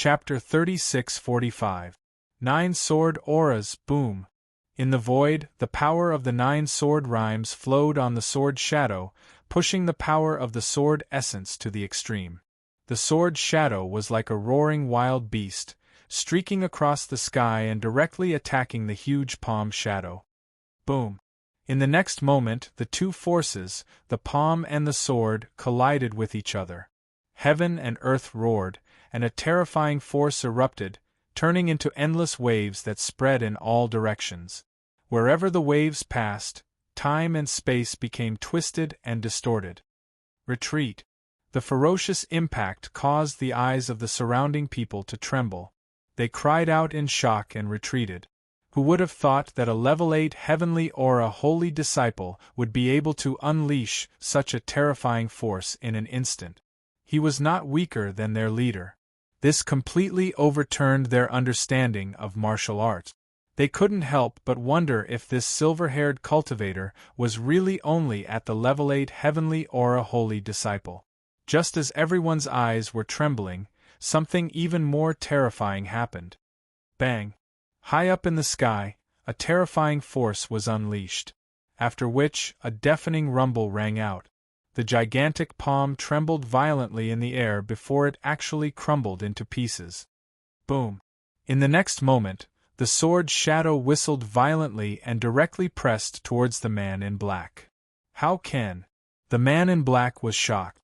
Chapter 3645. Nine-Sword Auras. Boom. In the void, the power of the nine-sword rhymes flowed on the sword shadow, pushing the power of the sword essence to the extreme. The sword shadow was like a roaring wild beast, streaking across the sky and directly attacking the huge palm shadow. Boom. In the next moment, the two forces, the palm and the sword, collided with each other. Heaven and earth roared, and a terrifying force erupted, turning into endless waves that spread in all directions. Wherever the waves passed, time and space became twisted and distorted. Retreat. The ferocious impact caused the eyes of the surrounding people to tremble. They cried out in shock and retreated. Who would have thought that a level 8 heavenly aura holy disciple would be able to unleash such a terrifying force in an instant? He was not weaker than their leader. This completely overturned their understanding of martial arts. They couldn't help but wonder if this silver-haired cultivator was really only at the level 8 heavenly aura holy disciple. Just as everyone's eyes were trembling, something even more terrifying happened. Bang! High up in the sky, a terrifying force was unleashed, after which a deafening rumble rang out. The gigantic palm trembled violently in the air before it actually crumbled into pieces. Boom! In the next moment, the sword shadow whistled violently and directly pressed towards the man in black. How can? The man in black was shocked.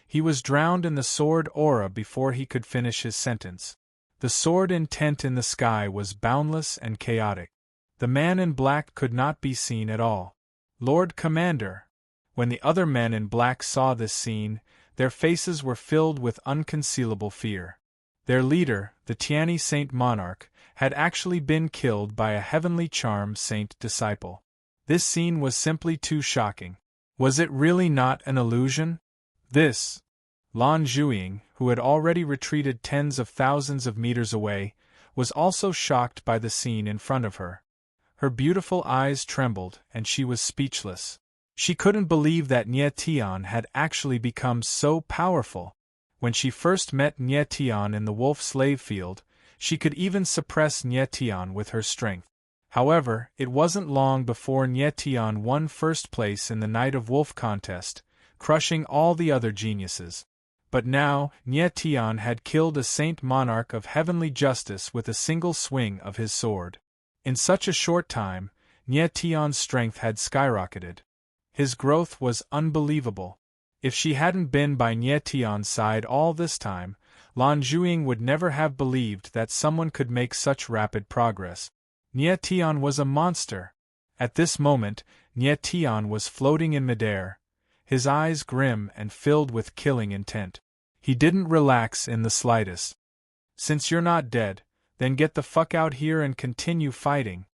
He was drowned in the sword aura before he could finish his sentence. The sword intent in the sky was boundless and chaotic. The man in black could not be seen at all. Lord Commander! When the other men in black saw this scene, their faces were filled with unconcealable fear. Their leader, the Tiani Saint Monarch, had actually been killed by a heavenly charm saint disciple. This scene was simply too shocking. Was it really not an illusion? This. Lan Zhuiying, who had already retreated tens of thousands of meters away, was also shocked by the scene in front of her. Her beautiful eyes trembled, and she was speechless. She couldn't believe that Nye Tian had actually become so powerful. When she first met Nye Tian in the wolf slave field, she could even suppress Nye Tian with her strength. However, it wasn't long before Nye Tian won first place in the Night of Wolf contest, crushing all the other geniuses. But now, Nye Tian had killed a saint monarch of heavenly justice with a single swing of his sword. In such a short time, Nye Tian's strength had skyrocketed. His growth was unbelievable. If she hadn't been by Nye Tian's side all this time, Lan Zhuiying would never have believed that someone could make such rapid progress. Nye Tian was a monster. At this moment, Nye Tian was floating in midair, his eyes grim and filled with killing intent. He didn't relax in the slightest. Since you're not dead, then get the fuck out here and continue fighting.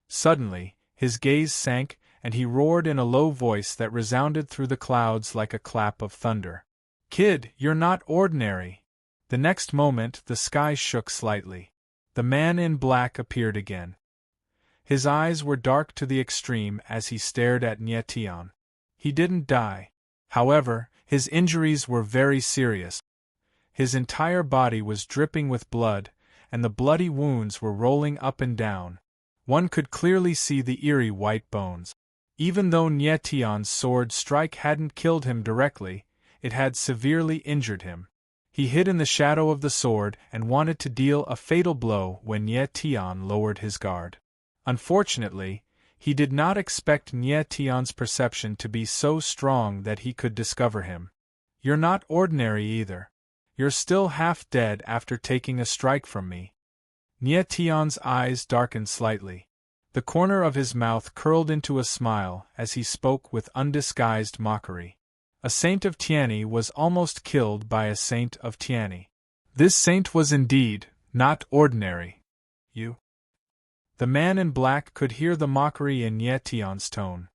Suddenly, his gaze sank, and he roared in a low voice that resounded through the clouds like a clap of thunder. Kid, you're not ordinary. The next moment, the sky shook slightly. The man in black appeared again. His eyes were dark to the extreme as he stared at Nye Tian. He didn't die. However, his injuries were very serious. His entire body was dripping with blood, and the bloody wounds were rolling up and down. One could clearly see the eerie white bones. Even though Nye Tian's sword strike hadn't killed him directly, it had severely injured him. He hid in the shadow of the sword and wanted to deal a fatal blow when Nye Tian lowered his guard. Unfortunately, he did not expect Nye Tian's perception to be so strong that he could discover him. You're not ordinary either. You're still half dead after taking a strike from me. Nye Tian's eyes darkened slightly. The corner of his mouth curled into a smile as he spoke with undisguised mockery. A saint of Tiani was almost killed by a saint of Tiani. This saint was indeed not ordinary. You? The man in black could hear the mockery in Nye Tian's tone.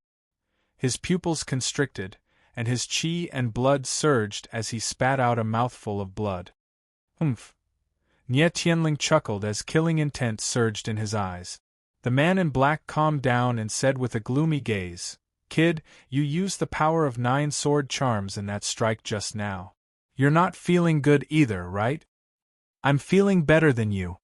His pupils constricted, and his qi and blood surged as he spat out a mouthful of blood. Humph! Nye Tianling chuckled as killing intent surged in his eyes. The man in black calmed down and said with a gloomy gaze, Kid, you used the power of 9 sword charms in that strike just now. You're not feeling good either, right? I'm feeling better than you.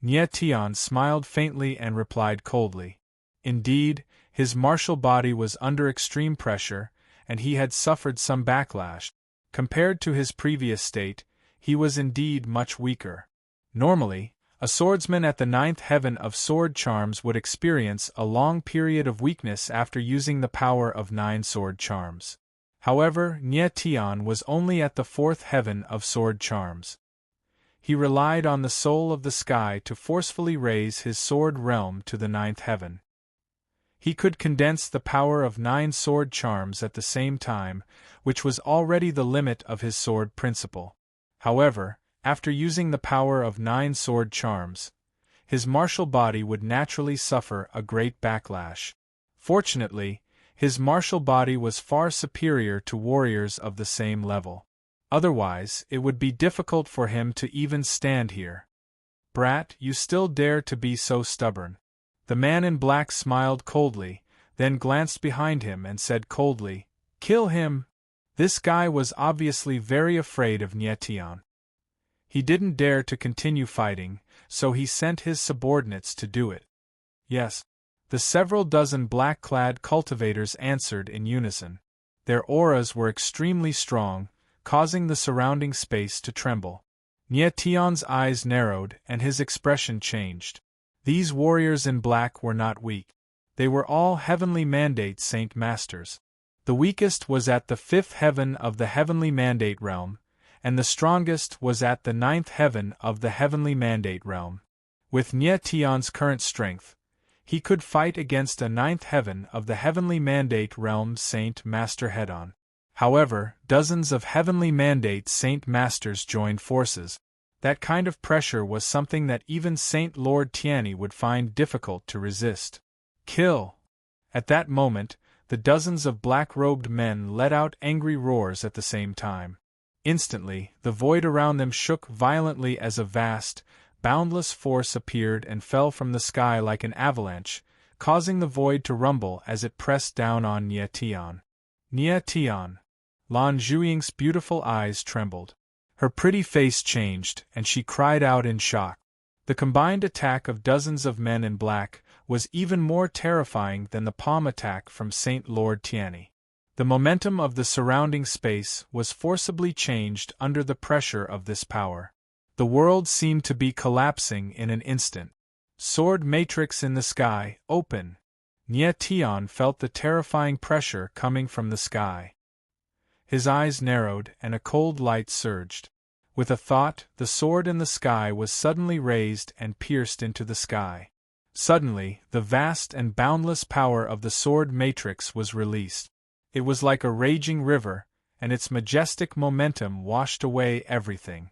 Nye Tian smiled faintly and replied coldly. Indeed, his martial body was under extreme pressure, and he had suffered some backlash. Compared to his previous state, he was indeed much weaker. Normally, a swordsman at the 9th heaven of sword charms would experience a long period of weakness after using the power of 9 sword charms. However, Nye Tian was only at the 4th heaven of sword charms. He relied on the soul of the sky to forcefully raise his sword realm to the 9th heaven. He could condense the power of 9 sword charms at the same time, which was already the limit of his sword principle. However, after using the power of 9 sword charms, his martial body would naturally suffer a great backlash. Fortunately, his martial body was far superior to warriors of the same level. Otherwise, it would be difficult for him to even stand here. Brat, you still dare to be so stubborn. The man in black smiled coldly, then glanced behind him and said coldly, Kill him! This guy was obviously very afraid of Nye Tian. He didn't dare to continue fighting, so he sent his subordinates to do it. Yes. The several dozen black-clad cultivators answered in unison. Their auras were extremely strong, causing the surrounding space to tremble. Nye Tian's eyes narrowed and his expression changed. These warriors in black were not weak. They were all Heavenly Mandate Saint Masters. The weakest was at the 5th heaven of the Heavenly Mandate Realm, and the strongest was at the 9th heaven of the Heavenly Mandate Realm. With Nye Tian's current strength, he could fight against a 9th heaven of the Heavenly Mandate Realm Saint Master head-on. However, dozens of Heavenly Mandate Saint Masters joined forces. That kind of pressure was something that even Saint Lord Tianyi would find difficult to resist. Kill! At that moment, the dozens of black-robed men let out angry roars at the same time. Instantly, the void around them shook violently as a vast, boundless force appeared and fell from the sky like an avalanche, causing the void to rumble as it pressed down on Nye Tian. Nye Tian! Lan Zhuiying's beautiful eyes trembled. Her pretty face changed, and she cried out in shock. The combined attack of dozens of men in black was even more terrifying than the palm attack from Saint Lord Tianyi. The momentum of the surrounding space was forcibly changed under the pressure of this power. The world seemed to be collapsing in an instant. Sword matrix in the sky, open. Nye Tian felt the terrifying pressure coming from the sky. His eyes narrowed and a cold light surged. With a thought, the sword in the sky was suddenly raised and pierced into the sky. Suddenly, the vast and boundless power of the sword matrix was released. It was like a raging river, and its majestic momentum washed away everything.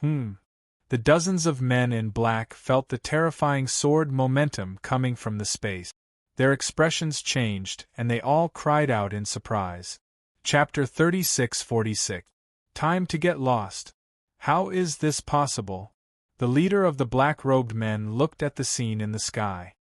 The dozens of men in black felt the terrifying sword momentum coming from the space. Their expressions changed, and they all cried out in surprise. Chapter 36:46. Time to get lost. How is this possible? The leader of the black-robed men looked at the scene in the sky.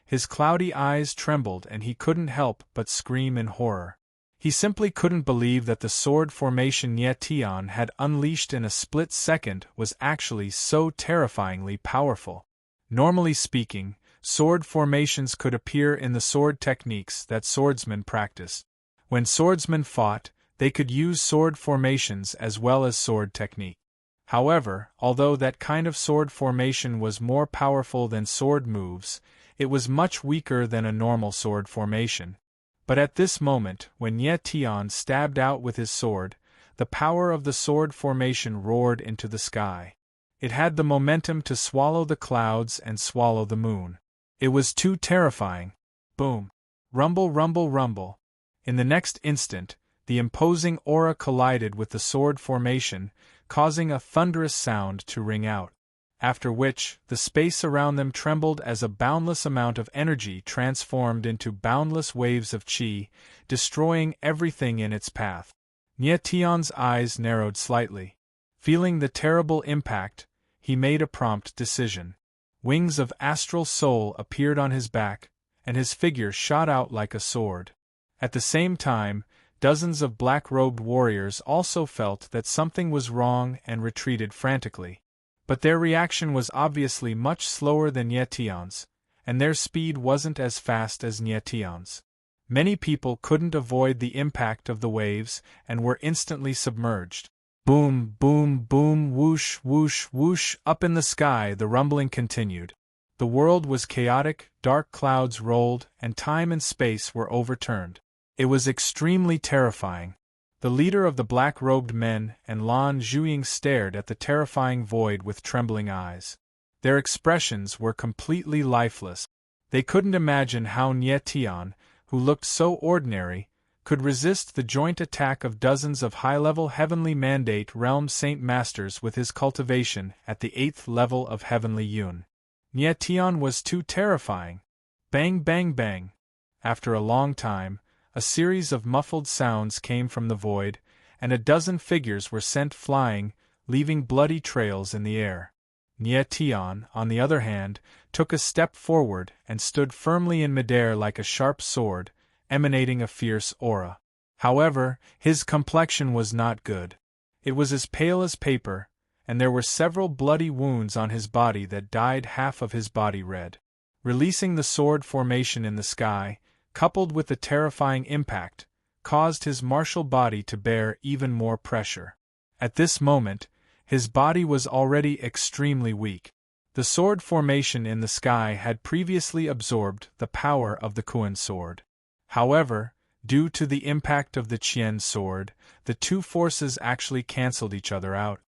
His cloudy eyes trembled and he couldn't help but scream in horror. He simply couldn't believe that the sword formation Nye Tian had unleashed in a split second was actually so terrifyingly powerful. Normally speaking, sword formations could appear in the sword techniques that swordsmen practiced. When swordsmen fought, they could use sword formations as well as sword technique. However, although that kind of sword formation was more powerful than sword moves, it was much weaker than a normal sword formation. But at this moment, when Nye Tian stabbed out with his sword, the power of the sword formation roared into the sky. It had the momentum to swallow the clouds and swallow the moon. It was too terrifying. Boom! Rumble, rumble, rumble. In the next instant, the imposing aura collided with the sword formation, causing a thunderous sound to ring out. After which, the space around them trembled as a boundless amount of energy transformed into boundless waves of qi, destroying everything in its path. Nye Tian's eyes narrowed slightly. Feeling the terrible impact, he made a prompt decision. Wings of astral soul appeared on his back, and his figure shot out like a sword. At the same time, dozens of black-robed warriors also felt that something was wrong and retreated frantically. But their reaction was obviously much slower than Nye Tian's, and their speed wasn't as fast as Nye Tian's. Many people couldn't avoid the impact of the waves and were instantly submerged. Boom, boom, boom, whoosh, whoosh, whoosh, up in the sky the rumbling continued. The world was chaotic, dark clouds rolled, and time and space were overturned. It was extremely terrifying. The leader of the black-robed men and Lan Zhuiying stared at the terrifying void with trembling eyes. Their expressions were completely lifeless. They couldn't imagine how Nye Tian, who looked so ordinary, could resist the joint attack of dozens of high-level Heavenly Mandate Realm Saint Masters with his cultivation at the 8th level of Heavenly Yun. Nye Tian was too terrifying. Bang, bang, bang. After a long time, a series of muffled sounds came from the void, and a dozen figures were sent flying, leaving bloody trails in the air. Nye Tian, on the other hand, took a step forward and stood firmly in midair like a sharp sword, emanating a fierce aura. However, his complexion was not good. It was as pale as paper, and there were several bloody wounds on his body that dyed half of his body red. Releasing the sword formation in the sky, coupled with the terrifying impact, caused his martial body to bear even more pressure. At this moment, his body was already extremely weak. The sword formation in the sky had previously absorbed the power of the Kuan sword. However, due to the impact of the Qian sword, the two forces actually cancelled each other out.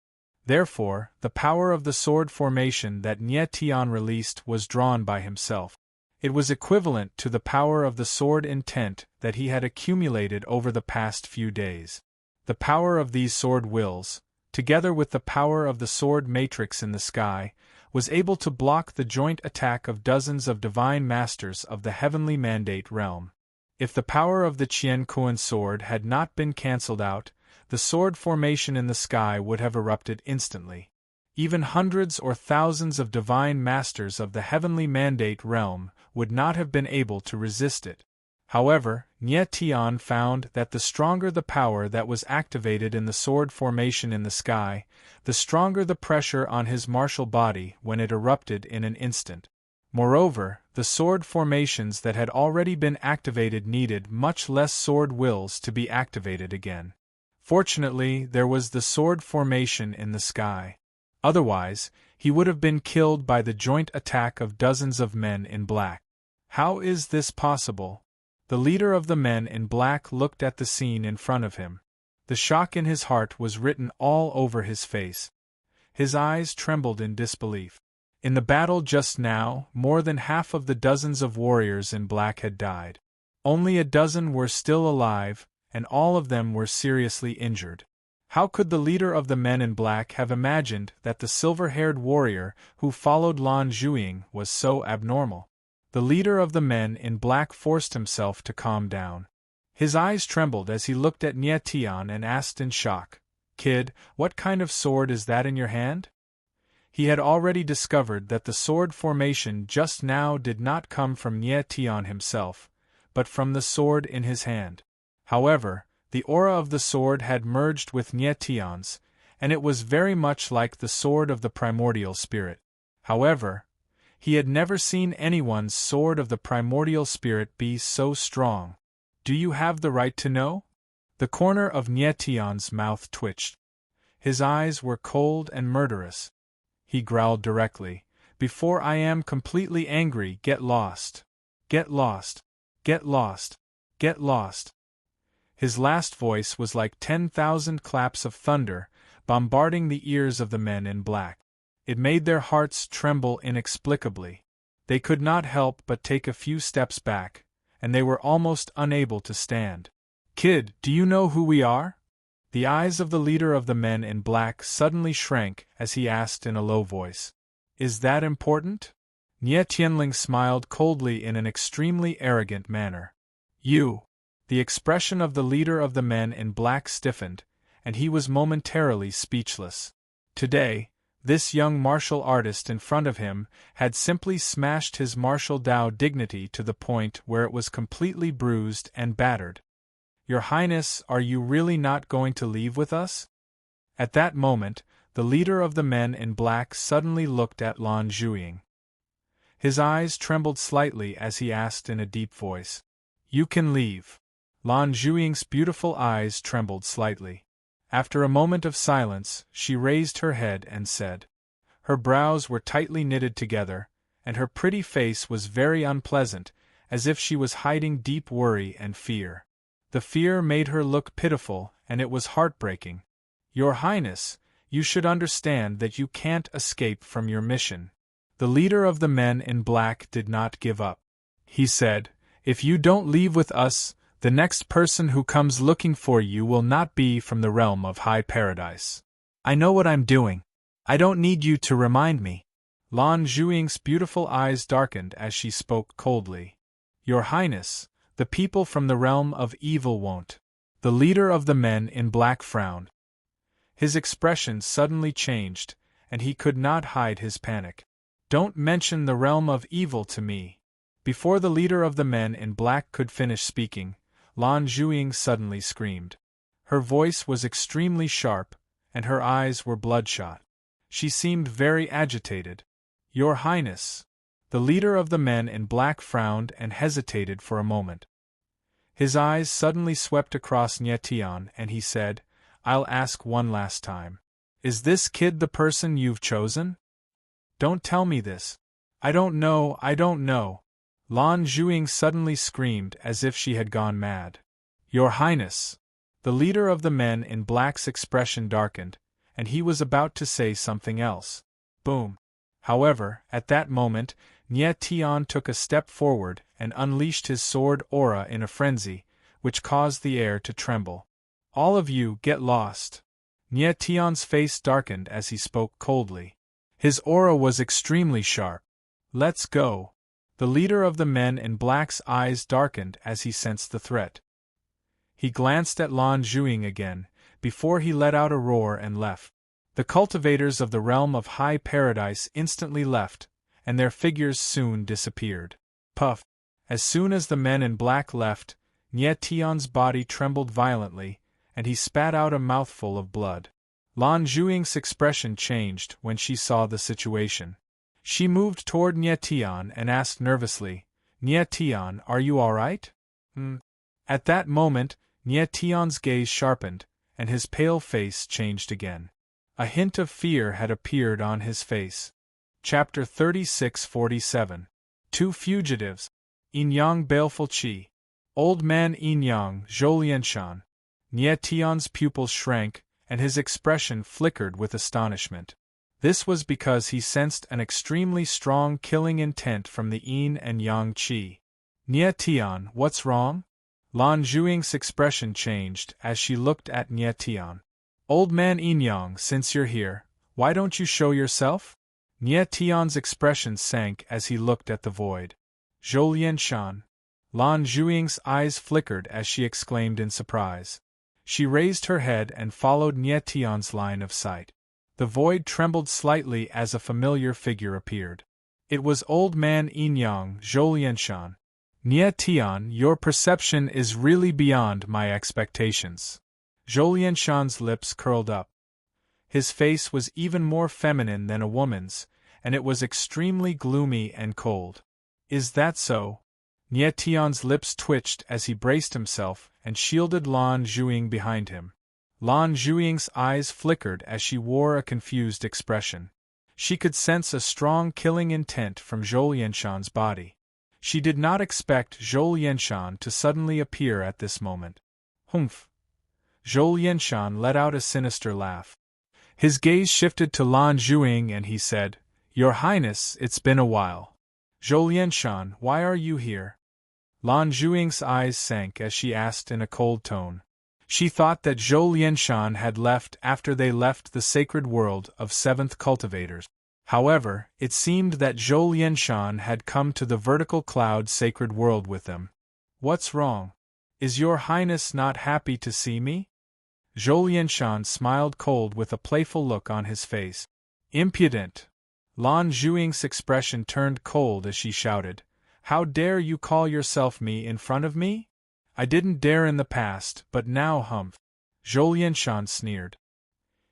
Therefore, the power of the sword formation that Nye Tian released was drawn by himself. It was equivalent to the power of the sword intent that he had accumulated over the past few days. The power of these sword wills, together with the power of the sword matrix in the sky, was able to block the joint attack of dozens of divine masters of the Heavenly Mandate realm. If the power of the Qian Kuan sword had not been cancelled out, the sword formation in the sky would have erupted instantly. Even hundreds or thousands of divine masters of the Heavenly Mandate realm would not have been able to resist it. However, Nye Tian found that the stronger the power that was activated in the sword formation in the sky, the stronger the pressure on his martial body when it erupted in an instant. Moreover, the sword formations that had already been activated needed much less sword wills to be activated again. Fortunately, there was the sword formation in the sky. Otherwise, he would have been killed by the joint attack of dozens of men in black. How is this possible? The leader of the men in black looked at the scene in front of him. The shock in his heart was written all over his face. His eyes trembled in disbelief. In the battle just now, more than half of the dozens of warriors in black had died. Only a dozen were still alive, and all of them were seriously injured. How could the leader of the men in black have imagined that the silver-haired warrior who followed Lan Zhuiying was so abnormal? The leader of the men in black forced himself to calm down. His eyes trembled as he looked at Nye Tian and asked in shock, "Kid, what kind of sword is that in your hand?" He had already discovered that the sword formation just now did not come from Nye Tian himself, but from the sword in his hand. However, the aura of the sword had merged with Nye Tian's, and it was very much like the sword of the primordial spirit. However, he had never seen anyone's sword of the primordial spirit be so strong. "Do you have the right to know?" The corner of Nye Tian's mouth twitched. His eyes were cold and murderous. He growled directly, "Before I am completely angry, get lost. Get lost. Get lost. Get lost." His last voice was like 10,000 claps of thunder, bombarding the ears of the men in black. It made their hearts tremble inexplicably. They could not help but take a few steps back, and they were almost unable to stand. "Kid, do you know who we are?" The eyes of the leader of the men in black suddenly shrank as he asked in a low voice. "Is that important?" Nye Tianling smiled coldly in an extremely arrogant manner. "You." The expression of the leader of the men in black stiffened, and he was momentarily speechless. Today, this young martial artist in front of him had simply smashed his martial Dao dignity to the point where it was completely bruised and battered. "Your Highness, are you really not going to leave with us?" At that moment, the leader of the men in black suddenly looked at Lan Zhuing. His eyes trembled slightly as he asked in a deep voice, "You can leave." Lan Zhuing's beautiful eyes trembled slightly. After a moment of silence, she raised her head and said. Her brows were tightly knitted together, and her pretty face was very unpleasant, as if she was hiding deep worry and fear. The fear made her look pitiful, and it was heartbreaking. "Your Highness, you should understand that you can't escape from your mission." The leader of the men in black did not give up. He said, "If you don't leave with us, the next person who comes looking for you will not be from the realm of high paradise. I know what I'm doing. I don't need you to remind me." Lan Zhuing's beautiful eyes darkened as she spoke coldly. "Your Highness, the people from the realm of evil won't." The leader of the men in black frowned. His expression suddenly changed, and he could not hide his panic. "Don't mention the realm of evil to me." Before the leader of the men in black could finish speaking, Lan Zhuing suddenly screamed. Her voice was extremely sharp, and her eyes were bloodshot. She seemed very agitated. "Your Highness." The leader of the men in black frowned and hesitated for a moment. His eyes suddenly swept across Nietian and he said, "I'll ask one last time. Is this kid the person you've chosen? Don't tell me this. I don't know. Lan Zhuing suddenly screamed as if she had gone mad. "Your Highness." The leader of the men in black's expression darkened, and he was about to say something else. Boom. However, at that moment, Nietian took a step forward and unleashed his sword aura in a frenzy, which caused the air to tremble. "All of you get lost." Nietian's face darkened as he spoke coldly. His aura was extremely sharp. "Let's go." The leader of the men in black's eyes darkened as he sensed the threat. He glanced at Lan Zhuing again, before he let out a roar and left. The cultivators of the realm of high paradise instantly left, and their figures soon disappeared. Puff! As soon as the men in black left, Nietian's body trembled violently, and he spat out a mouthful of blood. Lan Zhuing's expression changed when she saw the situation. She moved toward Nietian and asked nervously, "Nietian, are you all right?" At that moment, Nietian's gaze sharpened, and his pale face changed again. A hint of fear had appeared on his face. Chapter 36-47. Two Fugitives. Yinyang Baleful Qi. Old Man Yinyang Zhoulianshan. Nietian's pupils shrank, and his expression flickered with astonishment. This was because he sensed an extremely strong killing intent from the Yin and Yang Qi. "Nietian, what's wrong?" Lan Zhuing's expression changed as she looked at Nietian. "Old Man Yinyang, since you're here, why don't you show yourself?" Nietian's expression sank as he looked at the void. "Zhoulianshan." Lan Zhuing's eyes flickered as she exclaimed in surprise. She raised her head and followed Nietian's line of sight. The void trembled slightly as a familiar figure appeared. It was Old Man Yinyang Zhoulianshan. "Nietian, your perception is really beyond my expectations." Zhoulianshan's lips curled up. His face was even more feminine than a woman's, and it was extremely gloomy and cold. "Is that so?" Nietian's lips twitched as he braced himself and shielded Lan Zhuing behind him. Lan Zhuing's eyes flickered as she wore a confused expression. She could sense a strong killing intent from Zhoulianshan's body. She did not expect Zhoulianshan to suddenly appear at this moment. "Humph!" Zhoulianshan let out a sinister laugh. His gaze shifted to Lan Zhuing and he said, "Your Highness, it's been a while." "Zhoulianshan, why are you here?" Lan Zhuing's eyes sank as she asked in a cold tone. She thought that Zhoulianshan had left after they left the sacred world of seventh cultivators. However, it seemed that Zhoulianshan had come to the vertical cloud sacred world with them. "What's wrong? Is your Highness not happy to see me?" Zhoulianshan smiled cold with a playful look on his face. "Impudent!" Lan Zhuing's expression turned cold as she shouted, "How dare you call yourself me in front of me? I didn't dare in the past, but now humph." Zhoulianshan sneered.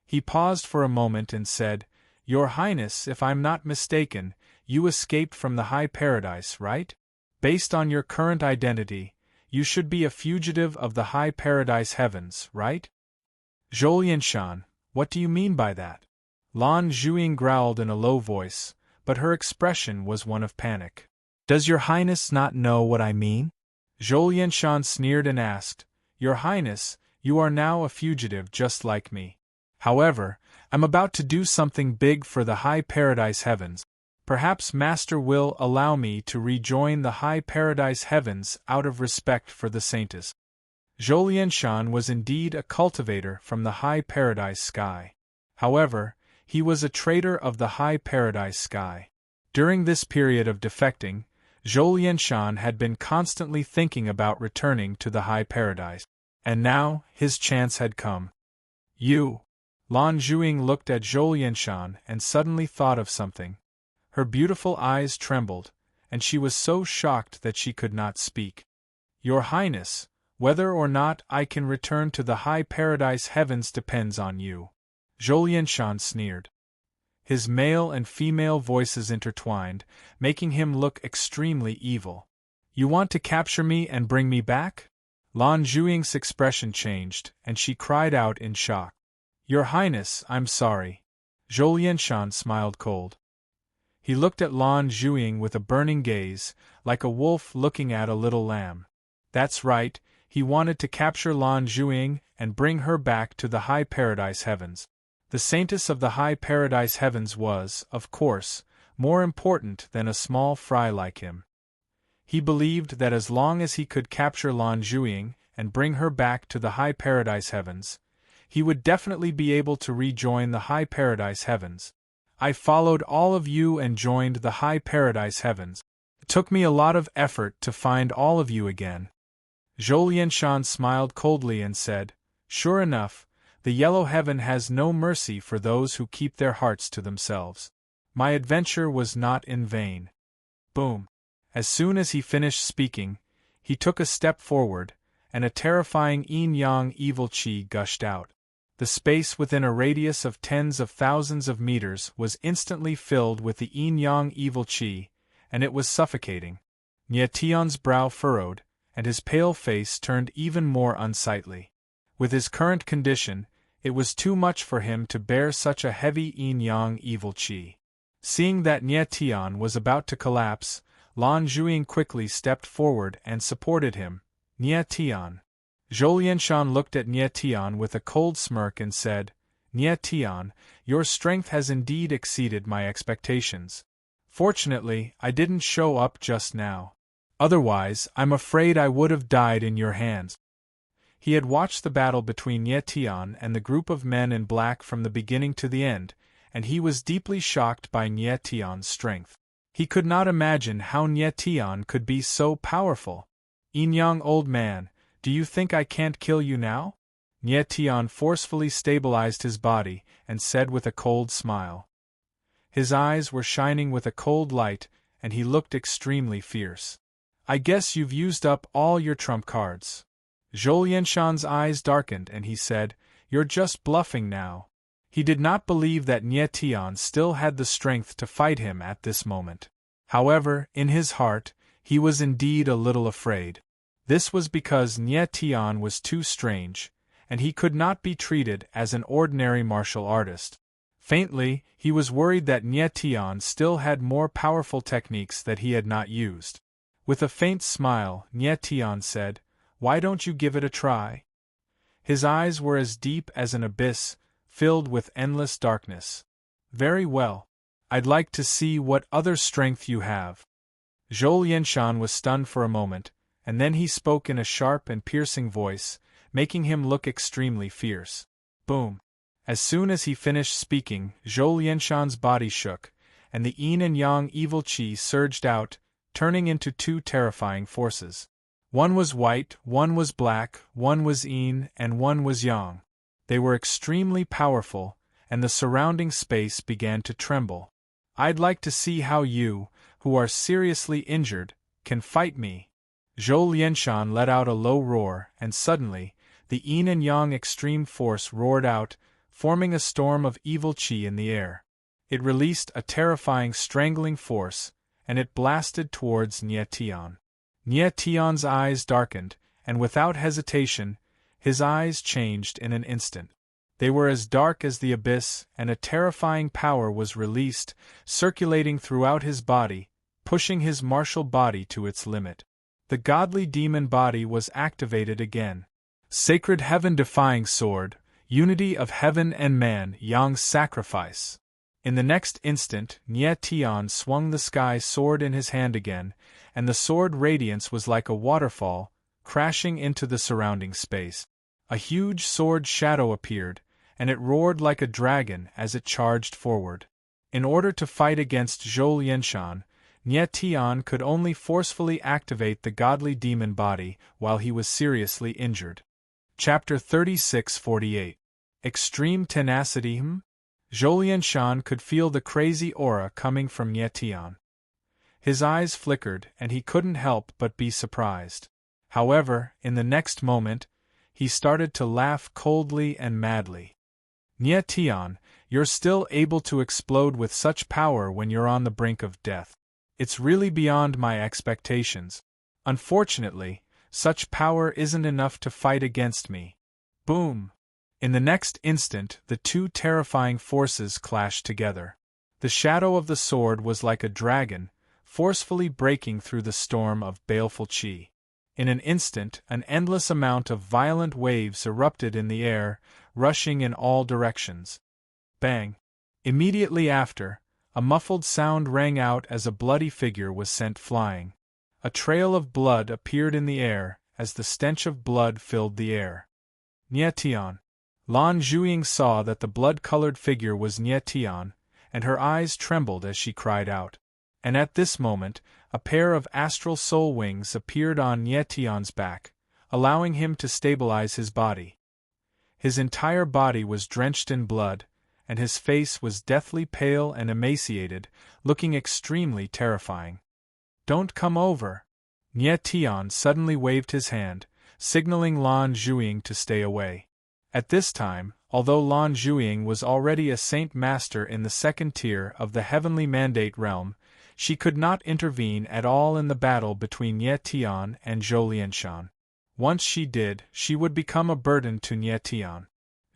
He paused for a moment and said, "Your Highness, if I'm not mistaken, you escaped from the High Paradise, right? Based on your current identity, you should be a fugitive of the High Paradise heavens, right?" "Zhoulianshan, what do you mean by that?" Lan Zhuing growled in a low voice, but her expression was one of panic. "Does your Highness not know what I mean?" Zhoulianshan sneered and asked, "Your Highness, you are now a fugitive just like me. However, I'm about to do something big for the High Paradise heavens. Perhaps Master will allow me to rejoin the High Paradise heavens out of respect for the Saintess." Zhoulianshan was indeed a cultivator from the High Paradise sky. However, he was a traitor of the High Paradise sky. During this period of defecting, Zhoulianshan had been constantly thinking about returning to the High Paradise. And now, his chance had come. "You!" Lan Zhuing looked at Zhoulianshan and suddenly thought of something. Her beautiful eyes trembled, and she was so shocked that she could not speak. "Your Highness, whether or not I can return to the High Paradise heavens depends on you," Zhoulianshan sneered. His male and female voices intertwined, making him look extremely evil. "You want to capture me and bring me back?" Lan Zhuing's expression changed, and she cried out in shock. "Your Highness, I'm sorry." Zhoulianshan smiled cold. He looked at Lan Zhuing with a burning gaze, like a wolf looking at a little lamb. That's right, he wanted to capture Lan Zhuing and bring her back to the High Paradise heavens. The Saintess of the High Paradise heavens was, of course, more important than a small fry like him. He believed that as long as he could capture Lan Zhuing and bring her back to the High Paradise heavens, he would definitely be able to rejoin the High Paradise heavens. "I followed all of you and joined the High Paradise heavens. It took me a lot of effort to find all of you again." Zhoulianshan smiled coldly and said, "Sure enough, the Yellow Heaven has no mercy for those who keep their hearts to themselves. My adventure was not in vain." Boom! As soon as he finished speaking, he took a step forward, and a terrifying yin-yang evil qi gushed out. The space within a radius of tens of thousands of meters was instantly filled with the yin-yang evil qi, and it was suffocating. Nie Tian's brow furrowed, and his pale face turned even more unsightly. With his current condition, it was too much for him to bear such a heavy yin-yang evil qi. Seeing that Nie Tian was about to collapse, Lan Zhuing quickly stepped forward and supported him. "Nie Tian." Zhoulianshan looked at Nie Tian with a cold smirk and said, "Nie Tian, your strength has indeed exceeded my expectations. Fortunately, I didn't show up just now. Otherwise, I'm afraid I would have died in your hands." He had watched the battle between Nie Tian and the group of men in black from the beginning to the end, and he was deeply shocked by Nie Tian's strength. He could not imagine how Nie Tian could be so powerful. "Yin-yang old man, do you think I can't kill you now?" Nie Tian forcefully stabilized his body and said with a cold smile. His eyes were shining with a cold light, and he looked extremely fierce. "I guess you've used up all your trump cards." Zhoulianshan's eyes darkened and he said, "You're just bluffing now." He did not believe that Nie Tian still had the strength to fight him at this moment. However, in his heart, he was indeed a little afraid. This was because Nie Tian was too strange, and he could not be treated as an ordinary martial artist. Faintly, he was worried that Nie Tian still had more powerful techniques that he had not used. With a faint smile, Nie Tian said, "Why don't you give it a try?" His eyes were as deep as an abyss, filled with endless darkness. "Very well. I'd like to see what other strength you have." Zhoulianshan was stunned for a moment, and then he spoke in a sharp and piercing voice, making him look extremely fierce. Boom! As soon as he finished speaking, Zhoulianshan's body shook, and the yin and yang evil qi surged out, turning into two terrifying forces. One was white, one was black, one was yin, and one was yang. They were extremely powerful, and the surrounding space began to tremble. "I'd like to see how you, who are seriously injured, can fight me." Zhoulianshan let out a low roar, and suddenly, the yin and yang extreme force roared out, forming a storm of evil chi in the air. It released a terrifying strangling force, and it blasted towards Nie Tian. Nie Tian's eyes darkened, and without hesitation, his eyes changed in an instant. They were as dark as the abyss, and a terrifying power was released, circulating throughout his body, pushing his martial body to its limit. The godly demon body was activated again. Sacred heaven-defying sword, unity of heaven and man, Yang's sacrifice. In the next instant, Nie Tian swung the sky sword in his hand again, and the sword radiance was like a waterfall, crashing into the surrounding space. A huge sword shadow appeared, and it roared like a dragon as it charged forward. In order to fight against Zhou Lianshan, Nie Tian could only forcefully activate the godly demon body while he was seriously injured. Chapter 36-48. Extreme Tenacity. Zhou Lianshan could feel the crazy aura coming from Nie Tian. His eyes flickered, and he couldn't help but be surprised. However, in the next moment, he started to laugh coldly and madly. Nie Tian, you're still able to explode with such power when you're on the brink of death. It's really beyond my expectations. Unfortunately, such power isn't enough to fight against me. Boom! In the next instant, the two terrifying forces clashed together. The shadow of the sword was like a dragon, forcefully breaking through the storm of baleful chi. In an instant, an endless amount of violent waves erupted in the air, rushing in all directions. Bang! Immediately after, a muffled sound rang out as a bloody figure was sent flying. A trail of blood appeared in the air, as the stench of blood filled the air. Nie Tian. Lan Zhuiying saw that the blood-colored figure was Nie Tian, and her eyes trembled as she cried out. And at this moment, a pair of astral soul wings appeared on Nie Tian's back, allowing him to stabilize his body. His entire body was drenched in blood, and his face was deathly pale and emaciated, looking extremely terrifying. "Don't come over!" Nie Tian suddenly waved his hand, signaling Lan Zhuiying to stay away. At this time, although Lan Zhuiying was already a saint master in the second tier of the heavenly mandate realm, she could not intervene at all in the battle between Nie Tian and Zhou Lianshan. Once she did, she would become a burden to Nie Tian.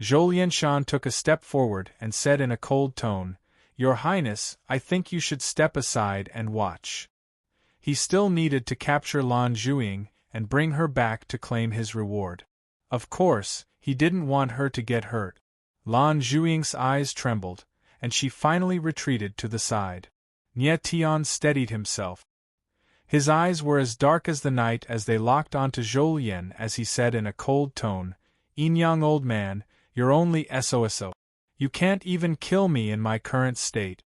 Zhou Lianshan took a step forward and said in a cold tone, "Your Highness, I think you should step aside and watch." He still needed to capture Lan Zhuiying and bring her back to claim his reward. Of course, he didn't want her to get hurt. Lan Zhuiying's eyes trembled, and she finally retreated to the side. Nie Tian steadied himself. His eyes were as dark as the night as they locked onto Zhou Lian as he said in a cold tone, "Young old man, you're only SOSO. You can't even kill me in my current state."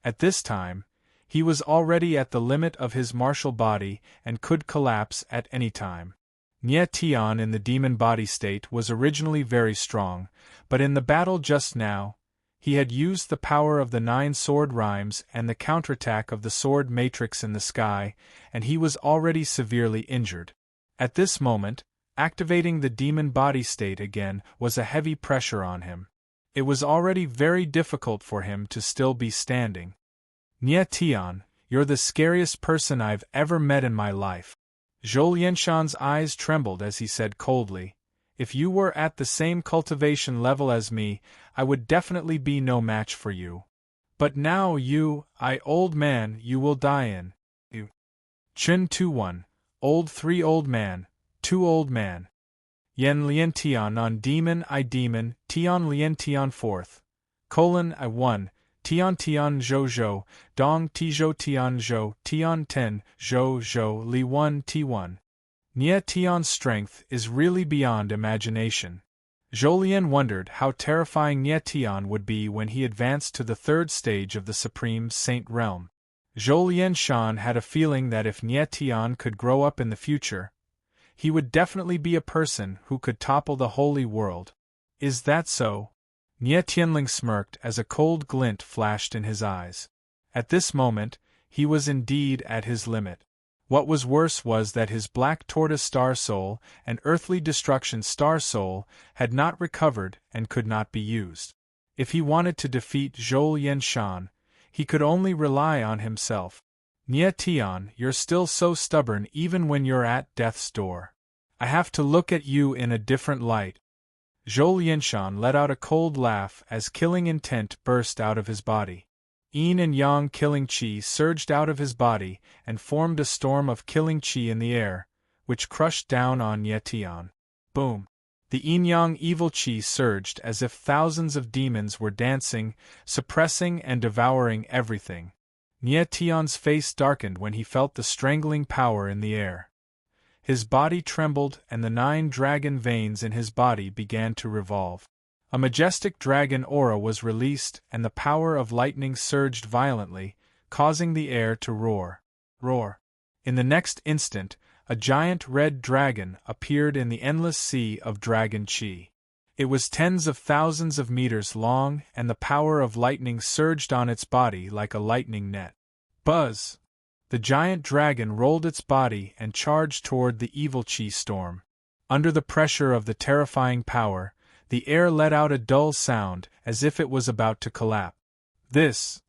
At this time, he was already at the limit of his martial body and could collapse at any time. Nie Tian in the demon body state was originally very strong, but in the battle just now, he had used the power of the 9 sword rhymes and the counterattack of the sword matrix in the sky, and he was already severely injured. At this moment, activating the demon body state again was a heavy pressure on him. It was already very difficult for him to still be standing. Nie Tian, you're the scariest person I've ever met in my life. Zhou Lianshan's eyes trembled as he said coldly, "If you were at the same cultivation level as me, I would definitely be no match for you. But now old man, you will die in you." Chen 2-1, old 3 old man, 2 old man. Yen Lian Tian on demon I demon, Tian Lian Tian 4th. I 1, Tian Tian Zhou Zhou, Dong Tizhou Tian Zhou, Tian 10, Zhou Zhou Li 1 T1. Nie Tian's strength is really beyond imagination. Zhou Lian wondered how terrifying Nie Tian would be when he advanced to the 3rd stage of the Supreme Saint Realm. Zhou Lianshan had a feeling that if Nie Tian could grow up in the future, he would definitely be a person who could topple the holy world. Is that so? Nie Tianling smirked as a cold glint flashed in his eyes. At this moment, he was indeed at his limit. What was worse was that his black tortoise star soul and earthly destruction star soul had not recovered and could not be used. If he wanted to defeat Zhou Yenshan, he could only rely on himself. Nye Tian, you're still so stubborn even when you're at death's door. I have to look at you in a different light. Zhou Yenshan let out a cold laugh as killing intent burst out of his body. Yin and Yang killing qi surged out of his body and formed a storm of killing qi in the air, which crushed down on Nye Tian. Boom! The yin-yang evil qi surged as if thousands of demons were dancing, suppressing and devouring everything. Nye Tian's face darkened when he felt the strangling power in the air. His body trembled and the 9 dragon veins in his body began to revolve. A majestic dragon aura was released and the power of lightning surged violently, causing the air to roar. Roar! In the next instant, a giant red dragon appeared in the endless sea of dragon qi. It was tens of thousands of meters long and the power of lightning surged on its body like a lightning net. Buzz! The giant dragon rolled its body and charged toward the evil qi storm. Under the pressure of the terrifying power, the air let out a dull sound as if it was about to collapse. This!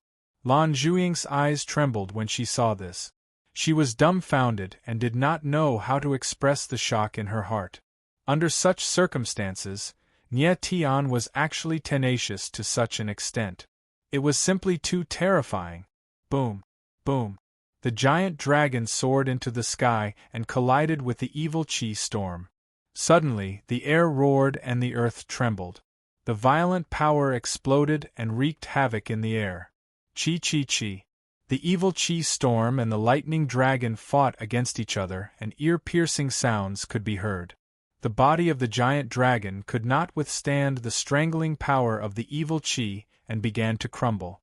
Lan Zhuiying's eyes trembled when she saw this. She was dumbfounded and did not know how to express the shock in her heart. Under such circumstances, Nye Tian was actually tenacious to such an extent. It was simply too terrifying. Boom! Boom! The giant dragon soared into the sky and collided with the evil qi storm. Suddenly, the air roared and the earth trembled. The violent power exploded and wreaked havoc in the air. Qi qi qi. The evil qi storm and the lightning dragon fought against each other and ear-piercing sounds could be heard. The body of the giant dragon could not withstand the strangling power of the evil qi and began to crumble.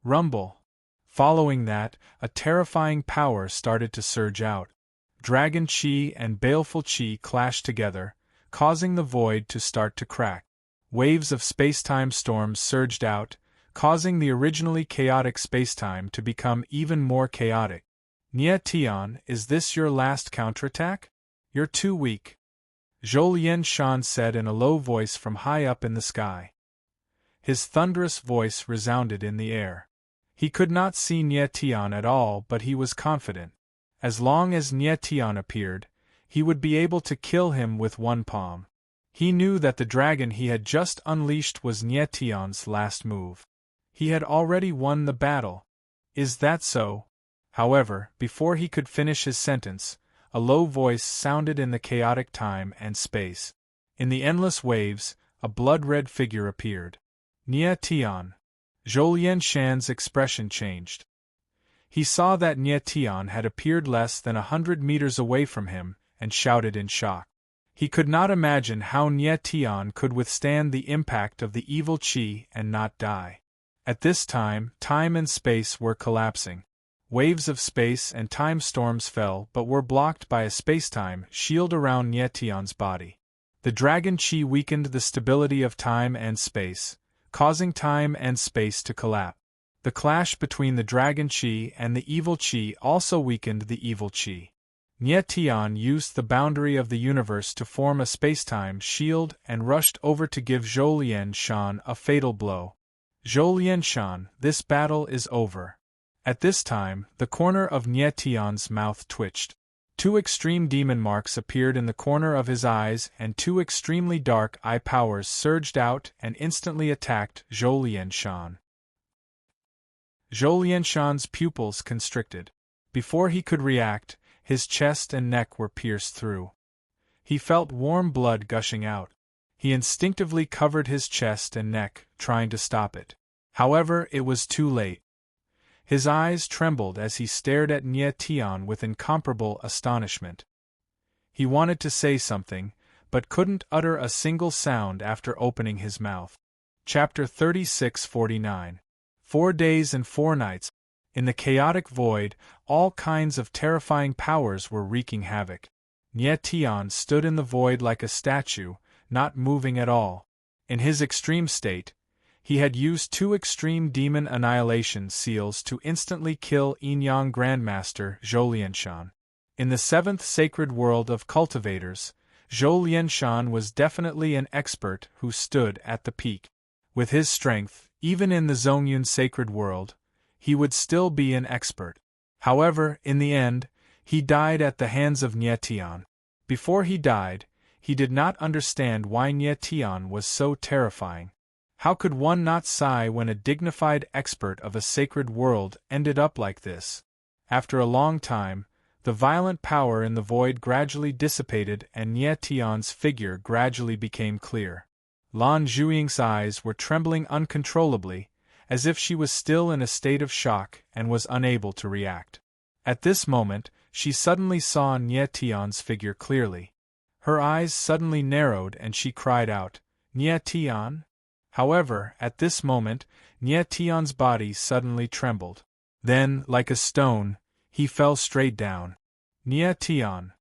Rumble! Following that, a terrifying power started to surge out. Dragon qi and baleful qi clashed together, causing the void to start to crack. Waves of spacetime storms surged out, causing the originally chaotic spacetime to become even more chaotic. Nye Tian, is this your last counterattack? You're too weak. Zhou Yenshan said in a low voice from high up in the sky. His thunderous voice resounded in the air. He could not see Nye Tian at all, but he was confident. As long as Nye Tian appeared, he would be able to kill him with one palm. He knew that the dragon he had just unleashed was Nye Tian's last move. He had already won the battle. Is that so? However, before he could finish his sentence, a low voice sounded in the chaotic time and space. In the endless waves, a blood-red figure appeared. Nye Tian. Zhou Yenshan's expression changed. He saw that Nye Tian had appeared less than 100 meters away from him, and shouted in shock. He could not imagine how Nye Tian could withstand the impact of the evil qi and not die. At this time and space were collapsing. Waves of space and time storms fell but were blocked by a spacetime shield around Nye Tian's body. The dragon qi weakened the stability of time and space, causing time and space to collapse. The clash between the dragon qi and the evil qi also weakened the evil qi. Nye Tian used the boundary of the universe to form a spacetime shield and rushed over to give Zhou Yenshan a fatal blow. Zhou Yenshan, this battle is over. At this time, the corner of Nye Tian's mouth twitched. 2 extreme demon marks appeared in the corner of his eyes and 2 extremely dark eye powers surged out and instantly attacked Zhou Yenshan. Zhou Yenshan's pupils constricted. Before he could react, his chest and neck were pierced through. He felt warm blood gushing out. He instinctively covered his chest and neck, trying to stop it. However, it was too late. His eyes trembled as he stared at Nye Tian with incomparable astonishment. He wanted to say something, but couldn't utter a single sound after opening his mouth. Chapter 36-49. 4 days and 4 nights. In the chaotic void, all kinds of terrifying powers were wreaking havoc. Nye Tian stood in the void like a statue, not moving at all. In his extreme state, he had used 2 extreme demon annihilation seals to instantly kill Yin-Yang Grandmaster Zhou Yenshan. In the seventh sacred world of cultivators, Zhou Lianshan was definitely an expert who stood at the peak. With his strength, even in the Zongyun sacred world, he would still be an expert. However, in the end, he died at the hands of Nie Tian. Before he died, he did not understand why Nie Tian was so terrifying. How could one not sigh when a dignified expert of a sacred world ended up like this? After a long time, the violent power in the void gradually dissipated and Nie Tian's figure gradually became clear. Lan Zhuying's eyes were trembling uncontrollably, as if she was still in a state of shock and was unable to react. At this moment, she suddenly saw Nie Tian's figure clearly. Her eyes suddenly narrowed and she cried out, "Nie Tian?" However, at this moment, Nie Tian's body suddenly trembled. Then, like a stone, he fell straight down. Nie Tian.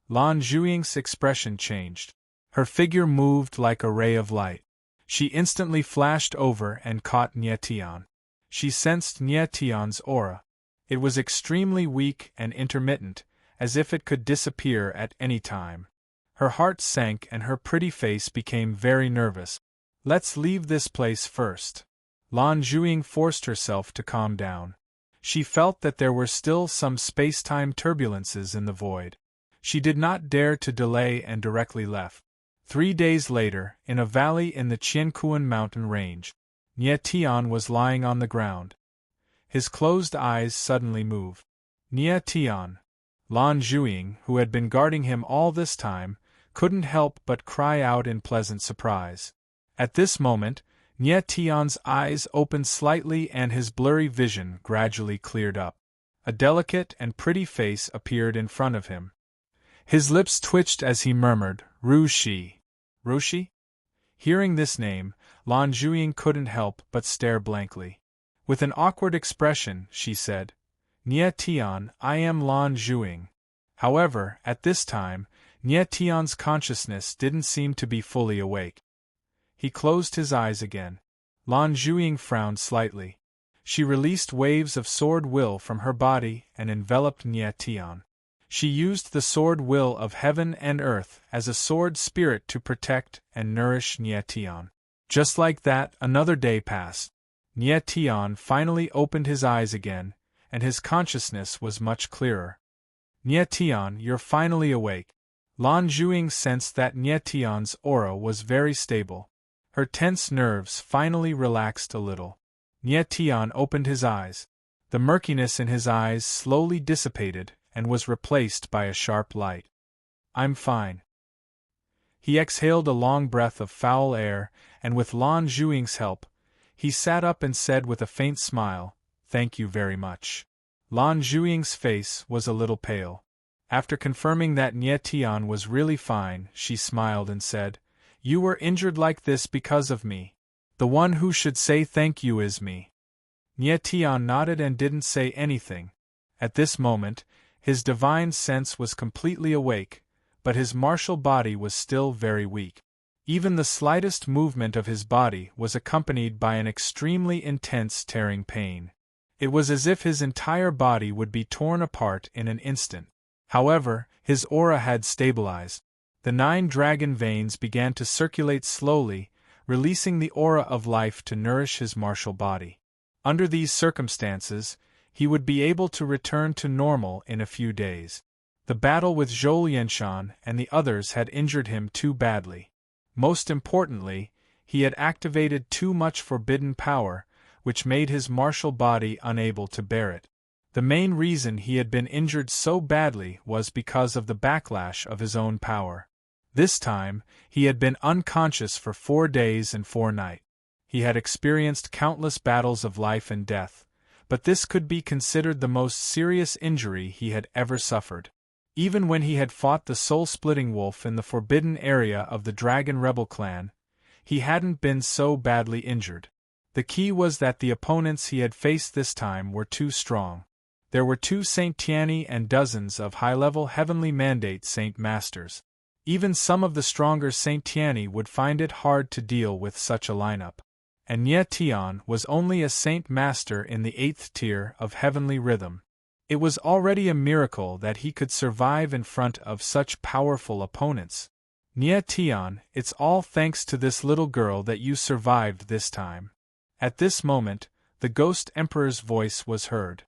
Lan Zhuying's expression changed. Her figure moved like a ray of light. She instantly flashed over and caught Nie Tian. She sensed Nie Tian's aura. It was extremely weak and intermittent, as if it could disappear at any time. Her heart sank and her pretty face became very nervous. "Let's leave this place first." Lan Zhuying forced herself to calm down. She felt that there were still some space-time turbulences in the void. She did not dare to delay and directly left. 3 days later, in a valley in the Qiankuan mountain range, Nie Tian was lying on the ground. His closed eyes suddenly moved. Nie Tian. Lan Zhuying, who had been guarding him all this time, couldn't help but cry out in pleasant surprise. At this moment, Nie Tian's eyes opened slightly and his blurry vision gradually cleared up. A delicate and pretty face appeared in front of him. His lips twitched as he murmured, "Rushi." "Rushi?" Hearing this name, Lan Zhuying couldn't help but stare blankly. With an awkward expression, she said, "Nie Tian, I am Lan Zhuying." However, at this time, Nie Tian's consciousness didn't seem to be fully awake. He closed his eyes again. Lan Zhuying frowned slightly. She released waves of sword will from her body and enveloped Nie Tian. She used the sword will of heaven and earth as a sword spirit to protect and nourish Nie Tian. Just like that, another day passed. Nie Tian finally opened his eyes again, and his consciousness was much clearer. "Nie Tian, you're finally awake." Lan Zhuying sensed that Nie Tian's aura was very stable. Her tense nerves finally relaxed a little. Nie Tian opened his eyes. The murkiness in his eyes slowly dissipated and was replaced by a sharp light. "I'm fine." He exhaled a long breath of foul air, and with Lan Zhuying's help, he sat up and said with a faint smile, "Thank you very much." Lan Zhuying's face was a little pale. After confirming that Nie Tian was really fine, she smiled and said, "You were injured like this because of me. The one who should say thank you is me." Nie Tian nodded and didn't say anything. At this moment, his divine sense was completely awake, but his martial body was still very weak. Even the slightest movement of his body was accompanied by an extremely intense tearing pain. It was as if his entire body would be torn apart in an instant. However, his aura had stabilized. The 9 dragon veins began to circulate slowly, releasing the aura of life to nourish his martial body. Under these circumstances, he would be able to return to normal in a few days. The battle with Zhou Lianshan and the others had injured him too badly. Most importantly, he had activated too much forbidden power, which made his martial body unable to bear it. The main reason he had been injured so badly was because of the backlash of his own power. This time, he had been unconscious for 4 days and 4 nights. He had experienced countless battles of life and death, but this could be considered the most serious injury he had ever suffered. Even when he had fought the soul-splitting wolf in the forbidden area of the Dragon Rebel clan, he hadn't been so badly injured. The key was that the opponents he had faced this time were too strong. There were 2 Saint Tianyi and dozens of high-level heavenly mandate Saint Masters. Even some of the stronger Saint Tianyi would find it hard to deal with such a lineup. And Nie Tian was only a Saint Master in the 8th tier of heavenly rhythm. It was already a miracle that he could survive in front of such powerful opponents. "Nye Tian, it's all thanks to this little girl that you survived this time." At this moment, the Ghost Emperor's voice was heard.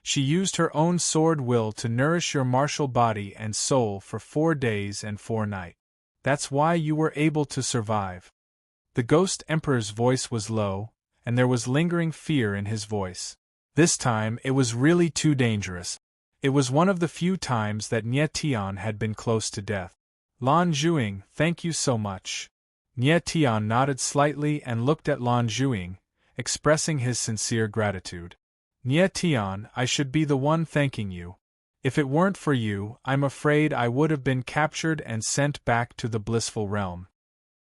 "She used her own sword will to nourish your martial body and soul for 4 days and 4 nights. That's why you were able to survive." The Ghost Emperor's voice was low, and there was lingering fear in his voice. This time it was really too dangerous. It was one of the few times that Nye Tian had been close to death. "Lan Zhuing, thank you so much." Nye Tian nodded slightly and looked at Lan Zhuing, expressing his sincere gratitude. "Nye Tian, I should be the one thanking you. If it weren't for you, I'm afraid I would have been captured and sent back to the blissful realm."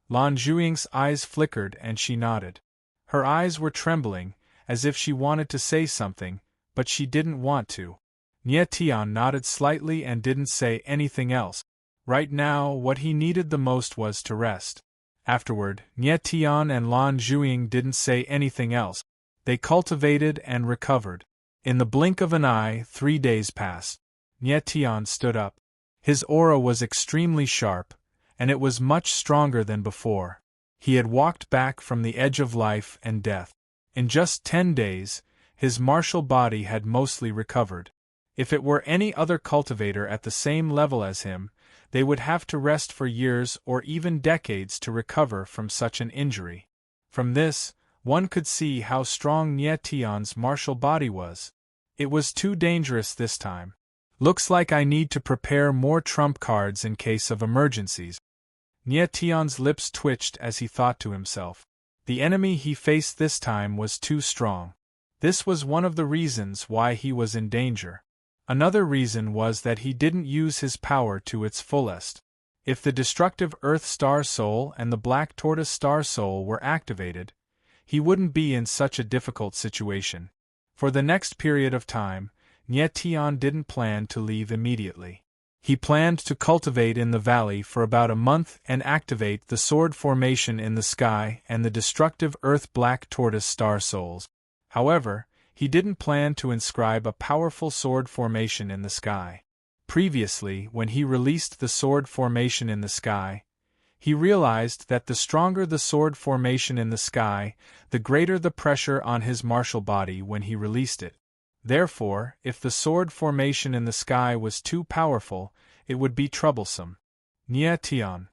Lan Zhuing's eyes flickered and she nodded. Her eyes were trembling, as if she wanted to say something, but she didn't want to. Nye Tian nodded slightly and didn't say anything else. Right now, what he needed the most was to rest. Afterward, Nye Tian and Lan Zhuing didn't say anything else. They cultivated and recovered. In the blink of an eye, 3 days passed. Nye Tian stood up. His aura was extremely sharp, and it was much stronger than before. He had walked back from the edge of life and death. In just 10 days, his martial body had mostly recovered. If it were any other cultivator at the same level as him, they would have to rest for years or even decades to recover from such an injury. From this, one could see how strong Nye Tian's martial body was. It was too dangerous this time. Looks like I need to prepare more trump cards in case of emergencies. Nye Tian's lips twitched as he thought to himself. The enemy he faced this time was too strong. This was one of the reasons why he was in danger. Another reason was that he didn't use his power to its fullest. If the destructive Earth Star Soul and the Black Tortoise Star Soul were activated, he wouldn't be in such a difficult situation. For the next period of time, Nye Tian didn't plan to leave immediately. He planned to cultivate in the valley for about a month and activate the sword formation in the sky and the destructive Earth Black Tortoise Star Souls. However, he didn't plan to inscribe a powerful sword formation in the sky. Previously, when he released the sword formation in the sky, he realized that the stronger the sword formation in the sky, the greater the pressure on his martial body when he released it. Therefore, if the sword formation in the sky was too powerful, it would be troublesome. Nye Tian.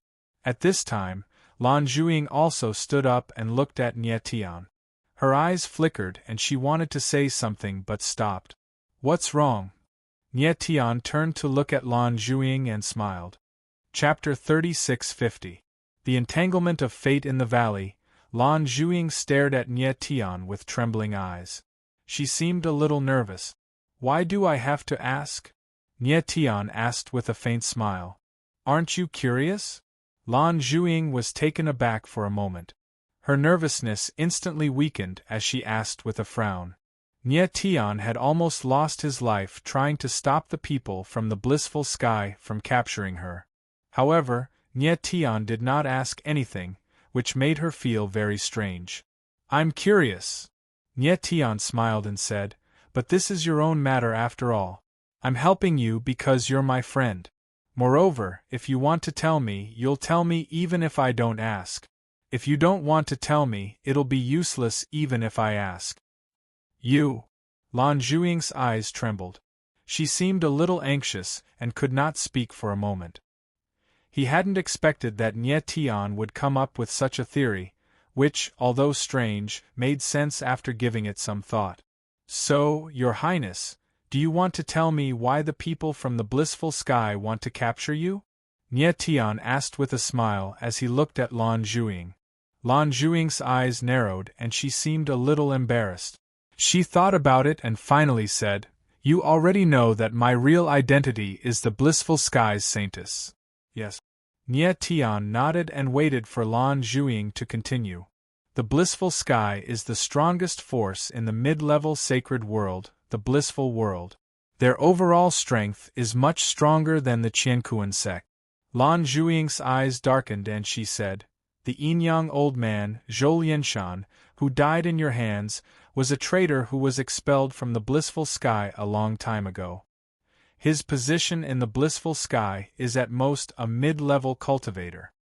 At this time, Lan Zhuing also stood up and looked at Nye Tian. Her eyes flickered and she wanted to say something but stopped. "What's wrong?" Nye Tian turned to look at Lan Zhuing and smiled. Chapter 3650. The Entanglement of Fate in the Valley. Lan Zhuing stared at Nye Tian with trembling eyes. She seemed a little nervous. "Why do I have to ask?" Nye Tian asked with a faint smile. "Aren't you curious?" Lan Zhuing was taken aback for a moment. Her nervousness instantly weakened as she asked with a frown. Nye Tian had almost lost his life trying to stop the people from the blissful sky from capturing her. However, Nye Tian did not ask anything, which made her feel very strange. "I'm curious." Nye Tian smiled and said, "But this is your own matter after all. I'm helping you because you're my friend. Moreover, if you want to tell me, you'll tell me even if I don't ask. If you don't want to tell me, it'll be useless even if I ask." "You?" Lan Zhuing's eyes trembled. She seemed a little anxious and could not speak for a moment. He hadn't expected that Nye Tian would come up with such a theory, which, although strange, made sense after giving it some thought. "So, Your Highness, do you want to tell me why the people from the blissful sky want to capture you?" Nye Tian asked with a smile as he looked at Lan Zhuing. Lan Zhuing's eyes narrowed and she seemed a little embarrassed. She thought about it and finally said, "You already know that my real identity is the blissful sky's saintess." "Yes." Nye Tian nodded and waited for Lan Zhuing to continue. "The blissful sky is the strongest force in the mid-level sacred world, the blissful world. Their overall strength is much stronger than the Qiankuan sect." Lan Zhuing's eyes darkened and she said, "The Yinyang old man, Zhou Lianshan, who died in your hands, was a traitor who was expelled from the blissful sky a long time ago. His position in the blissful sky is at most a mid-level cultivator.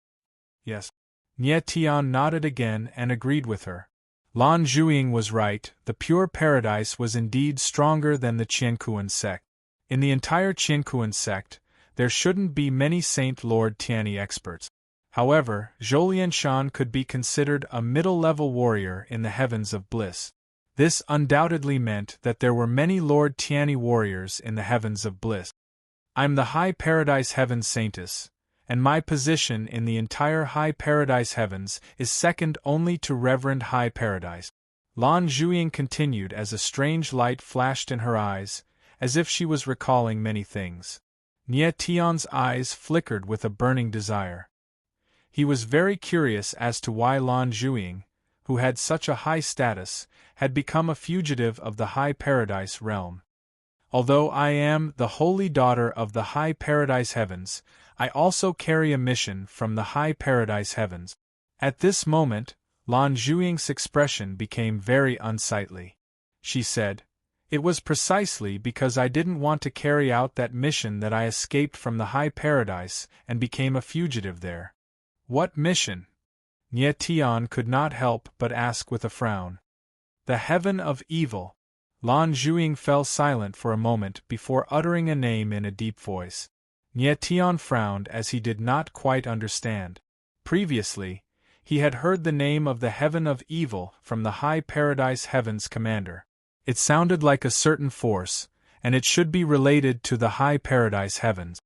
Yes. Nie Tian nodded again and agreed with her. Lan Zhuying was right, the pure paradise was indeed stronger than the Qiankuan sect. In the entire Qiankuan sect, there shouldn't be many Saint Lord Tianyi experts. However, Zhou Shan could be considered a middle-level warrior in the heavens of bliss. This undoubtedly meant that there were many Lord Tianyi warriors in the heavens of bliss. I'm the High Paradise Heavens Saintess, and my position in the entire High Paradise Heavens is second only to Reverend High Paradise. Lan Zhuying continued as a strange light flashed in her eyes, as if she was recalling many things. Nie Tian's eyes flickered with a burning desire. He was very curious as to why Lan Zhuying, who had such a high status, had become a fugitive of the High Paradise realm. Although I am the holy daughter of the High Paradise Heavens, I also carry a mission from the High Paradise Heavens. At this moment, Lan Zhuying's expression became very unsightly. She said, "It was precisely because I didn't want to carry out that mission that I escaped from the High Paradise and became a fugitive there." "What mission?" Nie Tian could not help but ask with a frown. "The Heaven of Evil." Lan Zhuying fell silent for a moment before uttering a name in a deep voice. Nie Tian frowned as he did not quite understand. Previously, he had heard the name of the Heaven of Evil from the High Paradise Heavens commander. It sounded like a certain force, and it should be related to the High Paradise Heavens.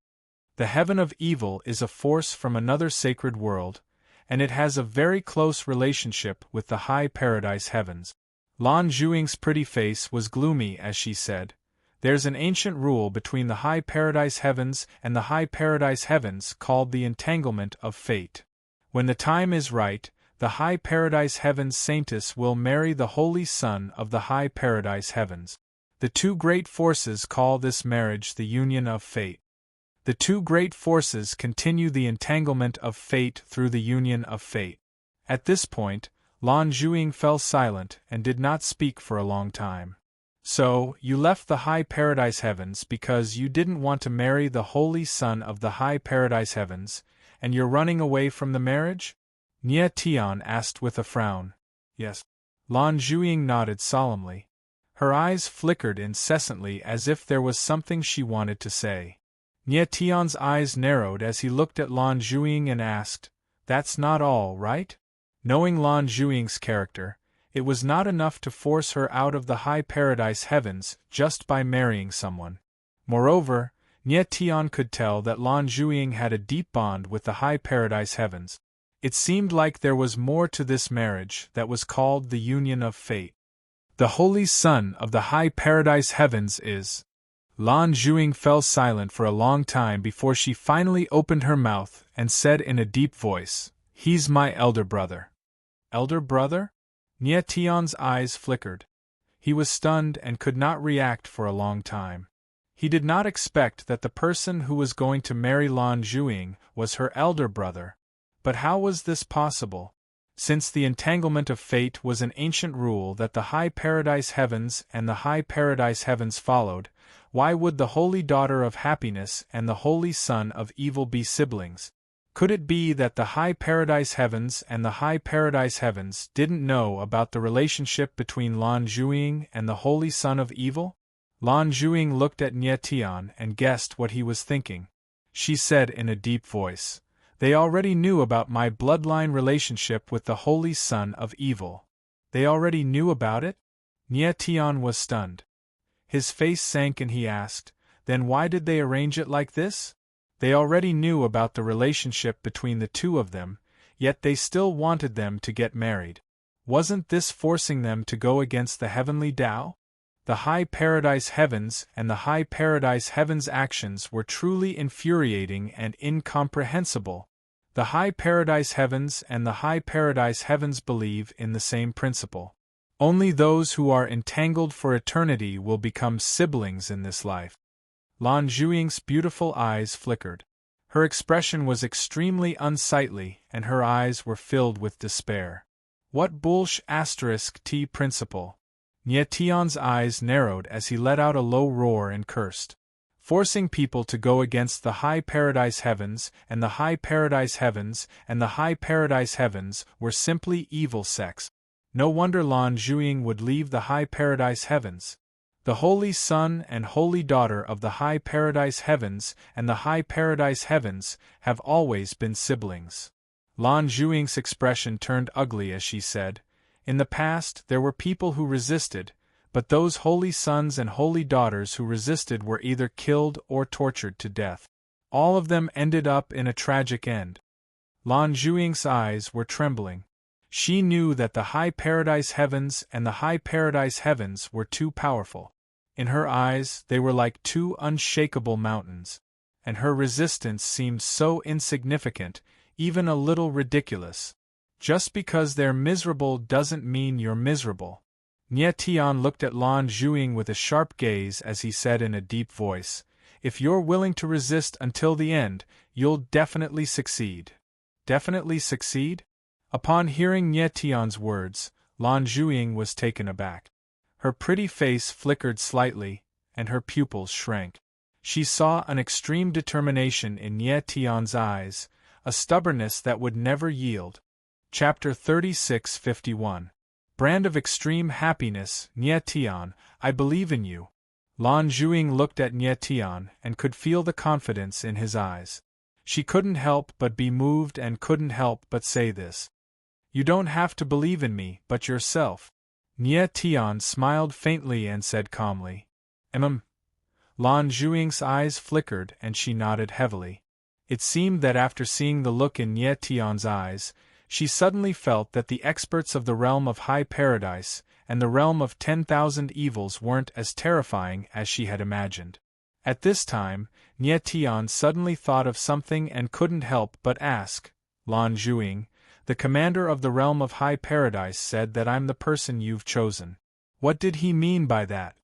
The Heaven of Evil is a force from another sacred world, and it has a very close relationship with the High Paradise Heavens. Lan Zhuying's pretty face was gloomy as she said, "There's an ancient rule between the High Paradise Heavens and the High Paradise Heavens called the entanglement of fate. When the time is right, the High Paradise Heavens Saintess will marry the holy son of the High Paradise Heavens. The two great forces call this marriage the union of fate. The two great forces continue the entanglement of fate through the union of fate." At this point, Lan Zhuying fell silent and did not speak for a long time. "So, you left the High Paradise Heavens because you didn't want to marry the holy son of the High Paradise Heavens, and you're running away from the marriage?" Nie Tian asked with a frown. "Yes." Lan Zhuying nodded solemnly. Her eyes flickered incessantly as if there was something she wanted to say. Nie Tian's eyes narrowed as he looked at Lan Zhuying and asked, "That's not all, right?" Knowing Lan Zhuying's character, it was not enough to force her out of the High Paradise Heavens just by marrying someone. Moreover, Nie Tian could tell that Lan Zhuying had a deep bond with the High Paradise Heavens. It seemed like there was more to this marriage that was called the union of fate. "The holy son of the High Paradise Heavens is—" Lan Zhuying fell silent for a long time before she finally opened her mouth and said in a deep voice, "He's my elder brother." "Elder brother?" Nie Tian's eyes flickered. He was stunned and could not react for a long time. He did not expect that the person who was going to marry Lan Zhuying was her elder brother. But how was this possible? Since the entanglement of fate was an ancient rule that the High Paradise Heavens and the High Paradise Heavens followed, why would the Holy Daughter of Happiness and the Holy Son of Evil be siblings? Could it be that the High Paradise Heavens and the High Paradise Heavens didn't know about the relationship between Lan Zhuying and the Holy Son of Evil? Lan Zhuying looked at Nie Tian and guessed what he was thinking. She said in a deep voice, "They already knew about my bloodline relationship with the Holy Son of Evil." They already knew about it? Nie Tian was stunned. His face sank and he asked, "Then why did they arrange it like this?" They already knew about the relationship between the two of them, yet they still wanted them to get married. Wasn't this forcing them to go against the heavenly Tao? The High Paradise Heavens and the High Paradise Heavens' actions were truly infuriating and incomprehensible. The High Paradise Heavens and the High Paradise Heavens believe in the same principle. Only those who are entangled for eternity will become siblings in this life. Lan Zhuying's beautiful eyes flickered. Her expression was extremely unsightly and her eyes were filled with despair. What bullsh*t principle? Nie Tian's eyes narrowed as he let out a low roar and cursed. Forcing people to go against the high paradise heavens, and the high paradise heavens, and the high paradise heavens were simply evil sects. No wonder Lan Zhuing would leave the high paradise heavens. The holy son and holy daughter of the high paradise heavens and the high paradise heavens have always been siblings. Lan Zhuing's expression turned ugly as she said, "In the past there were people who resisted, but those holy sons and holy daughters who resisted were either killed or tortured to death. All of them ended up in a tragic end." Lan Zhuing's eyes were trembling. She knew that the high paradise heavens and the high paradise heavens were too powerful. In her eyes, they were like two unshakable mountains, and her resistance seemed so insignificant, even a little ridiculous. Just because they're miserable doesn't mean you're miserable. Nie Tian looked at Lan Zhuing with a sharp gaze as he said in a deep voice, "If you're willing to resist until the end, you'll definitely succeed." Definitely succeed? Upon hearing Nie Tian's words, Lan Zhuing was taken aback. Her pretty face flickered slightly, and her pupils shrank. She saw an extreme determination in Nie Tian's eyes, a stubbornness that would never yield. Chapter 36:51. Brand of extreme happiness, Nie Tian, I believe in you. Lan Zhuing looked at Nie Tian and could feel the confidence in his eyes. She couldn't help but be moved and couldn't help but say this. "You don't have to believe in me, but yourself." Nie Tian smiled faintly and said calmly, Lan Zhuing's eyes flickered and she nodded heavily. It seemed that after seeing the look in Nie Tian's eyes, she suddenly felt that the experts of the realm of high paradise and the realm of 10,000 evils weren't as terrifying as she had imagined. At this time, Nie Tian suddenly thought of something and couldn't help but ask, "Lan Zhuing, the commander of the realm of high paradise said that I'm the person you've chosen. What did he mean by that?"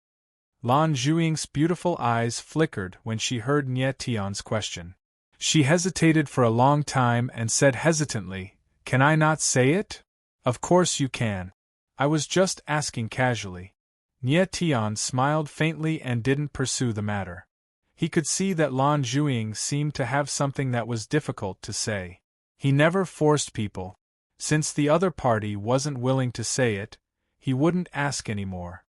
Lan Zhuing's beautiful eyes flickered when she heard Nie Tian's question. She hesitated for a long time and said hesitantly, "Can I not say it?" "Of course you can. I was just asking casually." Nie Tian smiled faintly and didn't pursue the matter. He could see that Lan Zhuing seemed to have something that was difficult to say. He never forced people. Since the other party wasn't willing to say it, he wouldn't ask anymore.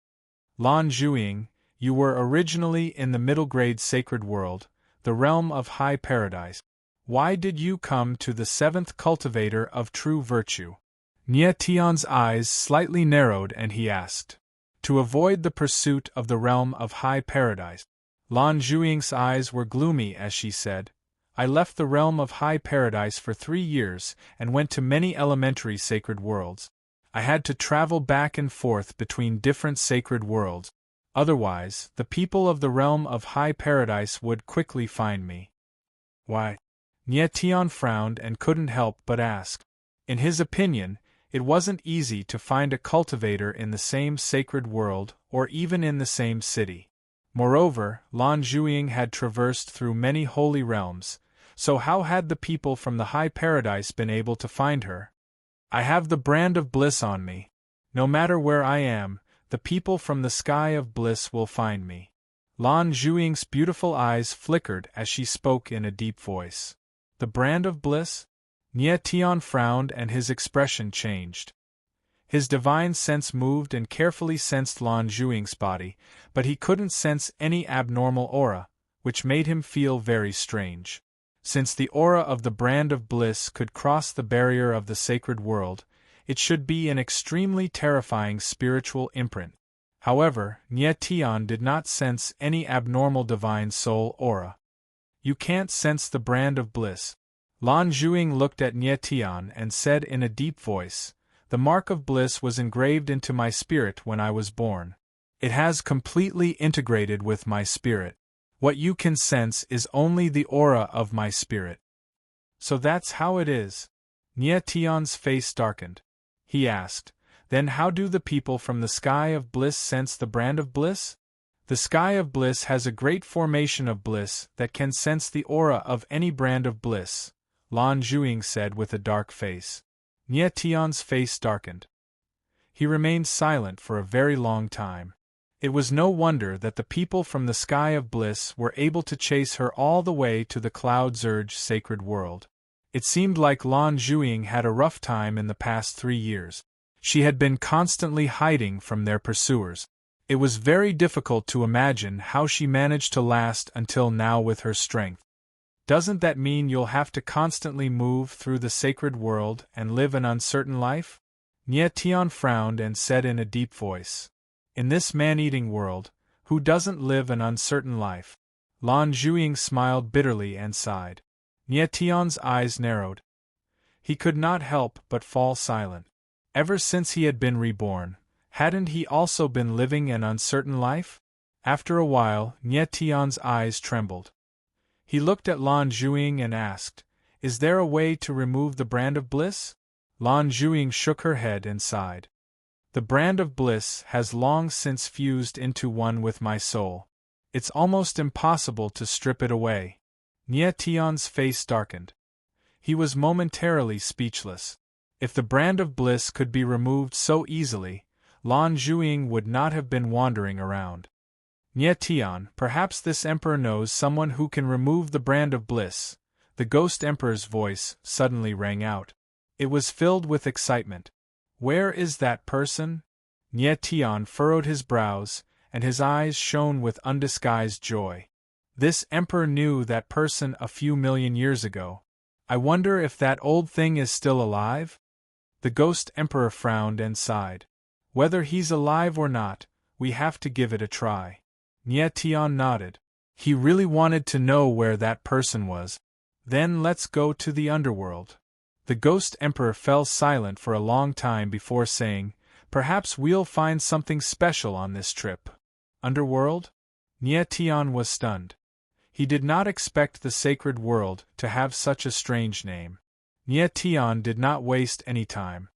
"Lan Zhuing, you were originally in the middle grade sacred world, the realm of high paradise. Why did you come to the seventh cultivator of true virtue?" Nie Tian's eyes slightly narrowed and he asked. "To avoid the pursuit of the realm of high paradise." Lan Zhuing's eyes were gloomy as she said, "I left the realm of high paradise for 3 years and went to many elementary sacred worlds. I had to travel back and forth between different sacred worlds. Otherwise, the people of the realm of high paradise would quickly find me." "Why?" Nie Tian frowned and couldn't help but ask. In his opinion, it wasn't easy to find a cultivator in the same sacred world or even in the same city. Moreover, Lan Zhuing had traversed through many holy realms, so how had the people from the high paradise been able to find her? "I have the brand of bliss on me. No matter where I am, the people from the sky of bliss will find me." Lan Zhuing's beautiful eyes flickered as she spoke in a deep voice. "The brand of bliss?" Nie Tian frowned and his expression changed. His divine sense moved and carefully sensed Lan Zhuing's body, but he couldn't sense any abnormal aura, which made him feel very strange. Since the aura of the brand of bliss could cross the barrier of the sacred world, it should be an extremely terrifying spiritual imprint. However, Nie Tian did not sense any abnormal divine soul aura. "You can't sense the brand of bliss." Lan Zhuing looked at Nie Tian and said in a deep voice, "The mark of bliss was engraved into my spirit when I was born. It has completely integrated with my spirit. What you can sense is only the aura of my spirit." "So that's how it is." Nie Tian's face darkened. He asked, "Then how do the people from the sky of bliss sense the brand of bliss?" "The sky of bliss has a great formation of bliss that can sense the aura of any brand of bliss," Lan Zhuing said with a dark face. Nie Tian's face darkened. He remained silent for a very long time. It was no wonder that the people from the sky of bliss were able to chase her all the way to the cloud's urge sacred world. It seemed like Lan Zhuiying had a rough time in the past 3 years. She had been constantly hiding from their pursuers. It was very difficult to imagine how she managed to last until now with her strength. Doesn't that mean you'll have to constantly move through the sacred world and live an uncertain life? Nie Tian frowned and said in a deep voice. In this man-eating world, who doesn't live an uncertain life? Lan Zhuiying smiled bitterly and sighed. Nie Tian's eyes narrowed. He could not help but fall silent. Ever since he had been reborn, hadn't he also been living an uncertain life? After a while, Nie Tian's eyes trembled. He looked at Lan Zhuiying and asked, "Is there a way to remove the brand of bliss?" Lan Zhuiying shook her head and sighed. "The brand of bliss has long since fused into one with my soul. It's almost impossible to strip it away." Nie Tian's face darkened. He was momentarily speechless. If the brand of bliss could be removed so easily, Lan Zhuiying would not have been wandering around. "Nie Tian, perhaps this emperor knows someone who can remove the brand of bliss." The ghost emperor's voice suddenly rang out. It was filled with excitement. "Where is that person?" Nie Tian furrowed his brows, and his eyes shone with undisguised joy. This emperor knew that person a few million years ago. I wonder if that old thing is still alive? The ghost emperor frowned and sighed. "Whether he's alive or not, we have to give it a try." Nie Tian nodded. He really wanted to know where that person was. "Then let's go to the underworld." The ghost emperor fell silent for a long time before saying, "Perhaps we'll find something special on this trip." Underworld? Nie Tian was stunned. He did not expect the sacred world to have such a strange name. Nie Tian did not waste any time.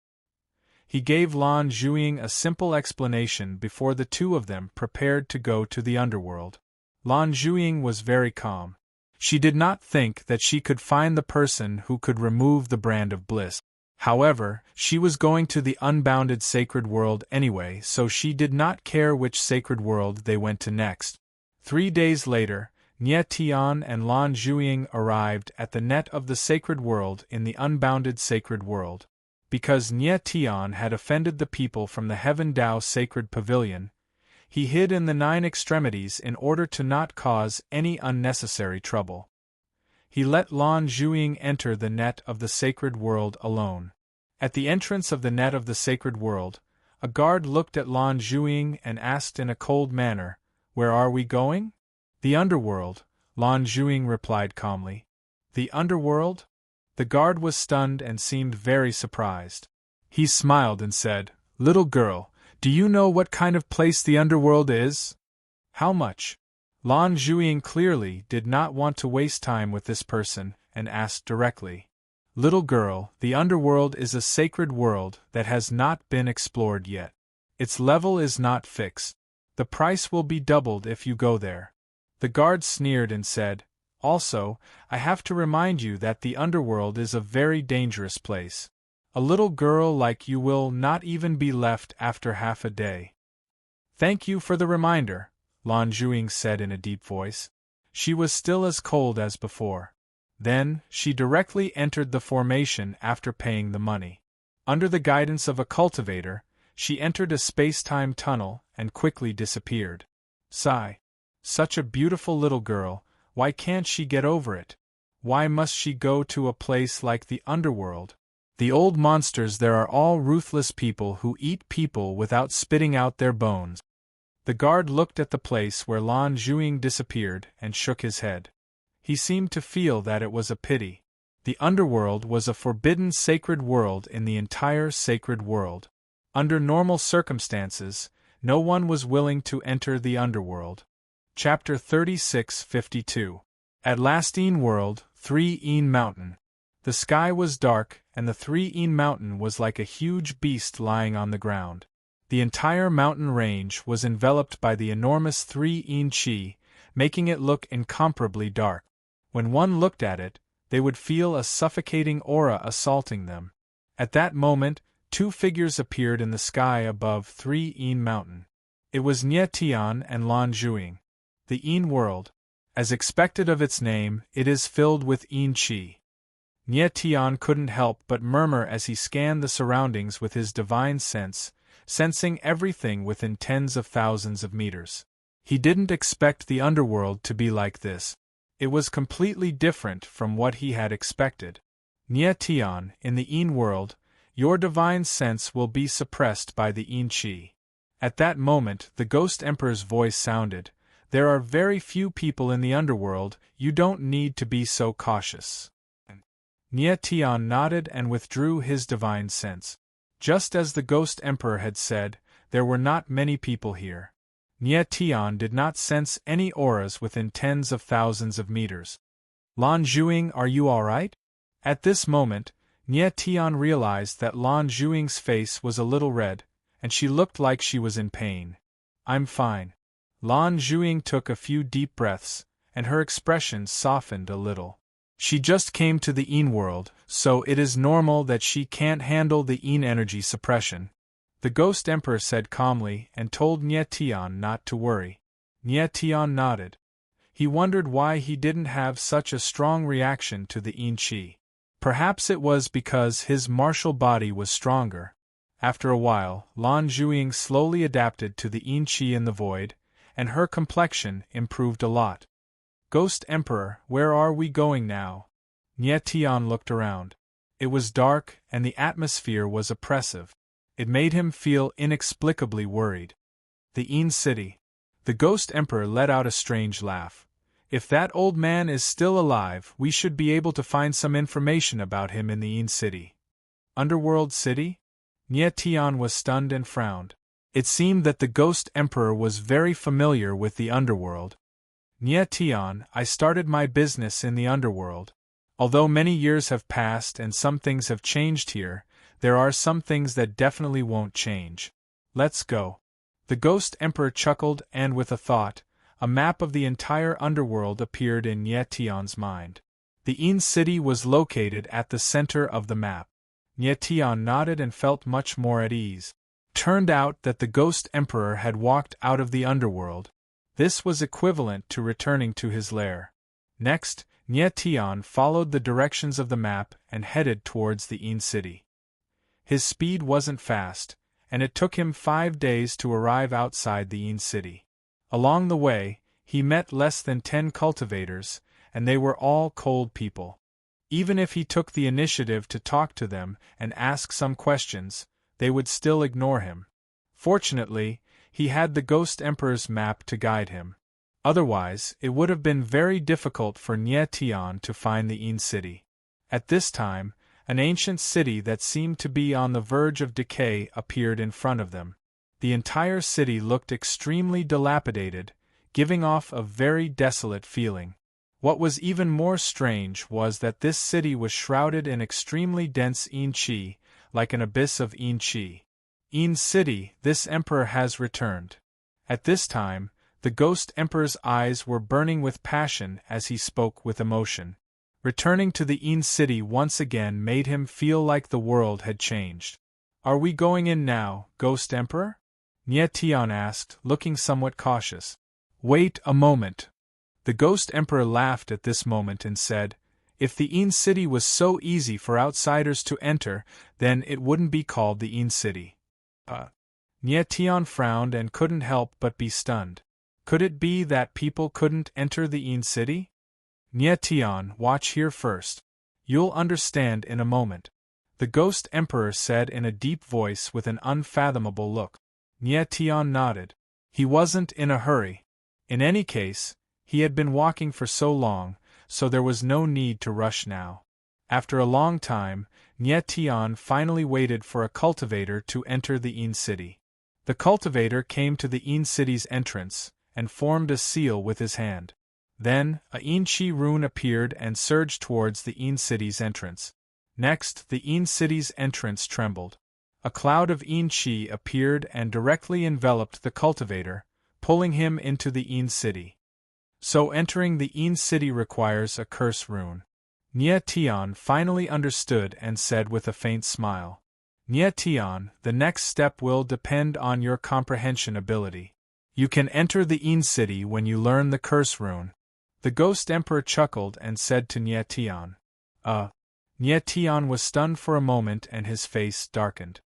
He gave Lan Zhuiying a simple explanation before the two of them prepared to go to the underworld. Lan Zhuiying was very calm. She did not think that she could find the person who could remove the brand of bliss. However, she was going to the unbounded sacred world anyway, so she did not care which sacred world they went to next. 3 days later, Nie Tian and Lan Zhuiying arrived at the net of the sacred world in the unbounded sacred world. Because Nie Tian had offended the people from the Heaven Dao sacred pavilion, he hid in the 9 extremities in order to not cause any unnecessary trouble. He let Lan Zhuiying enter the net of the sacred world alone. At the entrance of the net of the sacred world, a guard looked at Lan Zhuiying and asked in a cold manner, "Where are we going?" "The underworld," Lan Zhuiying replied calmly. "The underworld?" The guard was stunned and seemed very surprised. He smiled and said, "Little girl, do you know what kind of place the underworld is?" "How much?" Lan Zhuiying clearly did not want to waste time with this person, and asked directly. "Little girl, the underworld is a sacred world that has not been explored yet. Its level is not fixed. The price will be doubled if you go there." The guard sneered and said, "Also, I have to remind you that the underworld is a very dangerous place. A little girl like you will not even be left after half a day." "Thank you for the reminder," Lan Zhuiying said in a deep voice. She was still as cold as before. Then, she directly entered the formation after paying the money. Under the guidance of a cultivator, she entered a space-time tunnel and quickly disappeared. Sigh. Such a beautiful little girl, why can't she get over it? Why must she go to a place like the underworld? The old monsters there are all ruthless people who eat people without spitting out their bones. The guard looked at the place where Lan Zhuiying disappeared and shook his head. He seemed to feel that it was a pity. The underworld was a forbidden sacred world in the entire sacred world. Under normal circumstances, no one was willing to enter the underworld. Chapter 36:52. At Lastine World, 3-een Mountain. The sky was dark, and the 3-een Mountain was like a huge beast lying on the ground. The entire mountain range was enveloped by the enormous 3-een Chi, making it look incomparably dark. When one looked at it, they would feel a suffocating aura assaulting them. At that moment, two figures appeared in the sky above 3 Mountain. It was Nie Tian and Lan Zhuing. The Yin world. As expected of its name, it is filled with Yin Qi. Nie Tian couldn't help but murmur as he scanned the surroundings with his divine sense, sensing everything within tens of thousands of meters. He didn't expect the underworld to be like this. It was completely different from what he had expected. Nie Tian, in the Yin world, your divine sense will be suppressed by the Yin Qi. At that moment, the Ghost Emperor's voice sounded. There are very few people in the underworld, you don't need to be so cautious. Nie Tian nodded and withdrew his divine sense. Just as the Ghost Emperor had said, there were not many people here. Nie Tian did not sense any auras within tens of thousands of meters. Lan Zhuing, are you all right? At this moment, Nie Tian realized that Lan Zhuing's face was a little red, and she looked like she was in pain. I'm fine. Lan Zhuing took a few deep breaths, and her expression softened a little. She just came to the Yin world, so it is normal that she can't handle the Yin energy suppression. The Ghost Emperor said calmly and told Nie Tian not to worry. Nie Tian nodded. He wondered why he didn't have such a strong reaction to the Yin Qi. Perhaps it was because his martial body was stronger. After a while, Lan Zhuing slowly adapted to the Yin Qi in the void, and her complexion improved a lot. Ghost Emperor, where are we going now? Nie Tian looked around. It was dark, and the atmosphere was oppressive. It made him feel inexplicably worried. The Yin City. The Ghost Emperor let out a strange laugh. If that old man is still alive, we should be able to find some information about him in the Yin City. Underworld City? Nie Tian was stunned and frowned. It seemed that the Ghost Emperor was very familiar with the underworld. Nie Tian, I started my business in the underworld. Although many years have passed and some things have changed here, there are some things that definitely won't change. Let's go. The Ghost Emperor chuckled, and with a thought, a map of the entire underworld appeared in Nie Tian's mind. The Yin City was located at the center of the map. Nie Tian nodded and felt much more at ease. Turned out that the Ghost Emperor had walked out of the underworld. This was equivalent to returning to his lair. Next, Nie Tian followed the directions of the map and headed towards the Yin City. His speed wasn't fast, and it took him 5 days to arrive outside the Yin City. Along the way, he met less than 10 cultivators, and they were all cold people. Even if he took the initiative to talk to them and ask some questions, they would still ignore him. Fortunately, he had the Ghost Emperor's map to guide him. Otherwise, it would have been very difficult for Nie Tian to find the Yin City. At this time, an ancient city that seemed to be on the verge of decay appeared in front of them. The entire city looked extremely dilapidated, giving off a very desolate feeling. What was even more strange was that this city was shrouded in extremely dense Yin Qi, like an abyss of Yin Qi. Yin City, this emperor has returned. At this time, the Ghost Emperor's eyes were burning with passion as he spoke with emotion. Returning to the Yin City once again made him feel like the world had changed. Are we going in now, Ghost Emperor? Nie Tian asked, looking somewhat cautious. Wait a moment. The Ghost Emperor laughed at this moment and said, if the Yin City was so easy for outsiders to enter, then it wouldn't be called the Yin City. Nie Tian frowned and couldn't help but be stunned. Could it be that people couldn't enter the Yin City? Nie Tian, watch here first. You'll understand in a moment. The Ghost Emperor said in a deep voice with an unfathomable look. Nie Tian nodded. He wasn't in a hurry. In any case, he had been walking for so long, so there was no need to rush now. After a long time, Nie Tian finally waited for a cultivator to enter the Yin City. The cultivator came to the Yin City's entrance, and formed a seal with his hand. Then, a Yin Qi rune appeared and surged towards the Yin City's entrance. Next, the Yin City's entrance trembled. A cloud of Yin Qi appeared and directly enveloped the cultivator, pulling him into the Yin City. So entering the Yin City requires a curse rune. Nie Tian finally understood and said with a faint smile. Nye Tian, the next step will depend on your comprehension ability. You can enter the Yin city when you learn the curse rune. The Ghost Emperor chuckled and said to Nye Tian. Nye Tian was stunned for a moment and his face darkened.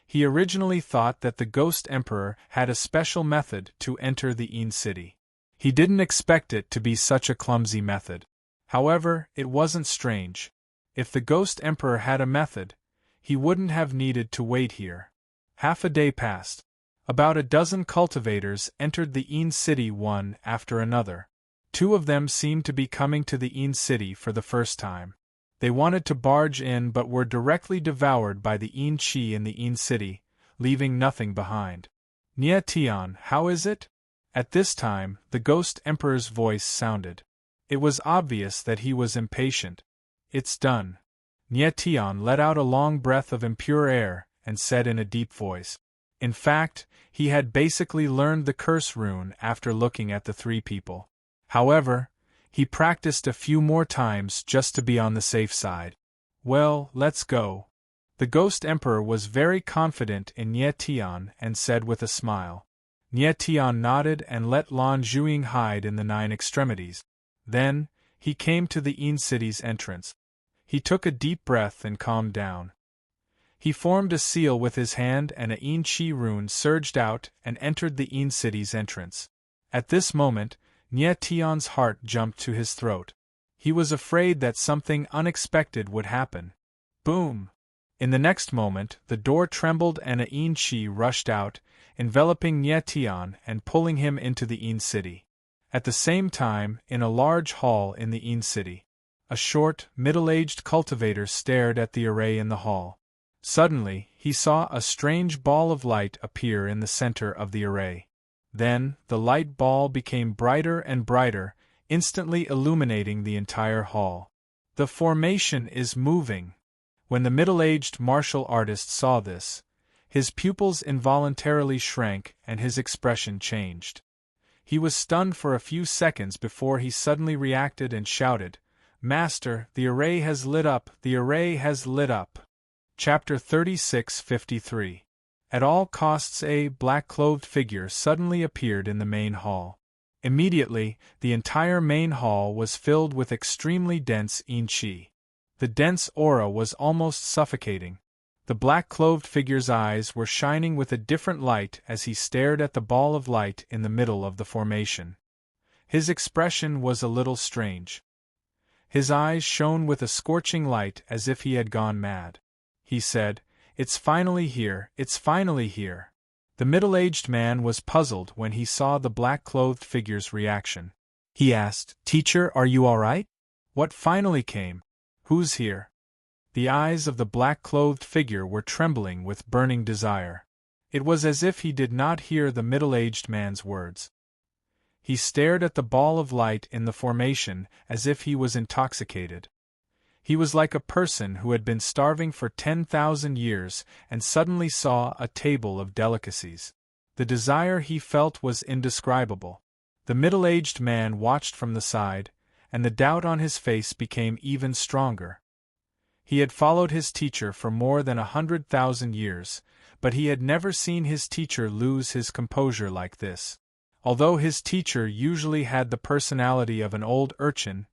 He originally thought that the Ghost Emperor had a special method to enter the Yin city. He didn't expect it to be such a clumsy method. However, it wasn't strange. If the Ghost Emperor had a method, he wouldn't have needed to wait here. Half a day passed. About a dozen cultivators entered the Yin city one after another. 2 of them seemed to be coming to the Yin city for the first time. They wanted to barge in but were directly devoured by the Yin Qi in the Yin city, leaving nothing behind. Nye Tian, how is it? At this time, the Ghost Emperor's voice sounded. It was obvious that he was impatient. It's done. Nye Tian let out a long breath of impure air and said in a deep voice. In fact, he had basically learned the curse rune after looking at the 3 people. However, he practiced a few more times just to be on the safe side. Well, let's go. The Ghost Emperor was very confident in Nye Tian and said with a smile. Nye Tian nodded and let Lan Zhuing hide in the 9 extremities. Then, he came to the Yin city's entrance. He took a deep breath and calmed down. He formed a seal with his hand and a Yin Qi rune surged out and entered the Yin city's entrance. At this moment, Nye Tian's heart jumped to his throat. He was afraid that something unexpected would happen. Boom! In the next moment, the door trembled and a Yin Qi rushed out, enveloping Nye Tian and pulling him into the Yin city. At the same time, in a large hall in the Yin city, a short, middle-aged cultivator stared at the array in the hall. Suddenly, he saw a strange ball of light appear in the center of the array. Then, the light ball became brighter and brighter, instantly illuminating the entire hall. The formation is moving. When the middle-aged martial artist saw this, his pupils involuntarily shrank and his expression changed. He was stunned for a few seconds before he suddenly reacted and shouted, "Master, the array has lit up, the array has lit up." Chapter 36:53. At all costs a black-clothed figure suddenly appeared in the main hall. Immediately, the entire main hall was filled with extremely dense Yin Qi. The dense aura was almost suffocating. The black-clothed figure's eyes were shining with a different light as he stared at the ball of light in the middle of the formation. His expression was a little strange. His eyes shone with a scorching light as if he had gone mad. He said, "It's finally here, it's finally here." The middle-aged man was puzzled when he saw the black-clothed figure's reaction. He asked, "Teacher, are you all right? What finally came? Who's here?" The eyes of the black-clothed figure were trembling with burning desire. It was as if he did not hear the middle-aged man's words. He stared at the ball of light in the formation as if he was intoxicated. He was like a person who had been starving for 10,000 years and suddenly saw a table of delicacies. The desire he felt was indescribable. The middle-aged man watched from the side, and the doubt on his face became even stronger. He had followed his teacher for more than 100,000 years, but he had never seen his teacher lose his composure like this. Although his teacher usually had the personality of an old urchin,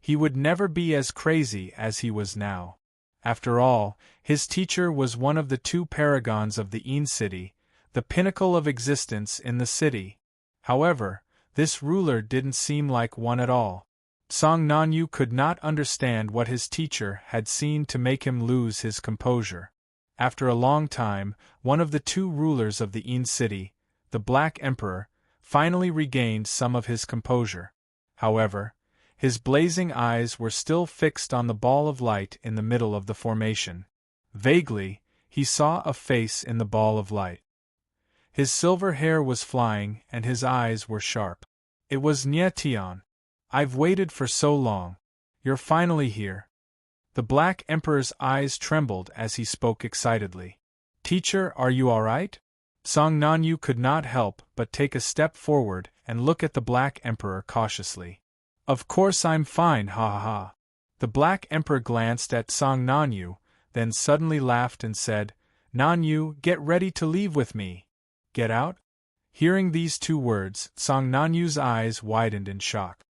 he would never be as crazy as he was now. After all, his teacher was one of the 2 paragons of the Yin city, the pinnacle of existence in the city. However, this ruler didn't seem like one at all. Song Nanyu could not understand what his teacher had seen to make him lose his composure. After a long time, one of the 2 rulers of the Yin city, the Black Emperor, finally regained some of his composure. However, his blazing eyes were still fixed on the ball of light in the middle of the formation. Vaguely, he saw a face in the ball of light. His silver hair was flying and his eyes were sharp. It was Nye Tian. "I've waited for so long. You're finally here." The Black Emperor's eyes trembled as he spoke excitedly. "Teacher, are you all right?" Song Nanyu could not help but take a step forward and look at the Black Emperor cautiously. "Of course I'm fine, ha ha ha." The Black Emperor glanced at Song Nanyu, then suddenly laughed and said, Nanyu, get ready to leave with me. Get out? Hearing these two words, Song Nanyu's eyes widened in shock.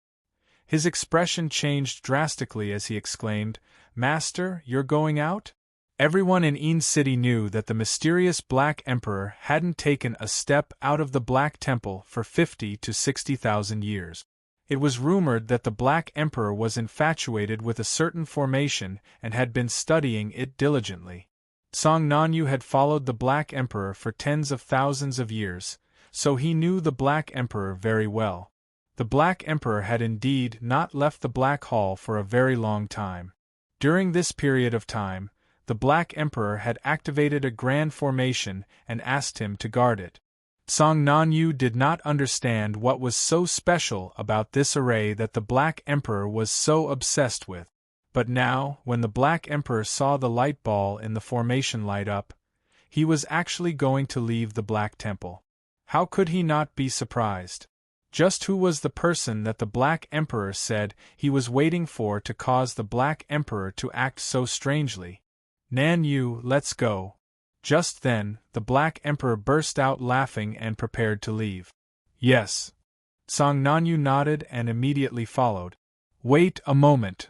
His expression changed drastically as he exclaimed, Master, you're going out? Everyone in Een City knew that the mysterious Black Emperor hadn't taken a step out of the Black Temple for 50 to 60,000 years. It was rumored that the Black Emperor was infatuated with a certain formation and had been studying it diligently. Song Nanyu had followed the Black Emperor for tens of thousands of years, so he knew the Black Emperor very well. The Black Emperor had indeed not left the Black Hall for a very long time. During this period of time, the Black Emperor had activated a grand formation and asked him to guard it. Song Nanyu did not understand what was so special about this array that the Black Emperor was so obsessed with. But now, when the Black Emperor saw the light ball in the formation light up, he was actually going to leave the Black Temple. How could he not be surprised? Just who was the person that the Black Emperor said he was waiting for to cause the Black Emperor to act so strangely? Nanyu, let's go. Just then, the Black Emperor burst out laughing and prepared to leave. Yes. Song Nanyu nodded and immediately followed. Wait a moment.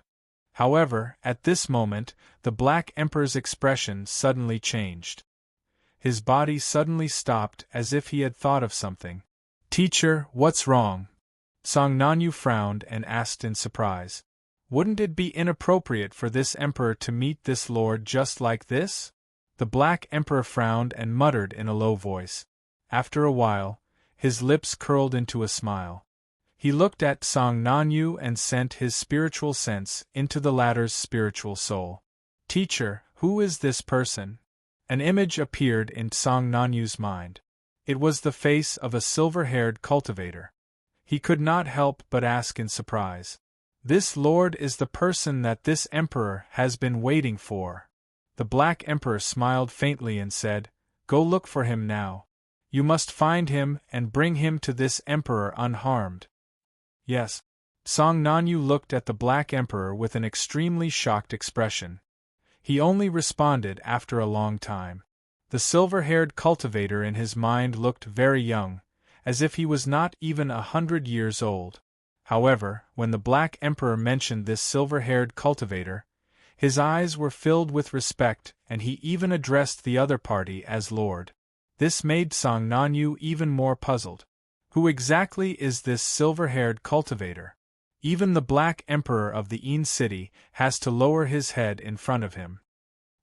However, at this moment, the Black Emperor's expression suddenly changed. His body suddenly stopped as if he had thought of something. Teacher, what's wrong? Song Nanyu frowned and asked in surprise. Wouldn't it be inappropriate for this emperor to meet this lord just like this? The Black Emperor frowned and muttered in a low voice. After a while, his lips curled into a smile. He looked at Song Nanyu and sent his spiritual sense into the latter's spiritual soul. Teacher, who is this person? An image appeared in Song Nanyu's mind. It was the face of a silver-haired cultivator. He could not help but ask in surprise. This lord is the person that this emperor has been waiting for. The Black Emperor smiled faintly and said, Go look for him now. You must find him and bring him to this emperor unharmed. Yes. Song Nanyu looked at the Black Emperor with an extremely shocked expression. He only responded after a long time. The silver-haired cultivator in his mind looked very young, as if he was not even 100 years old. However, when the Black Emperor mentioned this silver-haired cultivator, his eyes were filled with respect and he even addressed the other party as Lord. This made Song Nanyu even more puzzled. Who exactly is this silver-haired cultivator? Even the Black Emperor of the Een City has to lower his head in front of him.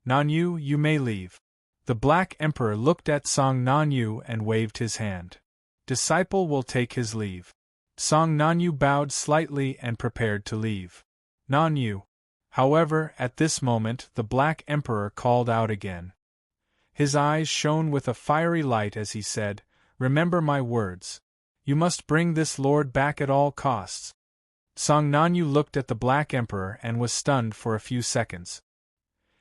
Nanyu, you may leave. The Black Emperor looked at Song Nanyu and waved his hand. Disciple will take his leave. Song Nanyu bowed slightly and prepared to leave. Nanyu. However, at this moment the Black Emperor called out again. His eyes shone with a fiery light as he said, Remember my words. You must bring this lord back at all costs. Song Nanyu looked at the Black Emperor and was stunned for a few seconds.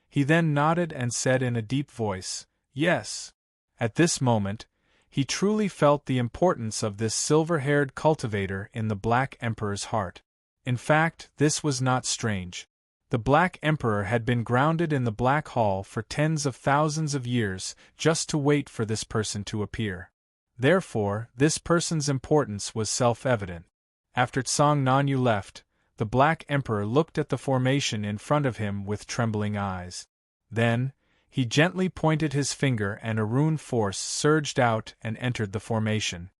He then nodded and said in a deep voice, Yes. At this moment, he truly felt the importance of this silver-haired cultivator in the Black Emperor's heart. In fact, this was not strange. The Black Emperor had been grounded in the Black Hall for tens of thousands of years just to wait for this person to appear. Therefore, this person's importance was self-evident. After Song Nanyu left, the Black Emperor looked at the formation in front of him with trembling eyes. Then, he gently pointed his finger and a rune force surged out and entered the formation.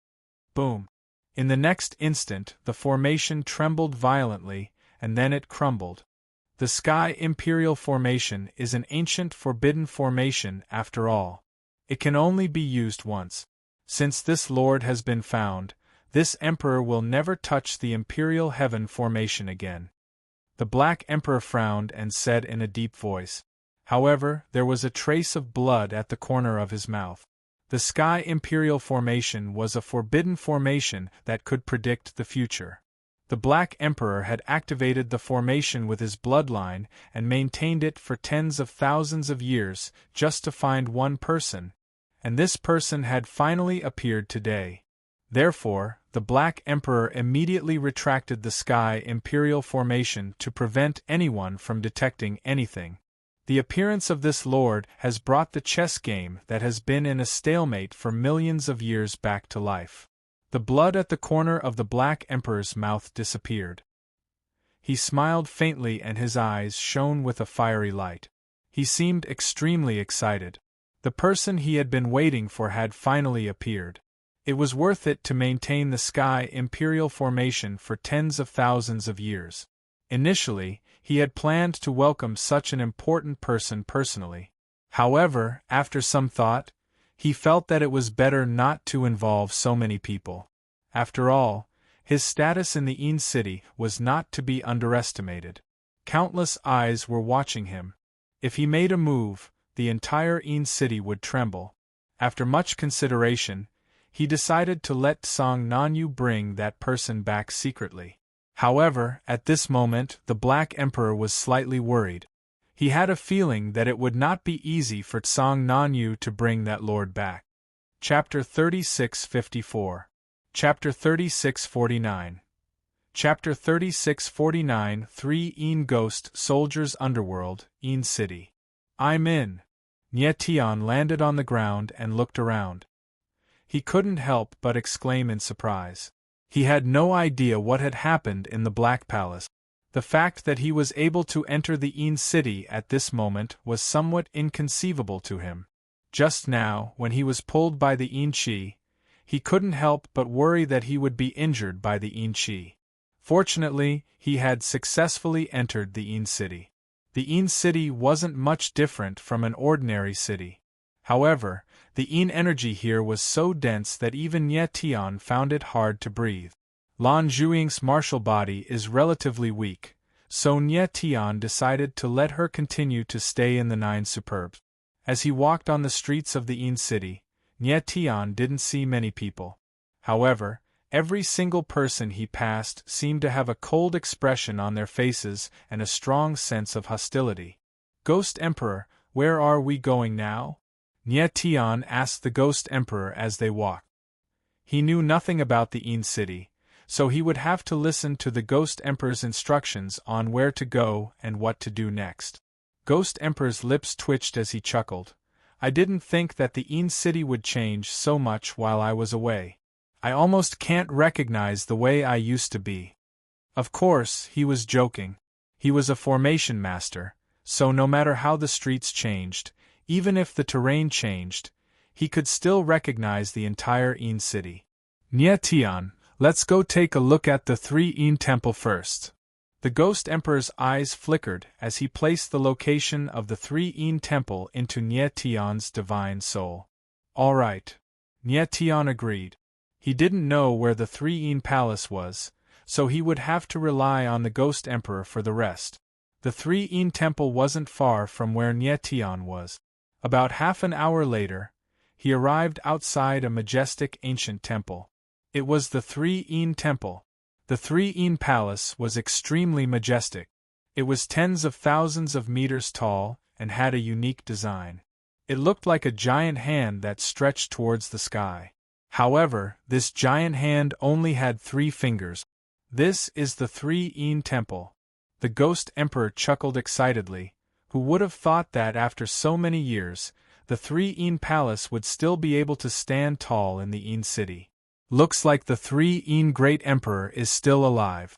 Boom! In the next instant, the formation trembled violently, and then it crumbled. The Sky Imperial Formation is an ancient forbidden formation after all. It can only be used once. Since this lord has been found, this emperor will never touch the Imperial Heaven Formation again. The Black Emperor frowned and said in a deep voice. However, there was a trace of blood at the corner of his mouth. The Sky Imperial Formation was a forbidden formation that could predict the future. The Black Emperor had activated the formation with his bloodline and maintained it for tens of thousands of years just to find one person, and this person had finally appeared today. Therefore, the Black Emperor immediately retracted the Sky Imperial Formation to prevent anyone from detecting anything. The appearance of this lord has brought the chess game that has been in a stalemate for millions of years back to life. The blood at the corner of the Black Emperor's mouth disappeared. He smiled faintly and his eyes shone with a fiery light. He seemed extremely excited. The person he had been waiting for had finally appeared. It was worth it to maintain the Sky Imperial formation for tens of thousands of years. Initially, he had planned to welcome such an important person personally. However, after some thought, he felt that it was better not to involve so many people. After all, his status in the Een city was not to be underestimated. Countless eyes were watching him. If he made a move, the entire Een city would tremble. After much consideration, he decided to let Song Nanyu bring that person back secretly. However, at this moment the Black Emperor was slightly worried. He had a feeling that it would not be easy for Song Nanyu to bring that lord back. Chapter 3654. Chapter 3649. Chapter 3649 3 Een Ghost Soldiers Underworld, Een City. I'm in. Nye Tian landed on the ground and looked around. He couldn't help but exclaim in surprise. He had no idea what had happened in the Black Palace. The fact that he was able to enter the Een city at this moment was somewhat inconceivable to him. Just now, when he was pulled by the Een Chi, he couldn't help but worry that he would be injured by the Een Chi. Fortunately, he had successfully entered the Een city. The Een city wasn't much different from an ordinary city. However, the Een energy here was so dense that even Nye Tian found it hard to breathe. Lan Zhuing's martial body is relatively weak, so Nye Tian decided to let her continue to stay in the Nine Superbs. As he walked on the streets of the Een city, Nye Tian didn't see many people. However, every single person he passed seemed to have a cold expression on their faces and a strong sense of hostility. Ghost Emperor, where are we going now? Nye Tian asked the Ghost Emperor as they walked. He knew nothing about the Een city, so he would have to listen to the Ghost Emperor's instructions on where to go and what to do next. Ghost Emperor's lips twitched as he chuckled. I didn't think that the Een city would change so much while I was away. I almost can't recognize the way I used to be. Of course, he was joking. He was a formation master, so no matter how the streets changed, even if the terrain changed, he could still recognize the entire Een city. Nye Tian, let's go take a look at the 3 Een temple first. The Ghost Emperor's eyes flickered as he placed the location of the 3 Een temple into Nye Tian's divine soul. All right. Nye Tian agreed. He didn't know where the 3 Een palace was, so he would have to rely on the Ghost Emperor for the rest. The 3 Een temple wasn't far from where Nye Tian was. About half an hour later, he arrived outside a majestic ancient temple. It was the 3 Een temple. The 3 Een palace was extremely majestic. It was tens of thousands of meters tall and had a unique design. It looked like a giant hand that stretched towards the sky. However, this giant hand only had 3 fingers. This is the 3 Een temple. The Ghost Emperor chuckled excitedly. Who would have thought that after so many years, the 3 Een palace would still be able to stand tall in the Een city? Looks like the 3 Een Great Emperor is still alive.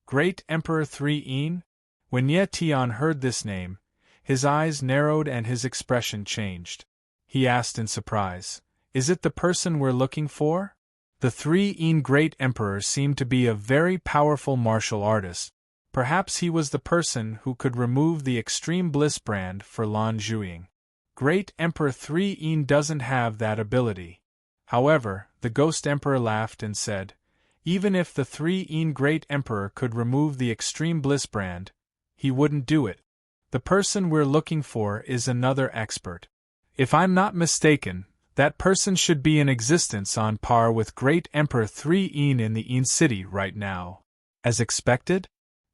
Great Emperor 3 Een? When Nye Tian heard this name, his eyes narrowed and his expression changed. He asked in surprise, is it the person we're looking for? The 3 Een Great Emperor seemed to be a very powerful martial artist. Perhaps he was the person who could remove the Extreme Bliss brand for Lan Zhuing. Great Emperor 3 Een doesn't have that ability. However, the Ghost Emperor laughed and said, even if the 3 Een Great Emperor could remove the Extreme Bliss brand, he wouldn't do it. The person we're looking for is another expert. If I'm not mistaken, that person should be in existence on par with Great Emperor 3 Een in the Een city right now. As expected?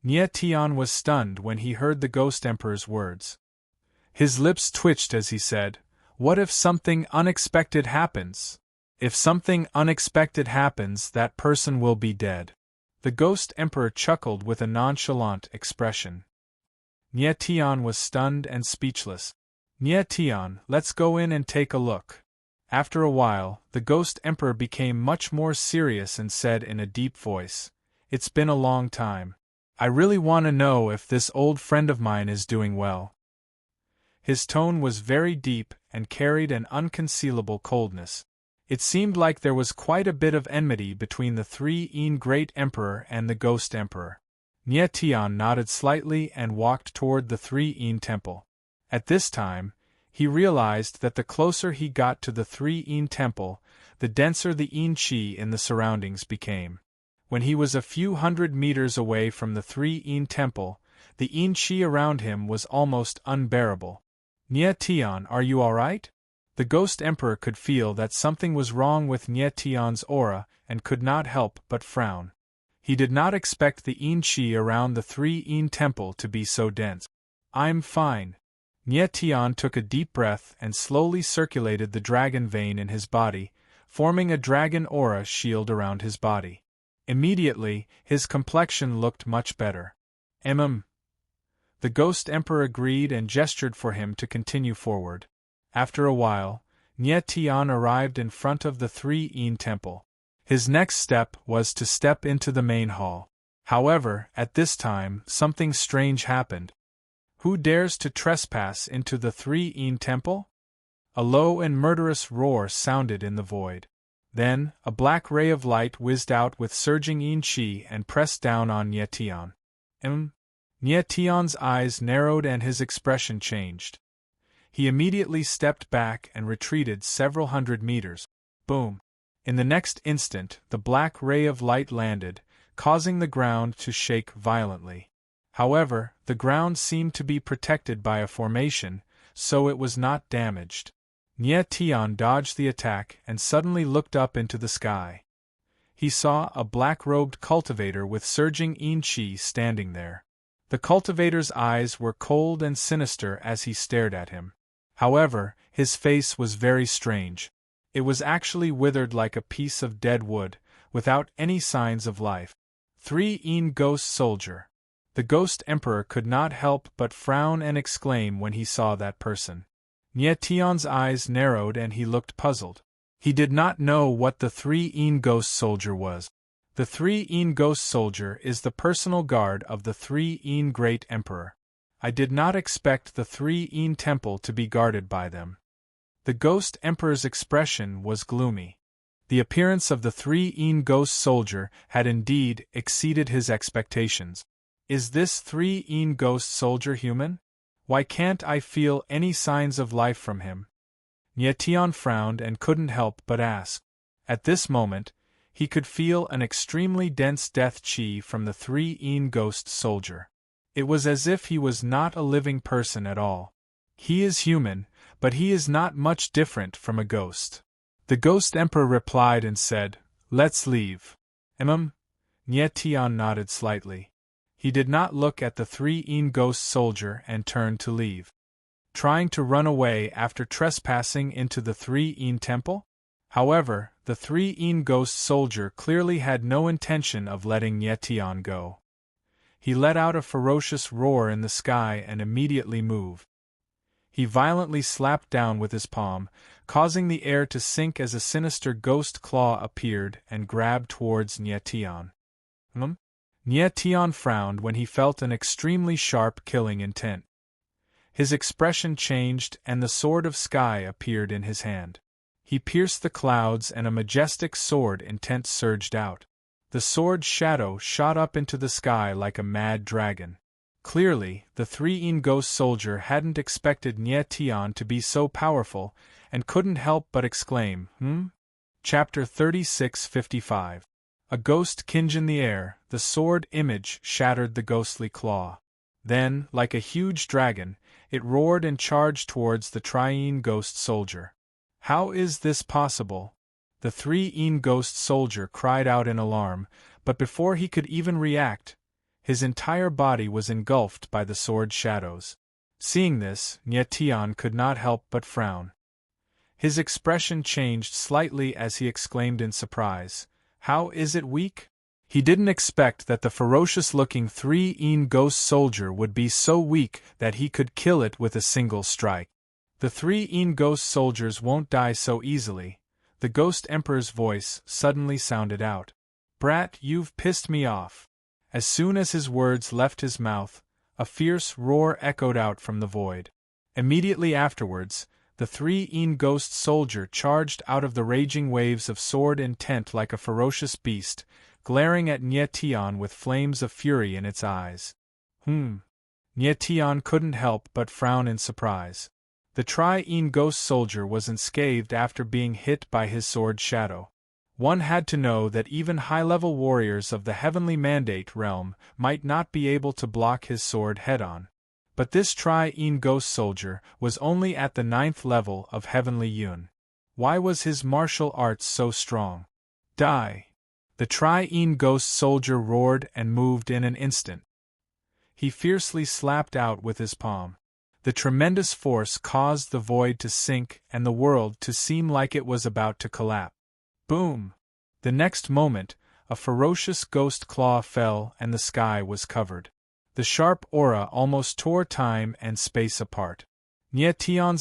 Nye Tian was stunned when he heard the Ghost Emperor's words. His lips twitched as he said, what if something unexpected happens? If something unexpected happens, that person will be dead. The Ghost Emperor chuckled with a nonchalant expression. Nie Tian was stunned and speechless. Nie Tian, let's go in and take a look. After a while, the Ghost Emperor became much more serious and said in a deep voice, "It's been a long time. I really want to know if this old friend of mine is doing well." His tone was very deep and carried an unconcealable coldness. It seemed like there was quite a bit of enmity between the 3 Great Emperor and the Ghost Emperor. Nie Tian nodded slightly and walked toward the 3 temple. At this time, he realized that the closer he got to the 3 temple, the denser the qi in the surroundings became. When he was a few hundred meters away from the 3 temple, the qi around him was almost unbearable. Nie Tian, are you alright? The Ghost Emperor could feel that something was wrong with Nie Tian's aura and could not help but frown. He did not expect the qi around the 3 temple to be so dense. "I'm fine." Nie Tian took a deep breath and slowly circulated the dragon vein in his body, forming a dragon aura shield around his body. Immediately, his complexion looked much better. The Ghost Emperor agreed and gestured for him to continue forward. After a while, Nie Tian arrived in front of the 3 temple. His next step was to step into the main hall. However, at this time, something strange happened. Who dares to trespass into the 3 temple? A low and murderous roar sounded in the void. Then, a black ray of light whizzed out with surging qi and pressed down on Nie Tian. Nie Tian's eyes narrowed and his expression changed. He immediately stepped back and retreated several hundred meters. Boom! In the next instant, the black ray of light landed, causing the ground to shake violently. However, the ground seemed to be protected by a formation, so it was not damaged. Nie Tian dodged the attack and suddenly looked up into the sky. He saw a black-robed cultivator with surging qi standing there. The cultivator's eyes were cold and sinister as he stared at him. However, his face was very strange. It was actually withered like a piece of dead wood, without any signs of life. 3 Ghost Soldier. The Ghost Emperor could not help but frown and exclaim when he saw that person. Nie Tian's eyes narrowed and he looked puzzled. He did not know what the 3 Ghost Soldier was. The 3 Ghost Soldier is the personal guard of the 3 Great Emperor. I did not expect the 3 temple to be guarded by them. The Ghost Emperor's expression was gloomy. The appearance of the 3 Ghost Soldier had indeed exceeded his expectations. Is this 3 Ghost Soldier human? Why can't I feel any signs of life from him? Nie Tian frowned and couldn't help but ask. At this moment, he could feel an extremely dense death qi from the 3 Ghost Soldier. It was as if he was not a living person at all. He is human, but he is not much different from a ghost. The Ghost Emperor replied and said, "Let's leave." Nie Tian nodded slightly. He did not look at the 3 Ghost Soldier and turned to leave. Trying to run away after trespassing into the 3 temple? However, the 3 Ghost Soldier clearly had no intention of letting Nie Tian go. He let out a ferocious roar in the sky and immediately moved. He violently slapped down with his palm, causing the air to sink as a sinister ghost claw appeared and grabbed towards Nie Tian. Nie Tian frowned when he felt an extremely sharp killing intent. His expression changed and the sword of sky appeared in his hand. He pierced the clouds and a majestic sword intent surged out. The sword's shadow shot up into the sky like a mad dragon. Clearly, the 3 Ghost Soldier hadn't expected Nie Tian to be so powerful and couldn't help but exclaim, Chapter 3655. A ghost kinge in the air, the sword image shattered the ghostly claw. Then, like a huge dragon, it roared and charged towards the 3 Ghost Soldier. How is this possible? The 3 Ghost Soldier cried out in alarm, but before he could even react, his entire body was engulfed by the sword shadows. Seeing this, Nie Tian could not help but frown. His expression changed slightly as he exclaimed in surprise, "How is it weak?" He didn't expect that the ferocious-looking 3-een ghost soldier would be so weak that he could kill it with a single strike. The 3-een ghost soldiers won't die so easily, the Ghost Emperor's voice suddenly sounded out. Brat, you've pissed me off. As soon as his words left his mouth, a fierce roar echoed out from the void. Immediately afterwards, the 3-een ghost soldier charged out of the raging waves of sword intent like a ferocious beast, glaring at Nye with flames of fury in its eyes. Nye couldn't help but frown in surprise. The 3-een ghost soldier was unscathed after being hit by his sword shadow. One had to know that even high-level warriors of the Heavenly Mandate realm might not be able to block his sword head-on. But this 3-een ghost soldier was only at the 9th level of Heavenly Yun. Why was his martial arts so strong? Die! The 3-een ghost soldier roared and moved in an instant. He fiercely slapped out with his palm. The tremendous force caused the void to sink and the world to seem like it was about to collapse. Boom! The next moment, a ferocious ghost claw fell and the sky was covered. The sharp aura almost tore time and space apart. Nye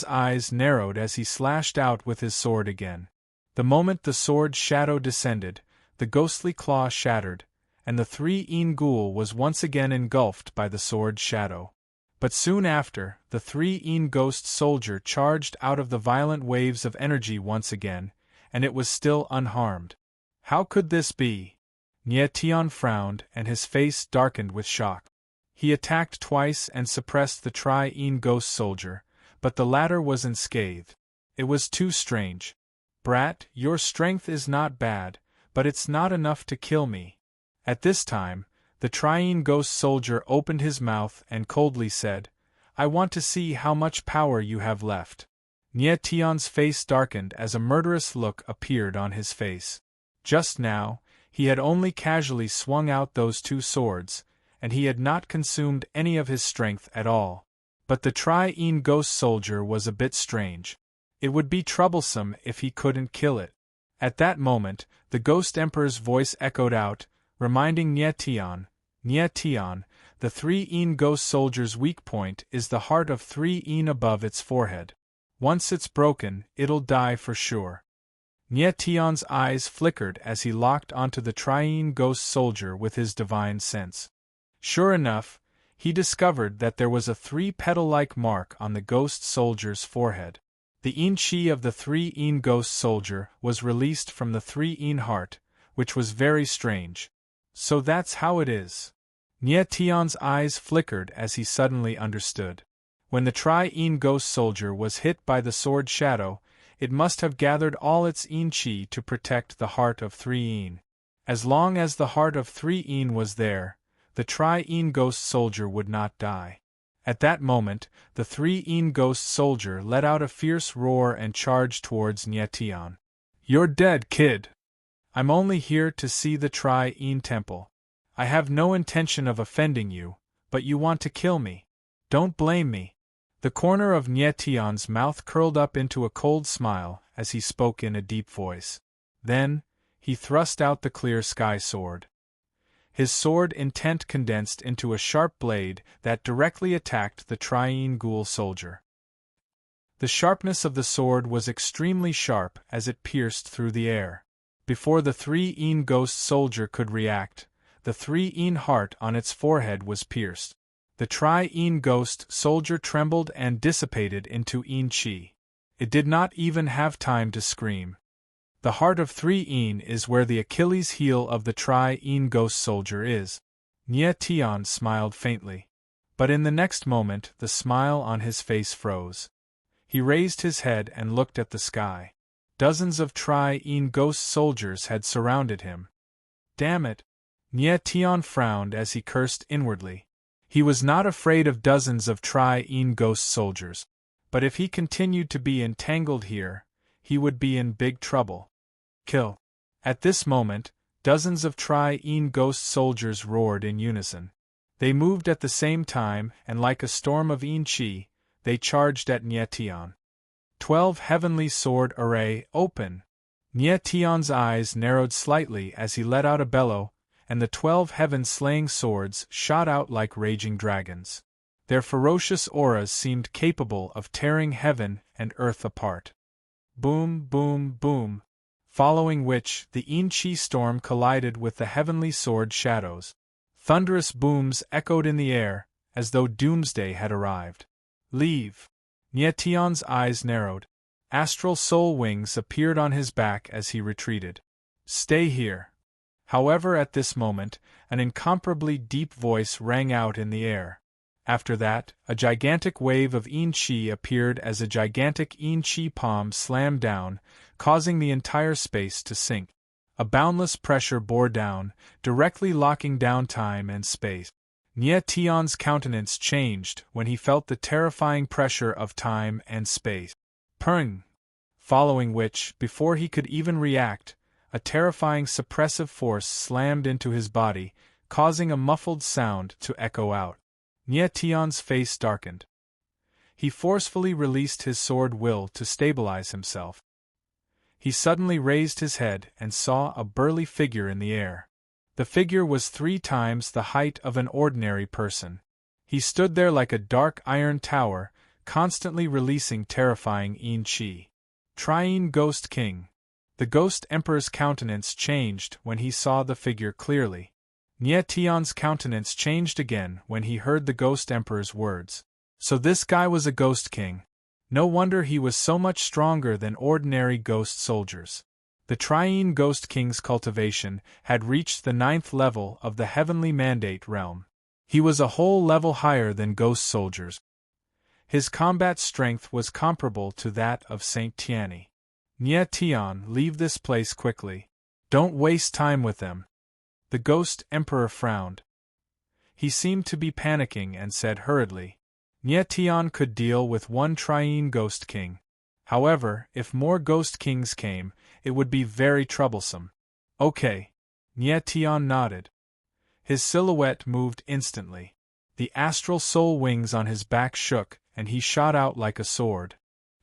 eyes narrowed as he slashed out with his sword again. The moment the sword shadow descended, the ghostly claw shattered, and the 3-een ghoul was once again engulfed by the sword shadow. But soon after, the 3-een ghost soldier charged out of the violent waves of energy once again, and it was still unharmed. How could this be? Nye frowned and his face darkened with shock. He attacked twice and suppressed the 3-een ghost soldier, but the latter was unscathed. It was too strange. Brat, your strength is not bad, but it's not enough to kill me. At this time, the 3-een ghost soldier opened his mouth and coldly said, I want to see how much power you have left. Nye face darkened as a murderous look appeared on his face. Just now, he had only casually swung out those two swords, and he had not consumed any of his strength at all. But the 3-een ghost soldier was a bit strange. It would be troublesome if he couldn't kill it. At that moment, the Ghost Emperor's voice echoed out, reminding Nye, the 3-een ghost soldier's weak point is the heart of 3-een above its forehead. Once it's broken, it'll die for sure. Nye eyes flickered as he locked onto the 3-een ghost soldier with his divine sense. Sure enough, he discovered that there was a 3-petal-like mark on the ghost soldier's forehead. The een chi of the 3-een ghost soldier was released from the 3-een heart, which was very strange. So that's how it is. Nye eyes flickered as he suddenly understood. When the 3-een ghost soldier was hit by the sword shadow, it must have gathered all its een chi to protect the heart of 3-een. As long as the heart of 3-een was there, the 3-een ghost soldier would not die. At that moment, the 3-een ghost soldier let out a fierce roar and charged towards Nye. You're dead, kid! I'm only here to see the 3-een temple. I have no intention of offending you, but you want to kill me. Don't blame me. The corner of Nye mouth curled up into a cold smile as he spoke in a deep voice. Then, he thrust out the clear sky sword. His sword intent condensed into a sharp blade that directly attacked the 3-een ghoul soldier. The sharpness of the sword was extremely sharp as it pierced through the air. Before the 3-een ghost soldier could react, the 3-een heart on its forehead was pierced. The 3-een ghost soldier trembled and dissipated into een chi. It did not even have time to scream. The heart of 3-een is where the Achilles heel of the 3-een ghost soldier is. Nye smiled faintly. But in the next moment the smile on his face froze. He raised his head and looked at the sky. Dozens of 3-een ghost soldiers had surrounded him. Damn it! Nye frowned as he cursed inwardly. He was not afraid of dozens of 3-een ghost soldiers. But if he continued to be entangled here, he would be in big trouble. Kill! At this moment, dozens of 3-een ghost soldiers roared in unison. They moved at the same time, and like a storm of een chi, they charged at Nye. 12 Heavenly Sword Array, open! Nye eyes narrowed slightly as he let out a bellow, and the 12 heaven-slaying swords shot out like raging dragons. Their ferocious auras seemed capable of tearing heaven and earth apart. Boom, boom, boom, following which the Yin-Chi storm collided with the heavenly sword shadows. Thunderous booms echoed in the air, as though doomsday had arrived. Leave! Nietion's eyes narrowed. Astral soul wings appeared on his back as he retreated. Stay here. However, at this moment, an incomparably deep voice rang out in the air. After that, a gigantic wave of Yin-Chi appeared as a gigantic Yin-Chi palm slammed down, causing the entire space to sink. A boundless pressure bore down, directly locking down time and space. Nietion's countenance changed when he felt the terrifying pressure of time and space. Purring! Following which, before he could even react, a terrifying suppressive force slammed into his body, causing a muffled sound to echo out. Nietion's face darkened. He forcefully released his sword will to stabilize himself. He suddenly raised his head and saw a burly figure in the air. The figure was 3 times the height of an ordinary person. He stood there like a dark iron tower, constantly releasing terrifying Yin-Chi. Triune Ghost King. The Ghost Emperor's countenance changed when he saw the figure clearly. Nietion's countenance changed again when he heard the Ghost Emperor's words. So this guy was a Ghost King. No wonder he was so much stronger than ordinary ghost soldiers. The Triune Ghost King's cultivation had reached the 9th level of the Heavenly Mandate realm. He was a whole level higher than ghost soldiers. His combat strength was comparable to that of Saint Tianyi. Nietion, leave this place quickly. Don't waste time with them. The Ghost Emperor frowned. He seemed to be panicking and said hurriedly. Nietion could deal with 1 Triune Ghost King. However, if more Ghost Kings came, it would be very troublesome. Okay. Nietion nodded. His silhouette moved instantly. The astral soul wings on his back shook, and he shot out like a sword.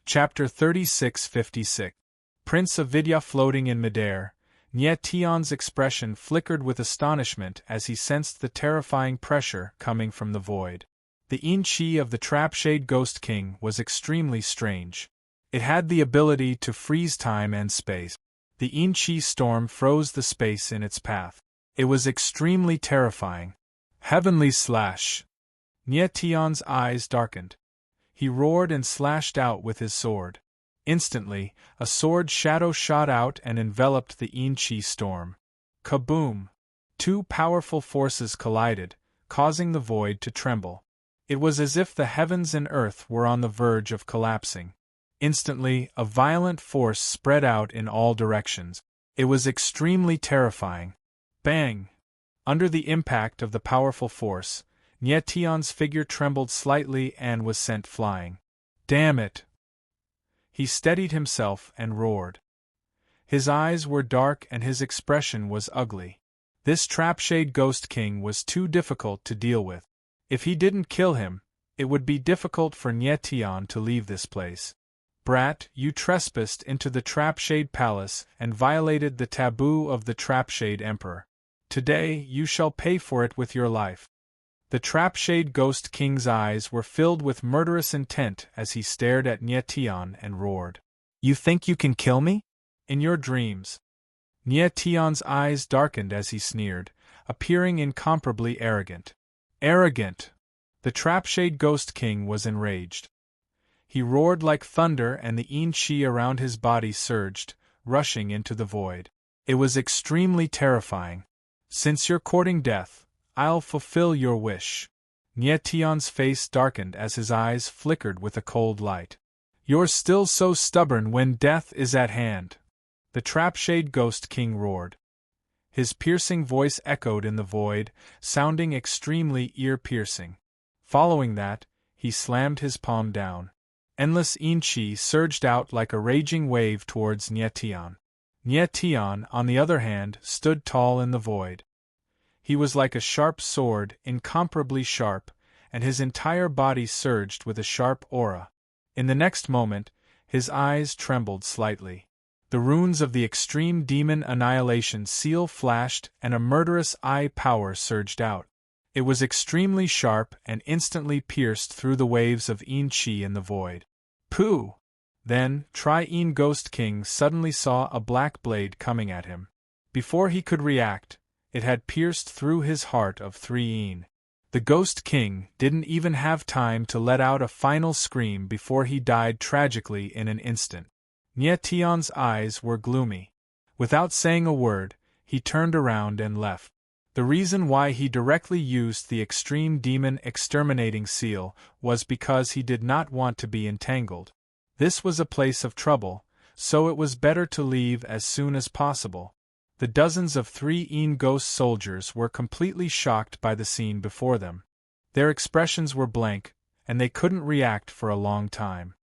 Chapter 3656. Prince of Vidya floating in midair, Nietion's expression flickered with astonishment as he sensed the terrifying pressure coming from the void. The Yin-Chi of the Trapshade Ghost King was extremely strange. It had the ability to freeze time and space. The Yin-Chi storm froze the space in its path. It was extremely terrifying. Heavenly slash! Nietion's eyes darkened. He roared and slashed out with his sword. Instantly, a sword shadow shot out and enveloped the Yin-Chi storm. Kaboom! 2 powerful forces collided, causing the void to tremble. It was as if the heavens and earth were on the verge of collapsing. Instantly, a violent force spread out in all directions. It was extremely terrifying. Bang! Under the impact of the powerful force, Nietion's figure trembled slightly and was sent flying. Damn it! He steadied himself and roared. His eyes were dark and his expression was ugly. This Trapshade Ghost King was too difficult to deal with. If he didn't kill him, it would be difficult for Nietion to leave this place. Brat, you trespassed into the Trapshade Palace and violated the taboo of the Trapshade Emperor. Today you shall pay for it with your life. The Trapshade Ghost King's eyes were filled with murderous intent as he stared at Nietion and roared. You think you can kill me? In your dreams. Nietion's eyes darkened as he sneered, appearing incomparably arrogant. Arrogant! The Trapshade Ghost King was enraged. He roared like thunder and the Yin-Chi around his body surged, rushing into the void. It was extremely terrifying. Since you're courting death, I'll fulfill your wish. Nietion's face darkened as his eyes flickered with a cold light. You're still so stubborn when death is at hand. The Trapshade Ghost King roared. His piercing voice echoed in the void, sounding extremely ear-piercing. Following that, he slammed his palm down. Endless Yin-Chi surged out like a raging wave towards Nietion. Nietion, on the other hand, stood tall in the void. He was like a sharp sword, incomparably sharp, and his entire body surged with a sharp aura. In the next moment, his eyes trembled slightly. The runes of the extreme demon annihilation seal flashed and a murderous eye power surged out. It was extremely sharp and instantly pierced through the waves of Yin-Chi in the void. Pooh! Then, Tri-Yin Ghost King suddenly saw a black blade coming at him. Before he could react, it had pierced through his heart of 3 Yin. The Ghost King didn't even have time to let out a final scream before he died tragically in an instant. Nie Tian's eyes were gloomy. Without saying a word, he turned around and left. The reason why he directly used the extreme demon exterminating seal was because he did not want to be entangled. This was a place of trouble, so it was better to leave as soon as possible. The dozens of 3 Yin ghost soldiers were completely shocked by the scene before them. Their expressions were blank, and they couldn't react for a long time.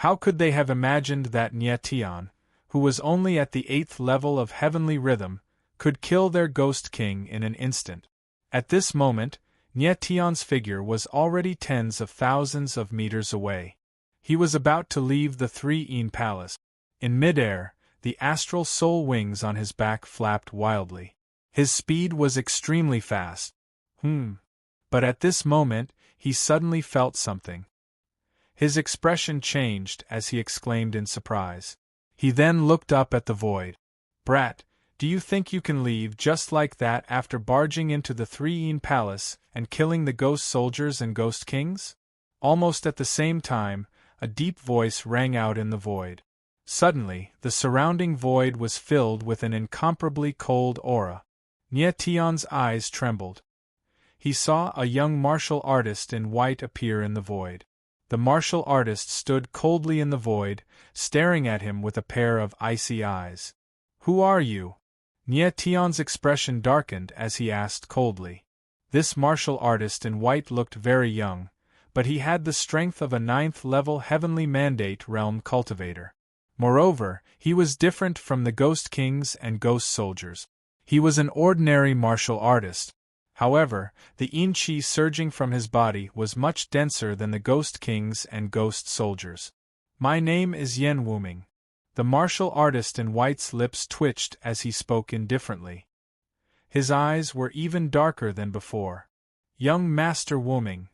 How could they have imagined that Nie Tian, who was only at the 8th level of heavenly rhythm, could kill their Ghost King in an instant? At this moment, Nie Tian's figure was already tens of thousands of meters away. He was about to leave the 3 Yin palace. In midair, the astral soul wings on his back flapped wildly. His speed was extremely fast. But at this moment, he suddenly felt something. His expression changed as he exclaimed in surprise. He then looked up at the void. "Brat, do you think you can leave just like that after barging into the 3 Yin palace and killing the ghost soldiers and ghost kings?" Almost at the same time, a deep voice rang out in the void. Suddenly, the surrounding void was filled with an incomparably cold aura. Nie Tian's eyes trembled. He saw a young martial artist in white appear in the void. The martial artist stood coldly in the void, staring at him with a pair of icy eyes. "Who are you?" Nie Tian's expression darkened as he asked coldly. This martial artist in white looked very young, but he had the strength of a 9th-level heavenly mandate realm cultivator. Moreover, he was different from the ghost kings and ghost soldiers. He was an ordinary martial artist. However, the Yin-Chi surging from his body was much denser than the ghost kings and ghost soldiers. "My name is Yen Wuming." The martial artist in white's lips twitched as he spoke indifferently. His eyes were even darker than before. "Young Master Wuming."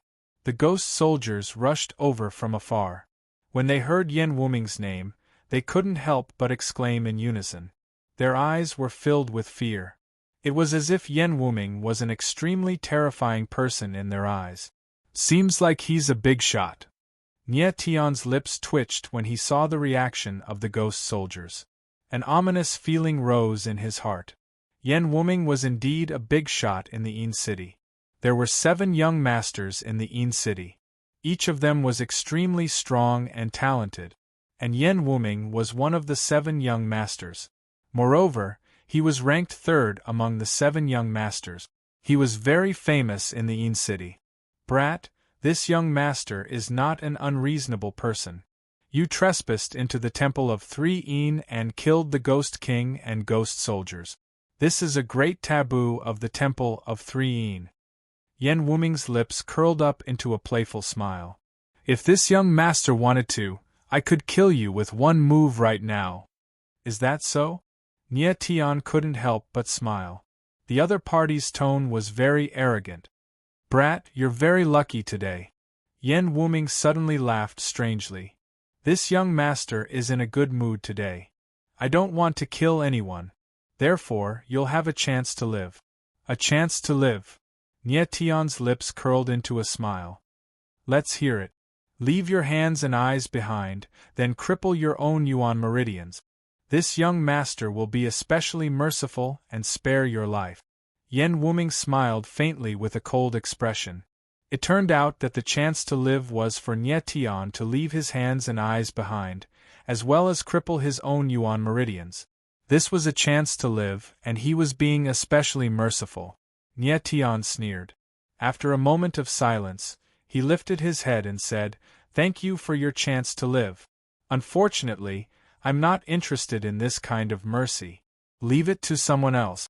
The ghost soldiers rushed over from afar. When they heard Yen Wuming's name, they couldn't help but exclaim in unison. Their eyes were filled with fear. It was as if Yen Wuming was an extremely terrifying person in their eyes. "Seems like he's a big shot." Nie Tian's lips twitched when he saw the reaction of the ghost soldiers. An ominous feeling rose in his heart. Yen Wuming was indeed a big shot in the Yin City. There were 7 young masters in the Yin City. Each of them was extremely strong and talented, and Yen Wuming was one of the 7 young masters. Moreover, he was ranked 3rd among the 7 young masters. He was very famous in the Yin City. "Brat, this young master is not an unreasonable person. You trespassed into the temple of 3 Yin and killed the Ghost King and Ghost Soldiers. This is a great taboo of the temple of 3 Yin." Yen Wuming's lips curled up into a playful smile. "If this young master wanted to, I could kill you with one move right now." "Is that so?" Nie Tian couldn't help but smile. The other party's tone was very arrogant. "Brat, you're very lucky today." Yen Wuming suddenly laughed strangely. "This young master is in a good mood today. I don't want to kill anyone. Therefore, you'll have a chance to live." "A chance to live?" Nie Tian's lips curled into a smile. "Let's hear it. Leave your hands and eyes behind, then cripple your own yuan meridians. This young master will be especially merciful and spare your life." Yen Wuming smiled faintly with a cold expression. It turned out that the chance to live was for Nie Tian to leave his hands and eyes behind, as well as cripple his own yuan meridians. This was a chance to live, and he was being especially merciful. Nie Tian sneered. After a moment of silence, he lifted his head and said, "Thank you for your chance to live. Unfortunately, I'm not interested in this kind of mercy. Leave it to someone else."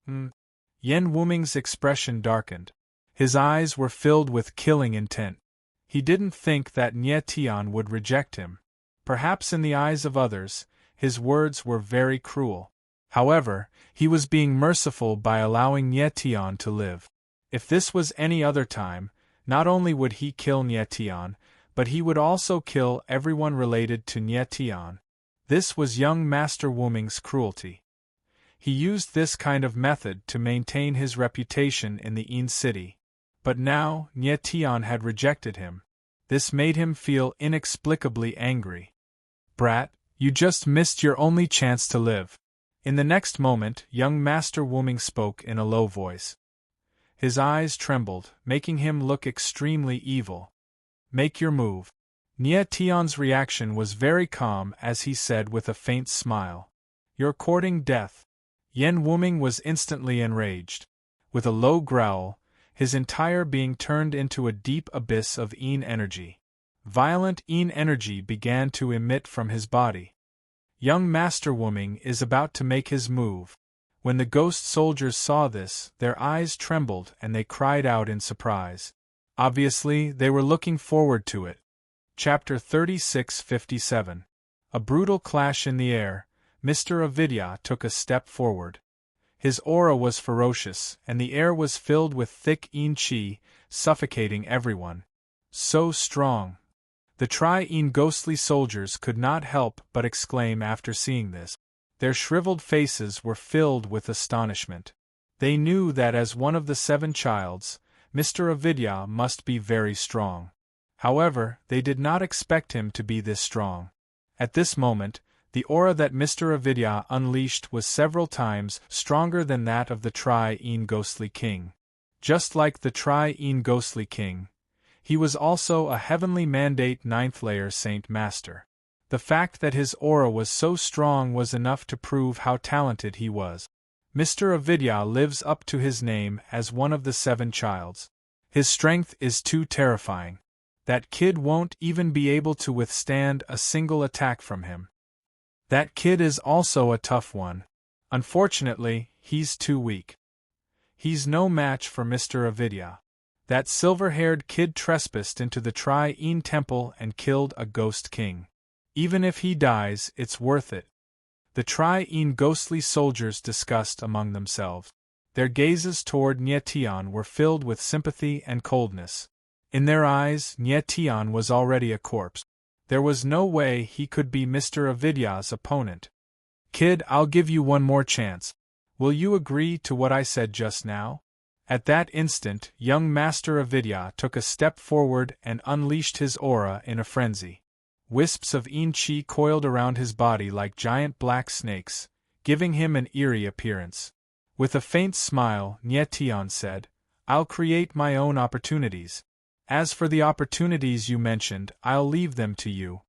Yen Wuming's expression darkened. His eyes were filled with killing intent. He didn't think that Nie Tian would reject him. Perhaps in the eyes of others, his words were very cruel. However, he was being merciful by allowing Nie Tian to live. If this was any other time, not only would he kill Nie Tian, but he would also kill everyone related to Nie Tian. This was young Master Wuming's cruelty. He used this kind of method to maintain his reputation in the Yin city. But now, Nie Tian had rejected him. This made him feel inexplicably angry. Brat, you just missed your only chance to live. In the next moment, young Master Wuming spoke in a low voice. His eyes trembled, making him look extremely evil. Make your move. Nie Tian's reaction was very calm as he said with a faint smile. You're courting death. Yen Wuming was instantly enraged. With a low growl, his entire being turned into a deep abyss of Yin energy. Violent Yin energy began to emit from his body. Young Master Wuming is about to make his move. When the ghost soldiers saw this, their eyes trembled and they cried out in surprise. Obviously, they were looking forward to it. Chapter 36:57. A brutal clash in the air. Mr. Avidya took a step forward. His aura was ferocious, and the air was filled with thick Yin qi, suffocating everyone. So strong. The Tri-Yin ghostly soldiers could not help but exclaim after seeing this. Their shriveled faces were filled with astonishment. They knew that as one of the 7 childs, Mr. Avidya must be very strong. However, they did not expect him to be this strong. At this moment, the aura that Mr. Avidya unleashed was several times stronger than that of the Tri-Yin Ghostly King. Just like the Tri-Yin Ghostly King, he was also a Heavenly Mandate 9th Layer Saint Master. The fact that his aura was so strong was enough to prove how talented he was. Mr. Avidya lives up to his name as one of the 7 childs. His strength is too terrifying. That kid won't even be able to withstand a single attack from him. That kid is also a tough one. Unfortunately, he's too weak. He's no match for Mr. Avidya. That silver-haired kid trespassed into the Tri-Yin Temple and killed a ghost king. Even if he dies, it's worth it. The Tri-Yin ghostly soldiers discussed among themselves. Their gazes toward Nie Tian were filled with sympathy and coldness. In their eyes, Nie Tian was already a corpse. There was no way he could be Mr. Avidya's opponent. Kid, I'll give you one more chance. Will you agree to what I said just now? At that instant, young Master Avidya took a step forward and unleashed his aura in a frenzy. Wisps of Yin Qi coiled around his body like giant black snakes, giving him an eerie appearance. With a faint smile, Nie Tian said, I'll create my own opportunities. As for the opportunities you mentioned, I'll leave them to you.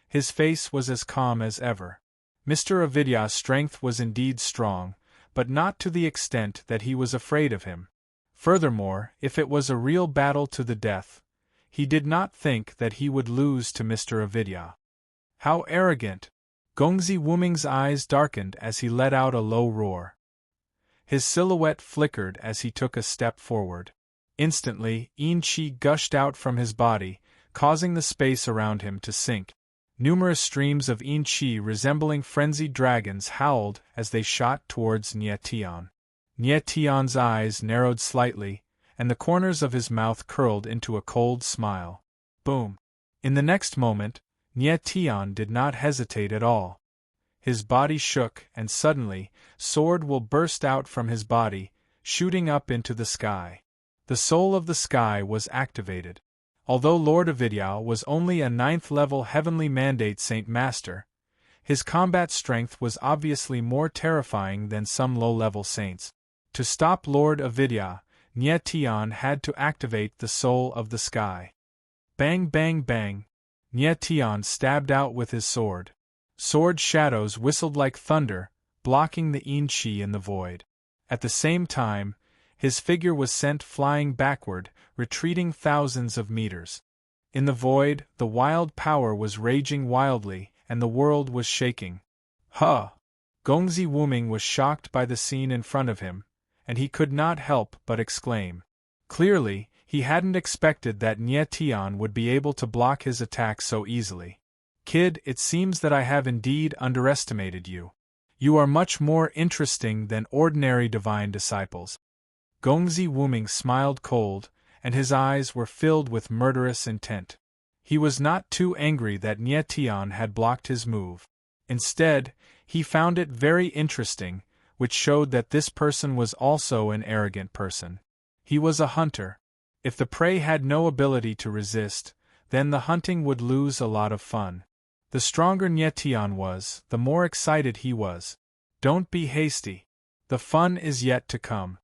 His face was as calm as ever. Mr. Avidya's strength was indeed strong, but not to the extent that he was afraid of him. Furthermore, if it was a real battle to the death, he did not think that he would lose to Mr. Avidya. How arrogant! Gongzi Wuming's eyes darkened as he let out a low roar. His silhouette flickered as he took a step forward. Instantly, Yin Qi gushed out from his body, causing the space around him to sink. Numerous streams of Yin Qi resembling frenzied dragons howled as they shot towards Nie Tian. Nie Tian's eyes narrowed slightly, and the corners of his mouth curled into a cold smile. Boom! In the next moment, Nie Tian did not hesitate at all. His body shook, and suddenly, sword will burst out from his body, shooting up into the sky. The soul of the sky was activated. Although Lord Avidya was only a 9th level Heavenly Mandate Saint Master, his combat strength was obviously more terrifying than some low-level saints. To stop Lord Avidya, Nie Tian had to activate the soul of the sky. Bang bang bang! Nie Tian stabbed out with his sword. Sword shadows whistled like thunder, blocking the Yin Qi in the void. At the same time, his figure was sent flying backward, retreating thousands of meters. In the void, the wild power was raging wildly, and the world was shaking. Huh! Gongzi Wuming was shocked by the scene in front of him, and he could not help but exclaim. Clearly, he hadn't expected that Nie Tian would be able to block his attack so easily. Kid, it seems that I have indeed underestimated you. You are much more interesting than ordinary divine disciples. Gongzi Wuming smiled cold, and his eyes were filled with murderous intent. He was not too angry that Nie Tian had blocked his move. Instead, he found it very interesting, which showed that this person was also an arrogant person. He was a hunter. If the prey had no ability to resist, then the hunting would lose a lot of fun. The stronger Nie Tian was, the more excited he was. Don't be hasty. The fun is yet to come.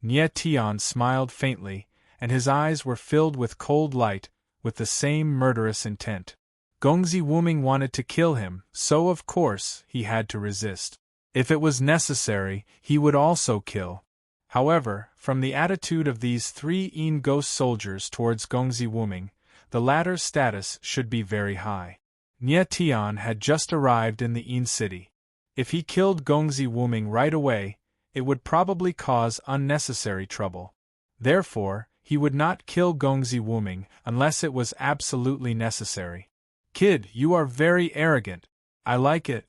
Nie Tian smiled faintly, and his eyes were filled with cold light, with the same murderous intent. Gongzi Wuming wanted to kill him, so of course he had to resist. If it was necessary, he would also kill. However, from the attitude of these three Yin ghost soldiers towards Gongzi Wuming, the latter's status should be very high. Nie Tian had just arrived in the Yin city. If he killed Gongzi Wuming right away, it would probably cause unnecessary trouble. Therefore, he would not kill Gongzi Wuming unless it was absolutely necessary. Kid, you are very arrogant. I like it.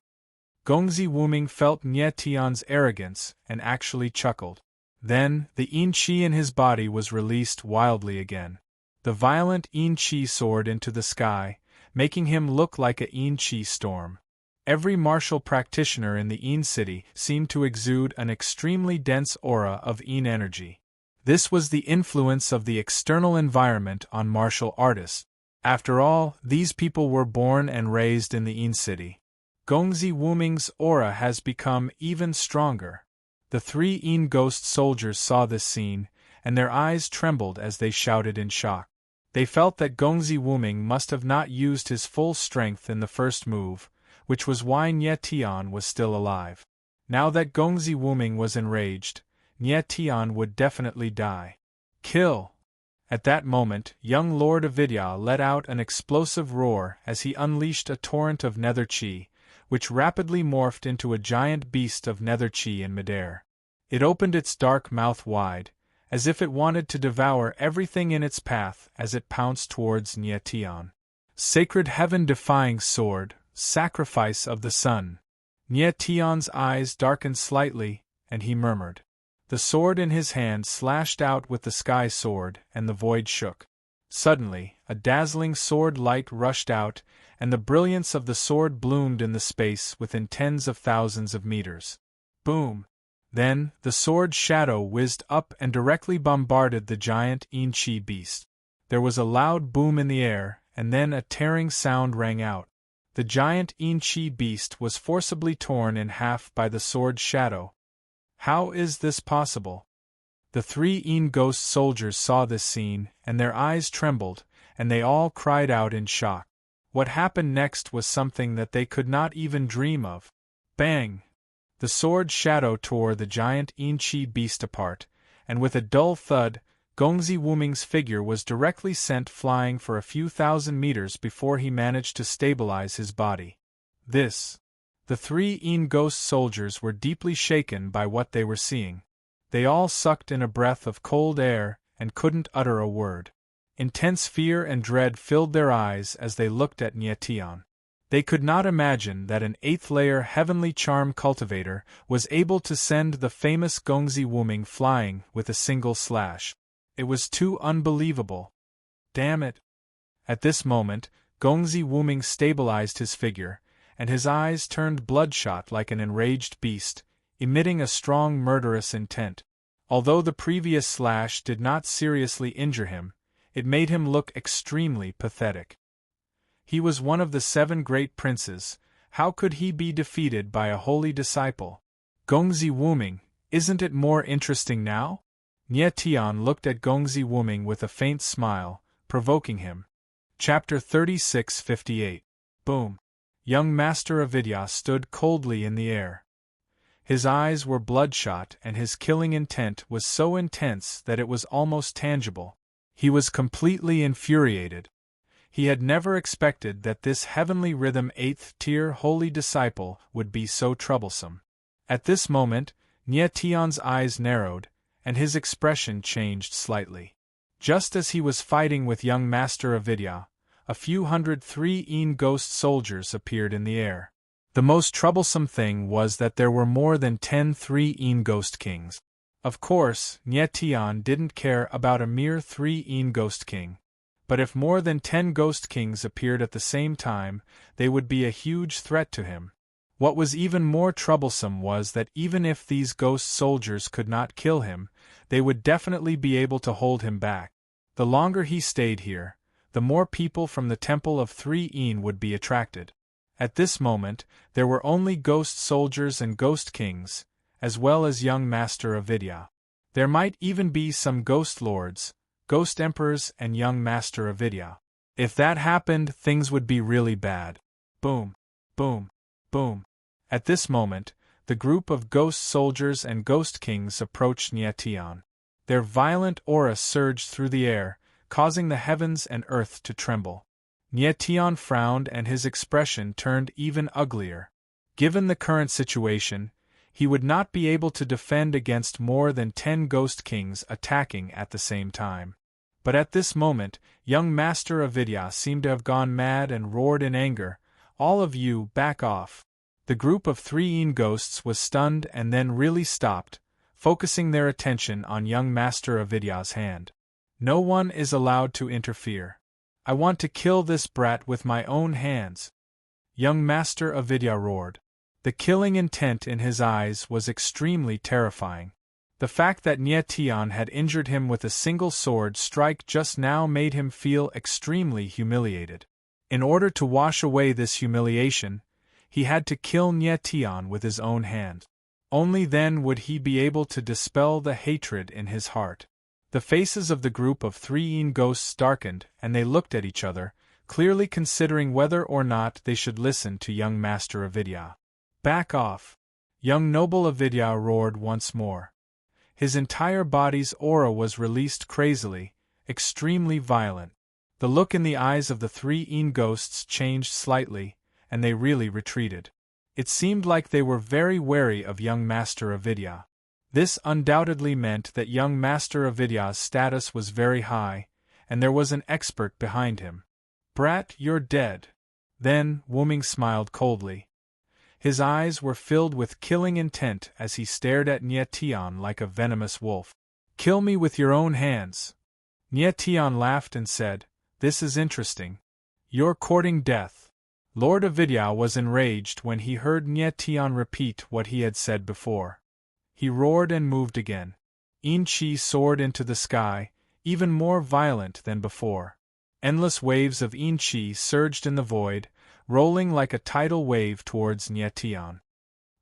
Gongzi Wuming felt Nie Tian's arrogance and actually chuckled. Then, the Yin Qi in his body was released wildly again. The violent Yin Qi soared into the sky, making him look like a Yin Qi storm. Every martial practitioner in the Yin city seemed to exude an extremely dense aura of Yin energy. This was the influence of the external environment on martial artists. After all, these people were born and raised in the Yin city. Gongzi Wuming's aura has become even stronger. The three Yin ghost soldiers saw this scene, and their eyes trembled as they shouted in shock. They felt that Gongzi Wuming must have not used his full strength in the first move, which was why Nie Tian was still alive. Now that Gongzi Wuming was enraged, Nie Tian would definitely die. Kill! At that moment, young Lord Avidya let out an explosive roar as he unleashed a torrent of nether chi, which rapidly morphed into a giant beast of nether chi in midair. It opened its dark mouth wide, as if it wanted to devour everything in its path as it pounced towards Nie Tian. Sacred heaven-defying sword, sacrifice of the sun. Nie Tian's eyes darkened slightly, and he murmured. The sword in his hand slashed out with the sky sword, and the void shook. Suddenly, a dazzling sword light rushed out, and the brilliance of the sword bloomed in the space within tens of thousands of meters. Boom! Then, the sword's shadow whizzed up and directly bombarded the giant Yin Qi beast. There was a loud boom in the air, and then a tearing sound rang out. The giant Yin Qi beast was forcibly torn in half by the sword's shadow. How is this possible? The three Yin ghost soldiers saw this scene, and their eyes trembled, and they all cried out in shock. What happened next was something that they could not even dream of. Bang! The sword's shadow tore the giant Yin Qi beast apart, and with a dull thud, Gongzi Wuming's figure was directly sent flying for a few thousand meters before he managed to stabilize his body. The three Yin ghost soldiers were deeply shaken by what they were seeing. They all sucked in a breath of cold air and couldn't utter a word. Intense fear and dread filled their eyes as they looked at Nie Tian. They could not imagine that an 8th-layer heavenly charm cultivator was able to send the famous Gongzi Wuming flying with a single slash. It was too unbelievable. Damn it! At this moment, Gongzi Wuming stabilized his figure, and his eyes turned bloodshot like an enraged beast, emitting a strong murderous intent. Although the previous slash did not seriously injure him, it made him look extremely pathetic. He was one of the 7 great princes. How could he be defeated by a holy disciple? Gongzi Wuming, isn't it more interesting now? Nie Tian looked at Gongzi Wuming with a faint smile, provoking him. Chapter 36:58. Boom! Young Master Avidya stood coldly in the air. His eyes were bloodshot and his killing intent was so intense that it was almost tangible. He was completely infuriated. He had never expected that this heavenly rhythm 8th-tier holy disciple would be so troublesome. At this moment, Nie Tian's eyes narrowed, and his expression changed slightly. Just as he was fighting with young Master Avidya, a few hundred 3-een ghost soldiers appeared in the air. The most troublesome thing was that there were more than 10 3-een ghost kings. Of course, Nyetian didn't care about a mere 3-een ghost king. But if more than 10 ghost kings appeared at the same time, they would be a huge threat to him. What was even more troublesome was that even if these ghost soldiers could not kill him, they would definitely be able to hold him back. The longer he stayed here, the more people from the Temple of 3-een would be attracted. At this moment, there were only ghost soldiers and ghost kings, as well as young Master Avidya. There might even be some ghost lords, ghost emperors and young Master Avidya. If that happened, things would be really bad. Boom, boom, boom. At this moment, the group of ghost soldiers and ghost kings approached Nyetian. Their violent aura surged through the air, causing the heavens and earth to tremble. Nyetian frowned and his expression turned even uglier. Given the current situation, he would not be able to defend against more than 10 ghost kings attacking at the same time. But at this moment, young Master Avidya seemed to have gone mad and roared in anger, "All of you, back off!" The group of 3-een ghosts was stunned and then really stopped, focusing their attention on young Master Avidya's hand. "No one is allowed to interfere. I want to kill this brat with my own hands," young Master Avidya roared. The killing intent in his eyes was extremely terrifying. The fact that Nyetian had injured him with a single sword strike just now made him feel extremely humiliated. In order to wash away this humiliation, he had to kill Nyetian with his own hand. Only then would he be able to dispel the hatred in his heart. The faces of the group of 3-een ghosts darkened, and they looked at each other, clearly considering whether or not they should listen to young Master Avidya. "Back off!" Young Noble Avidya roared once more. His entire body's aura was released crazily, extremely violent. The look in the eyes of the 3-een ghosts changed slightly, and they really retreated. It seemed like they were very wary of young Master Avidya. This undoubtedly meant that young Master Avidya's status was very high, and there was an expert behind him. "Brat, you're dead." Then, Wuming smiled coldly. His eyes were filled with killing intent as he stared at Nyetian like a venomous wolf. "Kill me with your own hands." Nyetian laughed and said, "This is interesting. You're courting death." Lord Avidya was enraged when he heard Nyetian repeat what he had said before. He roared and moved again. Yin Chi soared into the sky, even more violent than before. Endless waves of Yin Chi surged in the void, rolling like a tidal wave towards Nyetian.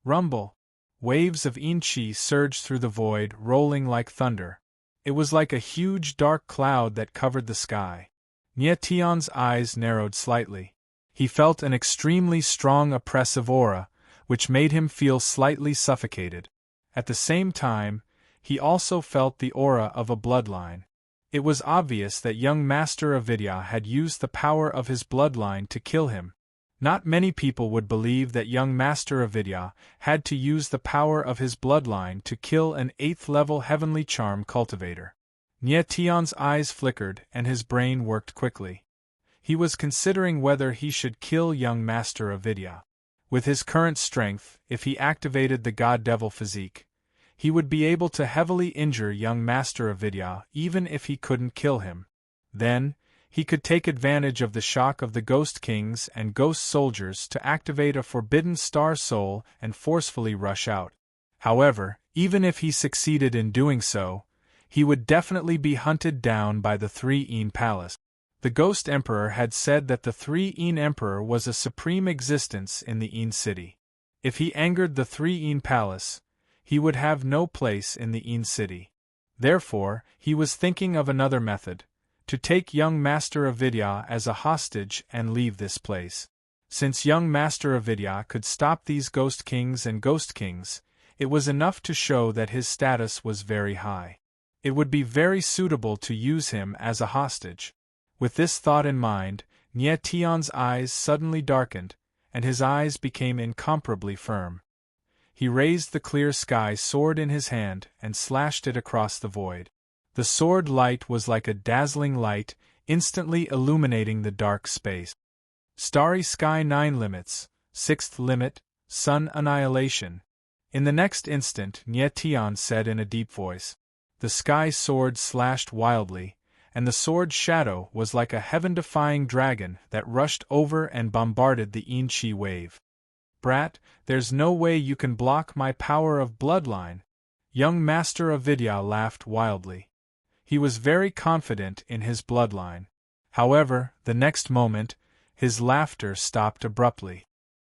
Rumble! Waves of Yin Chi surged through the void, rolling like thunder. It was like a huge dark cloud that covered the sky. Nyetian's eyes narrowed slightly. He felt an extremely strong oppressive aura, which made him feel slightly suffocated. At the same time, he also felt the aura of a bloodline. It was obvious that young Master Avidya had used the power of his bloodline to kill him. Not many people would believe that young Master Avidya had to use the power of his bloodline to kill an 8th-level heavenly charm cultivator. Nyetian's eyes flickered and his brain worked quickly. He was considering whether he should kill young Master Avidya. With his current strength, if he activated the God-Devil physique, he would be able to heavily injure young Master Avidya even if he couldn't kill him. Then, he could take advantage of the shock of the Ghost Kings and Ghost Soldiers to activate a forbidden star soul and forcefully rush out. However, even if he succeeded in doing so, he would definitely be hunted down by the 3-een Palace. The Ghost Emperor had said that the 3-een Emperor was a supreme existence in the Een City. If he angered the 3-een Palace, he would have no place in the Een City. Therefore, he was thinking of another method, to take young Master Avidya as a hostage and leave this place. Since young Master Avidya could stop these Ghost Kings and Ghost Kings, it was enough to show that his status was very high. It would be very suitable to use him as a hostage. With this thought in mind, Nyetian's eyes suddenly darkened, and his eyes became incomparably firm. He raised the clear sky sword in his hand and slashed it across the void. The sword light was like a dazzling light, instantly illuminating the dark space. Starry sky 9 limits, 6th limit, sun annihilation. In the next instant, Nye Tian said in a deep voice. The sky sword slashed wildly, and the sword's shadow was like a heaven-defying dragon that rushed over and bombarded the Yin-Chi wave. Brat, there's no way you can block my power of bloodline. Young Master of Vidya laughed wildly. He was very confident in his bloodline. However, the next moment, his laughter stopped abruptly.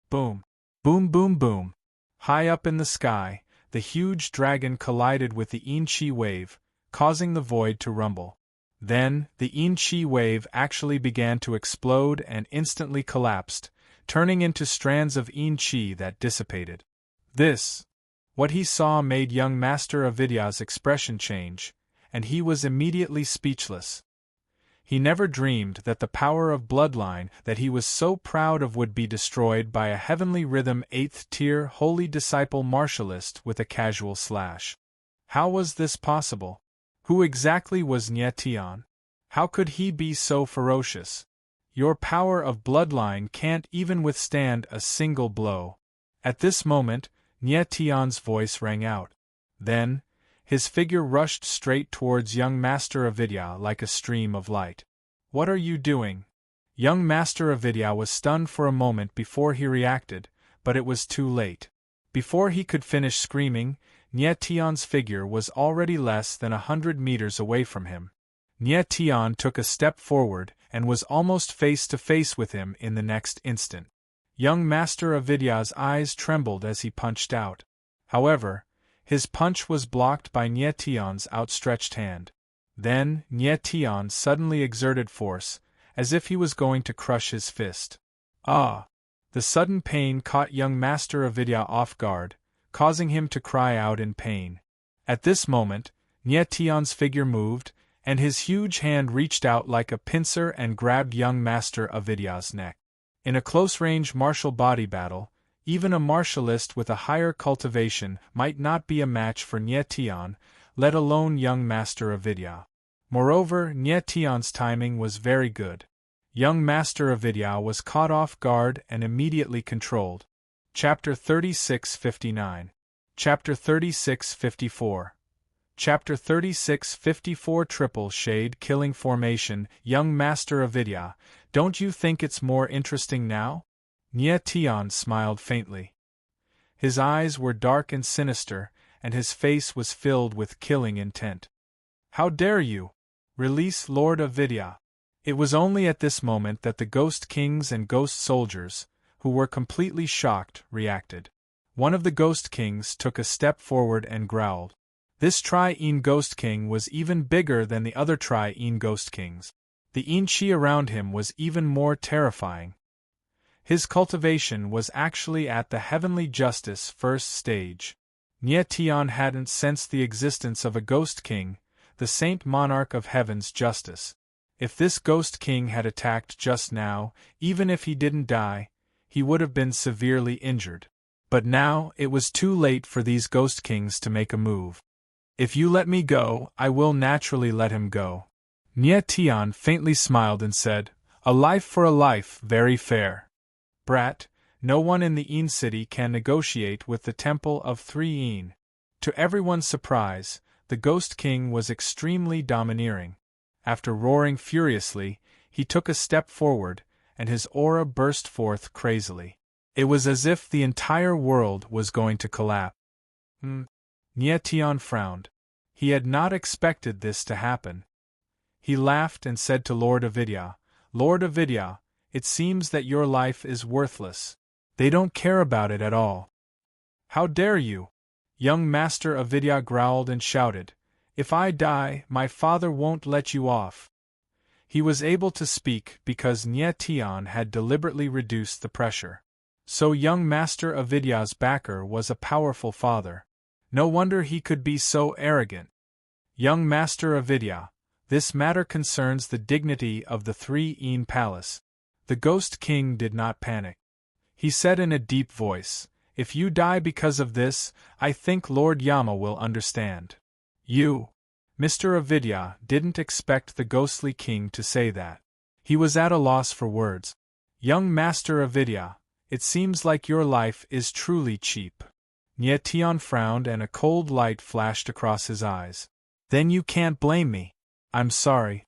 Boom! Boom boom boom! High up in the sky, the huge dragon collided with the Yin-Chi wave, causing the void to rumble. Then, the Yin-Chi wave actually began to explode and instantly collapsed, turning into strands of Yin-Chi that dissipated. What he saw made young Master of Vidya's expression change, and he was immediately speechless. He never dreamed that the power of bloodline that he was so proud of would be destroyed by a heavenly rhythm 8th tier holy disciple martialist with a casual slash. How was this possible? Who exactly was Nye Tian? How could he be so ferocious? Your power of bloodline can't even withstand a single blow. At this moment, Nye Tian's voice rang out. Then, his figure rushed straight towards young Master of Vidya like a stream of light. What are you doing? Young Master of Vidya was stunned for a moment before he reacted, but it was too late. Before he could finish screaming, Nye Tian's figure was already less than 100 meters away from him. Nye Tian took a step forward and was almost face to face with him in the next instant. Young Master of Vidya's eyes trembled as he punched out. However, his punch was blocked by Nye Tian's outstretched hand. Then, Nye Tian suddenly exerted force, as if he was going to crush his fist. Ah! The sudden pain caught young Master of Vidya off guard, causing him to cry out in pain. At this moment, Nye Tian's figure moved, and his huge hand reached out like a pincer and grabbed young Master of Vidya's neck. In a close-range martial body battle, even a martialist with a higher cultivation might not be a match for Nye Tian, let alone young Master of Vidya. Moreover, Nye Tian's timing was very good. Young Master of Vidya was caught off guard and immediately controlled. Chapter 36:59. Chapter 36:54. Chapter 36:54 Triple Shade Killing Formation. Young Master of Vidya, don't you think it's more interesting now? Nye Tian smiled faintly. His eyes were dark and sinister, and his face was filled with killing intent. How dare you? Release Lord of Vidya. It was only at this moment that the Ghost Kings and Ghost Soldiers, who were completely shocked, reacted. One of the Ghost Kings took a step forward and growled. This Tri-Een Ghost King was even bigger than the other Tri-Een Ghost Kings. The Yin-Chi around him was even more terrifying. His cultivation was actually at the Heavenly Justice first stage. Nye Tian hadn't sensed the existence of a Ghost King, the Saint Monarch of Heaven's Justice. If this Ghost King had attacked just now, even if he didn't die, he would have been severely injured. But now, it was too late for these Ghost Kings to make a move. If you let me go, I will naturally let him go. Nye Tian faintly smiled and said, A life for a life, very fair. Brat, no one in the Yin city can negotiate with the Temple of Three Yin. To everyone's surprise, the Ghost King was extremely domineering. After roaring furiously, he took a step forward, and his aura burst forth crazily. It was as if the entire world was going to collapse. Nye Tian frowned. He had not expected this to happen. He laughed and said to Lord of Vidya, Lord of Vidya, it seems that your life is worthless. They don't care about it at all. How dare you? Young Master of Vidya growled and shouted, If I die, my father won't let you off. He was able to speak because Nye Tian had deliberately reduced the pressure. So young Master of Vidya's backer was a powerful father. No wonder he could be so arrogant. Young Master of Vidya, this matter concerns the dignity of the Three Yin Palace. The Ghost King did not panic. He said in a deep voice, If you die because of this, I think Lord Yama will understand. You. Mr. Avidya didn't expect the ghostly king to say that. He was at a loss for words. Young Master Avidya, it seems like your life is truly cheap. Nyetian frowned and a cold light flashed across his eyes. Then you can't blame me. I'm sorry.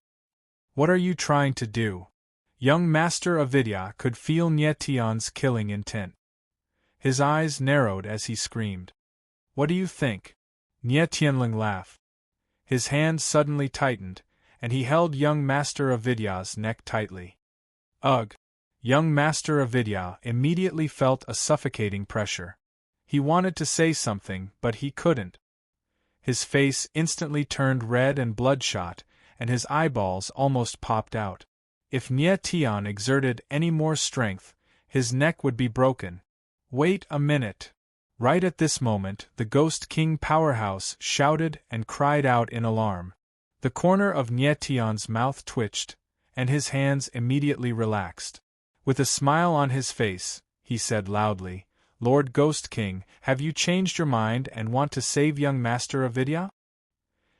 What are you trying to do? Young Master Avidya could feel Nyetian's killing intent. His eyes narrowed as he screamed. What do you think? Nyetianling laughed. His hand suddenly tightened, and he held young Master Avidya's neck tightly. Ugh! Young Master Avidya immediately felt a suffocating pressure. He wanted to say something, but he couldn't. His face instantly turned red and bloodshot, and his eyeballs almost popped out. If Nyetian exerted any more strength, his neck would be broken. Wait a minute! Right at this moment, the Ghost King powerhouse shouted and cried out in alarm. The corner of Nyetian's mouth twitched, and his hands immediately relaxed. With a smile on his face, he said loudly, Lord Ghost King, have you changed your mind and want to save young Master Avidya?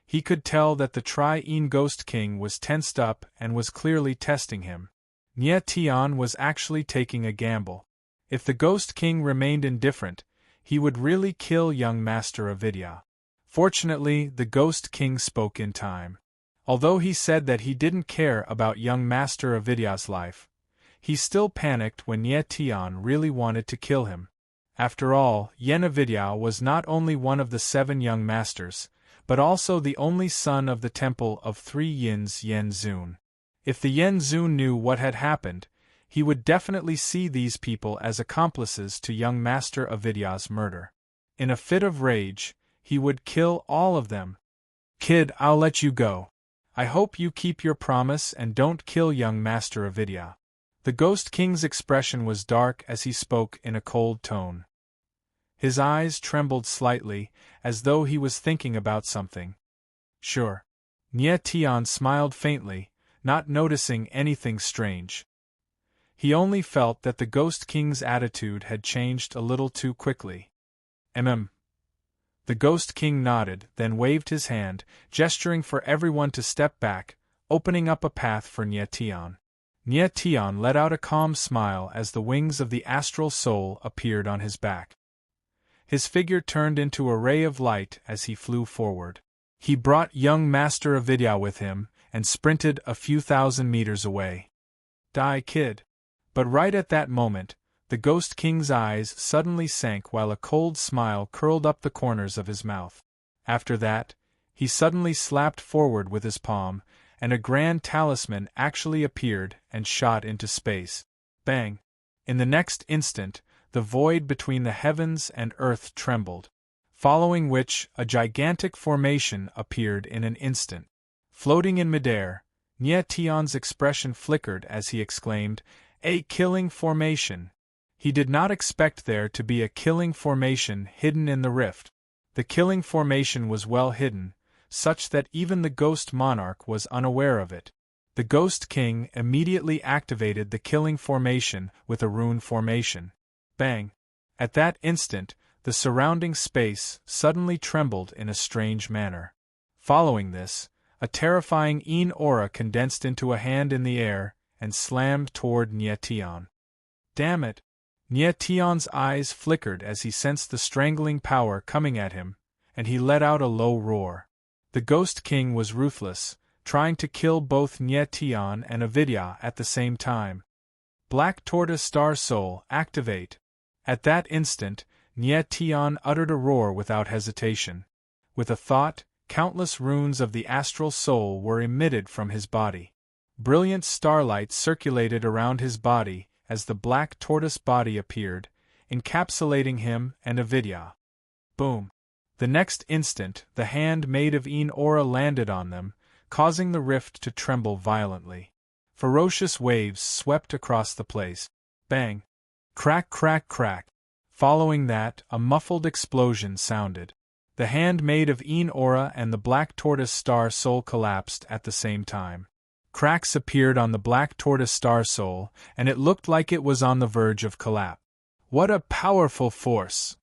He could tell that the Tri-Een Ghost King was tensed up and was clearly testing him. Nyetian was actually taking a gamble. If the Ghost King remained indifferent, he would really kill young Master Avidya. Fortunately, the Ghost King spoke in time. Although he said that he didn't care about young Master Avidya's life, he still panicked when Nyetian really wanted to kill him. After all, Yen Avidya was not only one of the 7 young masters, but also the only son of the Temple of 3 Yins Yen Zun. If the Yen Zun knew what had happened, he would definitely see these people as accomplices to young Master Avidya's murder. In a fit of rage, he would kill all of them. Kid, I'll let you go. I hope you keep your promise and don't kill young Master Avidya. The Ghost King's expression was dark as he spoke in a cold tone. His eyes trembled slightly, as though he was thinking about something. Sure. Nyetian smiled faintly, not noticing anything strange. He only felt that the Ghost King's attitude had changed a little too quickly. The Ghost King nodded, then waved his hand, gesturing for everyone to step back, opening up a path for Nyetian. Nyetian let out a calm smile as the wings of the astral soul appeared on his back. His figure turned into a ray of light as he flew forward. He brought young Master Avidya with him, and sprinted a few thousand meters away. Die, kid. But right at that moment, the Ghost King's eyes suddenly sank while a cold smile curled up the corners of his mouth. After that, he suddenly slapped forward with his palm, and a grand talisman actually appeared and shot into space. Bang! In the next instant, the void between the heavens and earth trembled, following which a gigantic formation appeared in an instant. Floating in midair, Nyetian's expression flickered as he exclaimed, "A killing formation!" He did not expect there to be a killing formation hidden in the rift. The killing formation was well hidden, such that even the Ghost Monarch was unaware of it. The Ghost King immediately activated the killing formation with a rune formation. Bang! At that instant, the surrounding space suddenly trembled in a strange manner. Following this, a terrifying Een aura condensed into a hand in the air and slammed toward Nyetian. Damn it! Nyetian's eyes flickered as he sensed the strangling power coming at him, and he let out a low roar. The Ghost King was ruthless, trying to kill both Nyetian and Avidya at the same time. Black Tortoise Star Soul, activate! At that instant, Nyetian uttered a roar without hesitation. With a thought, countless runes of the astral soul were emitted from his body. Brilliant starlight circulated around his body as the black tortoise body appeared, encapsulating him and Avidya. Boom! The next instant, the hand made of Een aura landed on them, causing the rift to tremble violently. Ferocious waves swept across the place. Bang! Crack, crack, crack. Following that, a muffled explosion sounded. The hand made of Een aura and the black tortoise star soul collapsed at the same time. Cracks appeared on the black tortoise star soul, and it looked like it was on the verge of collapse. What a powerful force!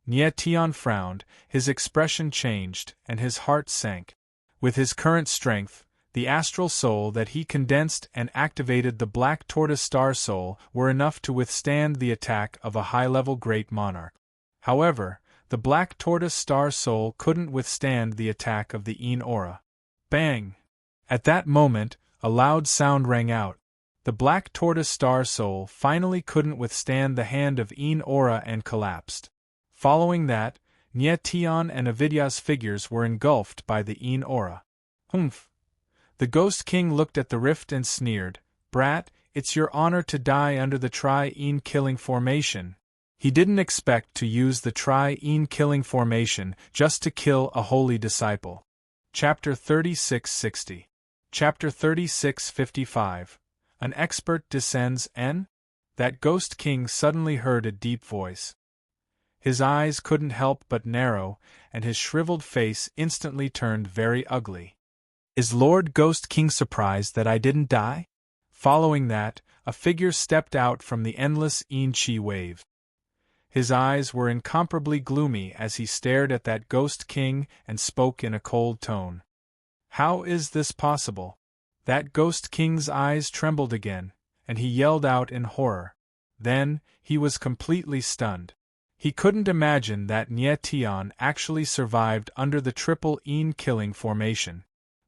Nyetian frowned, his expression changed, and his heart sank. With his current strength, the astral soul that he condensed and activated the Black Tortoise Star Soul were enough to withstand the attack of a high-level Great Monarch. However, the Black Tortoise Star Soul couldn't withstand the attack of the Een Aura. Bang! At that moment, a loud sound rang out. The Black Tortoise Star Soul finally couldn't withstand the hand of Een Aura and collapsed. Following that, Nyetian and Avidya's figures were engulfed by the Een Aura. Humph! The Ghost King looked at the rift and sneered, "Brat, it's your honor to die under the Tri-Een killing formation." He didn't expect to use the Tri-Een killing formation just to kill a holy disciple. Chapter 3660. Chapter 3655. An expert descends N? That Ghost King suddenly heard a deep voice. His eyes couldn't help but narrow, and his shriveled face instantly turned very ugly. Is Lord Ghost King surprised that I didn't die? Following that, a figure stepped out from the endless Een Chi wave. His eyes were incomparably gloomy as he stared at that Ghost King and spoke in a cold tone. How is this possible? That Ghost King's eyes trembled again, and he yelled out in horror. Then, he was completely stunned. He couldn't imagine that Nyetian actually survived under the triple Een killing formation.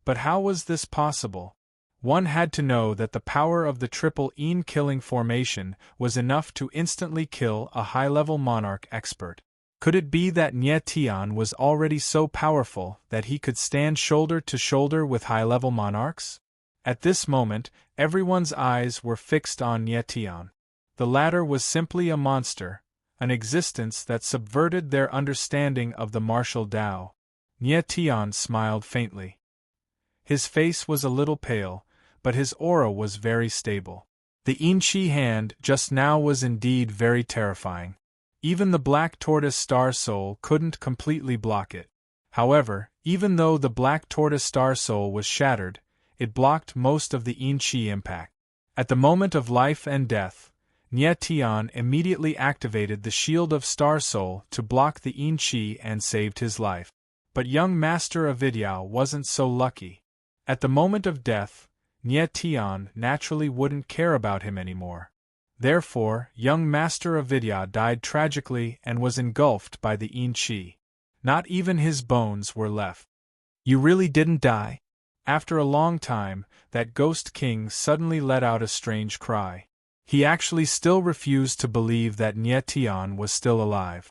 But how was this possible? One had to know that the power of the triple Een killing formation was enough to instantly kill a high-level Monarch expert. Could it be that Nyetian was already so powerful that he could stand shoulder to shoulder with high-level Monarchs? At this moment, everyone's eyes were fixed on Nyetian. The latter was simply a monster, an existence that subverted their understanding of the martial Tao. Nyetian smiled faintly. His face was a little pale, but his aura was very stable. The Een Chi hand just now was indeed very terrifying. Even the Black Tortoise Star Soul couldn't completely block it. However, even though the Black Tortoise Star Soul was shattered, it blocked most of the Een Chi impact. At the moment of life and death, Nyetian immediately activated the Shield of Star Soul to block the Een Chi and saved his life. But young Master Avidya wasn't so lucky. At the moment of death, Nyetian naturally wouldn't care about him anymore. Therefore, young Master Avidya died tragically and was engulfed by the Een Chi. Not even his bones were left. You really didn't die? After a long time, that Ghost King suddenly let out a strange cry. He actually still refused to believe that Nyetian was still alive.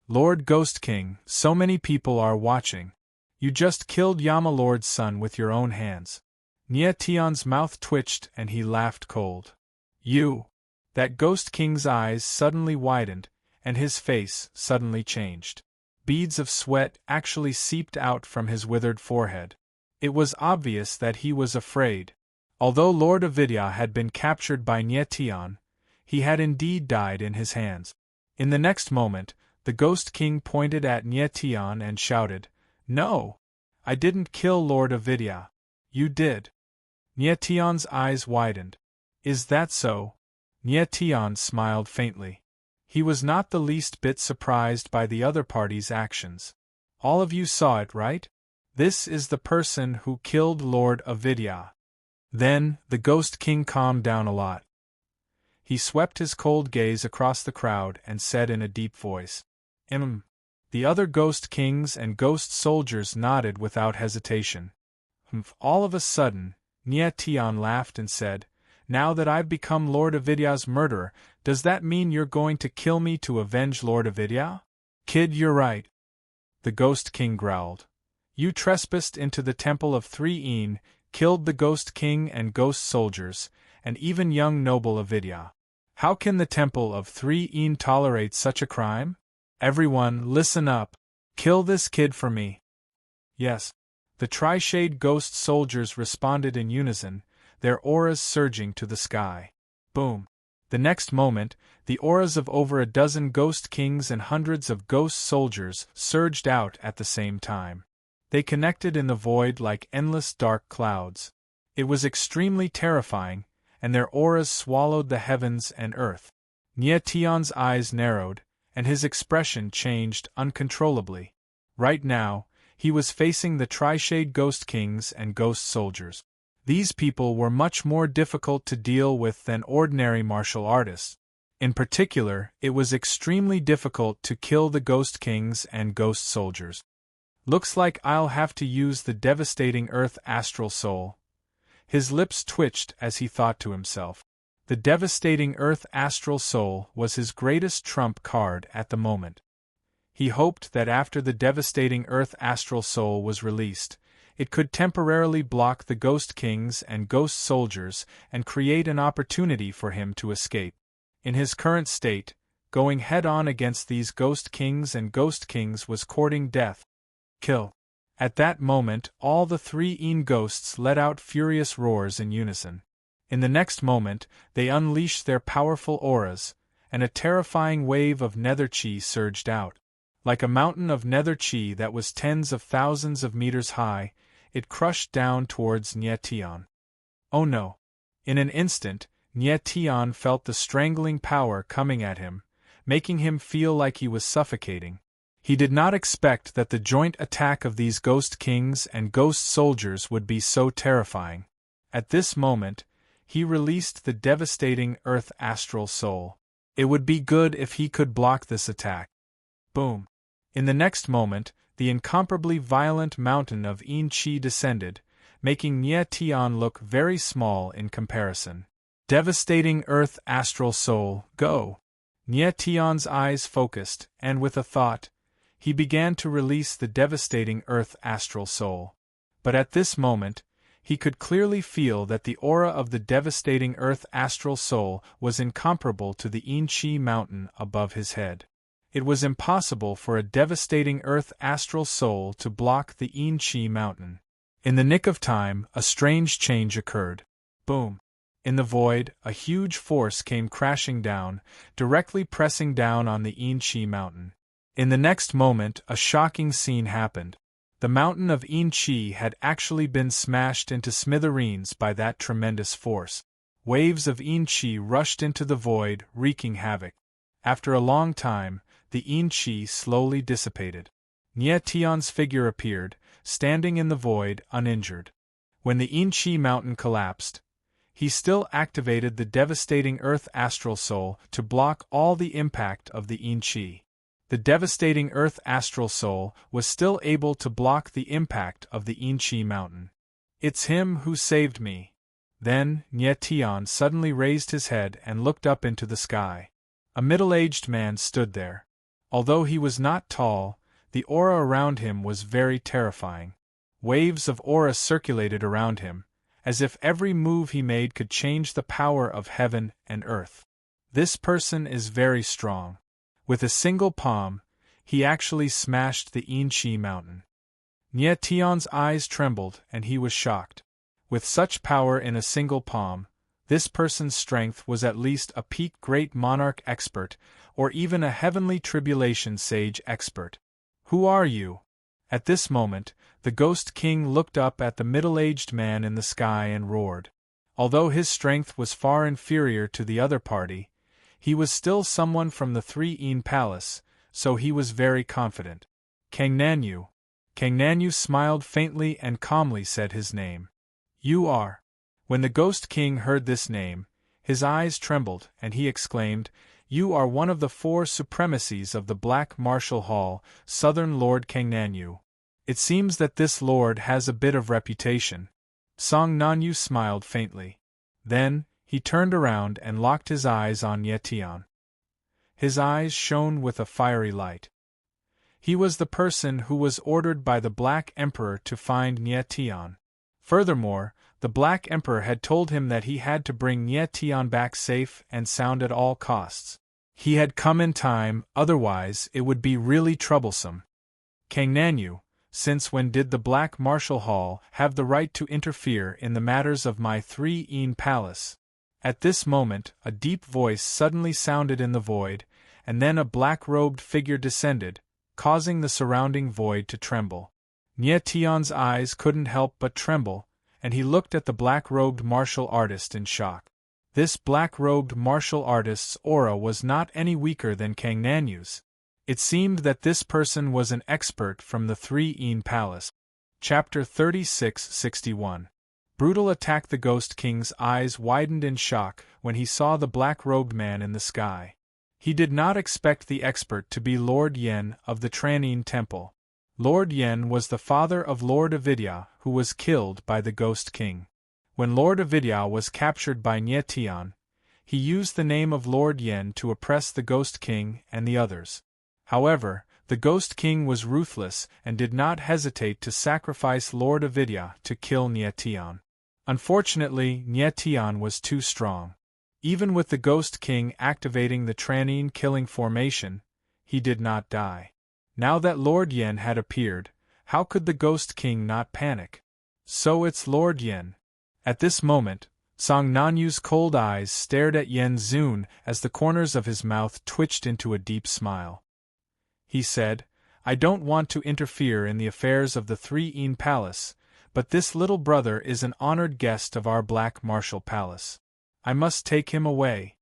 Lord Ghost King, so many people are watching. You just killed Yama Lord's son with your own hands. Nyetian's mouth twitched and he laughed cold. You! That Ghost King's eyes suddenly widened, and his face suddenly changed. Beads of sweat actually seeped out from his withered forehead. It was obvious that he was afraid. Although Lord Avidya had been captured by Nyetian, he had indeed died in his hands. In the next moment, the Ghost King pointed at Nyetian and shouted, "No! I didn't kill Lord Avidya. You did." Nyetian's eyes widened. "Is that so?" Nyetian smiled faintly. He was not the least bit surprised by the other party's actions. "All of you saw it, right? This is the person who killed Lord Avidya." Then, the Ghost King calmed down a lot. He swept his cold gaze across the crowd and said in a deep voice, The other Ghost Kings and Ghost Soldiers nodded without hesitation. All of a sudden, Nyetian laughed and said, "Now that I've become Lord Avidya's murderer, does that mean you're going to kill me to avenge Lord Avidya?" "Kid, you're right." The Ghost King growled. "You trespassed into the Temple of Three Een, killed the Ghost King and Ghost Soldiers, and even young noble Avidya. How can the Temple of Three Een tolerate such a crime? Everyone, listen up. Kill this kid for me." "Yes." The Tri-Shade Ghost Soldiers responded in unison, their auras surging to the sky. Boom. The next moment, the auras of over a dozen Ghost Kings and hundreds of Ghost Soldiers surged out at the same time. They connected in the void like endless dark clouds. It was extremely terrifying, and their auras swallowed the heavens and earth. Nyetian's eyes narrowed, and his expression changed uncontrollably. Right now, he was facing the Tri-Shade Ghost Kings and Ghost Soldiers. These people were much more difficult to deal with than ordinary martial artists. In particular, it was extremely difficult to kill the Ghost Kings and Ghost Soldiers. Looks like I'll have to use the devastating Earth Astral Soul. His lips twitched as he thought to himself. The devastating Earth Astral Soul was his greatest trump card at the moment. He hoped that after the devastating Earth Astral Soul was released, it could temporarily block the Ghost Kings and Ghost Soldiers and create an opportunity for him to escape. In his current state, going head-on against these Ghost Kings and Ghost Kings was courting death. Kill. At that moment, all the three ghosts let out furious roars in unison. In the next moment, they unleashed their powerful auras, and a terrifying wave of nether chi surged out. Like a mountain of nether chi that was tens of thousands of meters high, it crushed down towards Nyetian. Oh no! In an instant, Nyetian felt the strangling power coming at him, making him feel like he was suffocating. He did not expect that the joint attack of these Ghost Kings and Ghost Soldiers would be so terrifying. At this moment, he released the devastating Earth Astral Soul. It would be good if he could block this attack. Boom! In the next moment, the incomparably violent mountain of Yin Chi descended, making Nyetian look very small in comparison. Devastating Earth Astral Soul, go! Nyetian's eyes focused, and with a thought, he began to release the devastating Earth Astral Soul. But at this moment, he could clearly feel that the aura of the devastating Earth Astral Soul was incomparable to the Yin Chi mountain above his head. It was impossible for a devastating Earth Astral Soul to block the Yin Chi mountain. In the nick of time, a strange change occurred. Boom! In the void, a huge force came crashing down, directly pressing down on the Yin Chi mountain. In the next moment, a shocking scene happened. The mountain of Yin Chi had actually been smashed into smithereens by that tremendous force. Waves of Yin Chi rushed into the void, wreaking havoc. After a long time, the Yin Chi slowly dissipated. Nyetian's figure appeared, standing in the void, uninjured. When the Yin Chi mountain collapsed, he still activated the devastating Earth Astral Soul to block all the impact of the Yin Chi. The devastating Earth Astral Soul was still able to block the impact of the Yin Chi mountain. It's him who saved me. Then, Nyetian suddenly raised his head and looked up into the sky. A middle-aged man stood there. Although he was not tall, the aura around him was very terrifying. Waves of aura circulated around him, as if every move he made could change the power of heaven and earth. This person is very strong. With a single palm, he actually smashed the Yin Chi mountain. Nyetian's eyes trembled and he was shocked. With such power in a single palm, this person's strength was at least a peak great monarch expert, or even a heavenly tribulation sage expert. Who are you? At this moment, the Ghost King looked up at the middle-aged man in the sky and roared. Although his strength was far inferior to the other party, he was still someone from the Three-Yin Palace, so he was very confident. Kangnanyu. Kangnanyu smiled faintly and calmly said his name. You are. When the Ghost King heard this name, his eyes trembled and he exclaimed, You are one of the 4 supremacies of the Black Martial Hall, Southern Lord Kangnanyu. It seems that this lord has a bit of reputation. Song Nanyu smiled faintly. Then, he turned around and locked his eyes on Nyetian. His eyes shone with a fiery light. He was the person who was ordered by the Black Emperor to find Nyetian. Furthermore, the Black Emperor had told him that he had to bring Nyetian back safe and sound at all costs. He had come in time, otherwise it would be really troublesome. Kangnanyu, since when did the Black Martial Hall have the right to interfere in the matters of my Three-Yin Palace? At this moment, a deep voice suddenly sounded in the void, and then a black-robed figure descended, causing the surrounding void to tremble. Nyetian's eyes couldn't help but tremble, and he looked at the black-robed martial artist in shock. This black-robed martial artist's aura was not any weaker than Kangnanyu's. It seemed that this person was an expert from the Three Palace. Chapter 36-61. Brutal attack. The Ghost King's eyes widened in shock when he saw the black-robed man in the sky. He did not expect the expert to be Lord Yen of the Tranine Temple. Lord Yen was the father of Lord Avidya, who was killed by the Ghost King. When Lord Avidya was captured by Nye Tian, he used the name of Lord Yen to oppress the Ghost King and the others. However, the Ghost King was ruthless and did not hesitate to sacrifice Lord Avidya to kill Nye Tian. Unfortunately, Nye Tian was too strong. Even with the Ghost King activating the Tranine killing formation, he did not die. Now that Lord Yen had appeared, how could the Ghost King not panic? So it's Lord Yen. At this moment, Song Nanyu's cold eyes stared at Yen Zun as the corners of his mouth twitched into a deep smile. He said, "I don't want to interfere in the affairs of the Three Palace, but this little brother is an honored guest of our Black Martial Palace. I must take him away."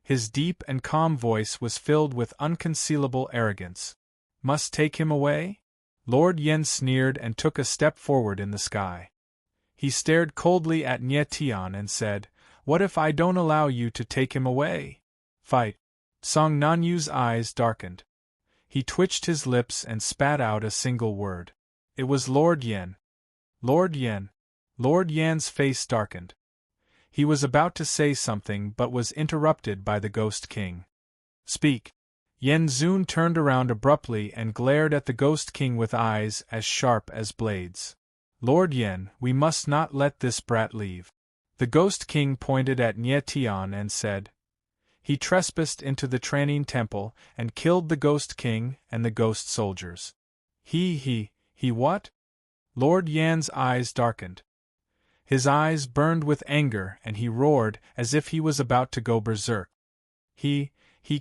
His deep and calm voice was filled with unconcealable arrogance. "Must take him away?" Lord Yen sneered and took a step forward in the sky. He stared coldly at Nye Tian and said, "What if I don't allow you to take him away?" "Fight." Song Nanyu's eyes darkened. He twitched his lips and spat out a single word. It was Lord Yen. Lord Yen. Lord Yan's face darkened. He was about to say something but was interrupted by the Ghost King. "Speak." Yen Zun turned around abruptly and glared at the Ghost King with eyes as sharp as blades. "Lord Yen, we must not let this brat leave." The Ghost King pointed at Nye Tian and said, "He trespassed into the Tranine Temple and killed the Ghost King and the Ghost Soldiers." He what?" Lord Yan's eyes darkened. His eyes burned with anger and he roared as if he was about to go berserk. He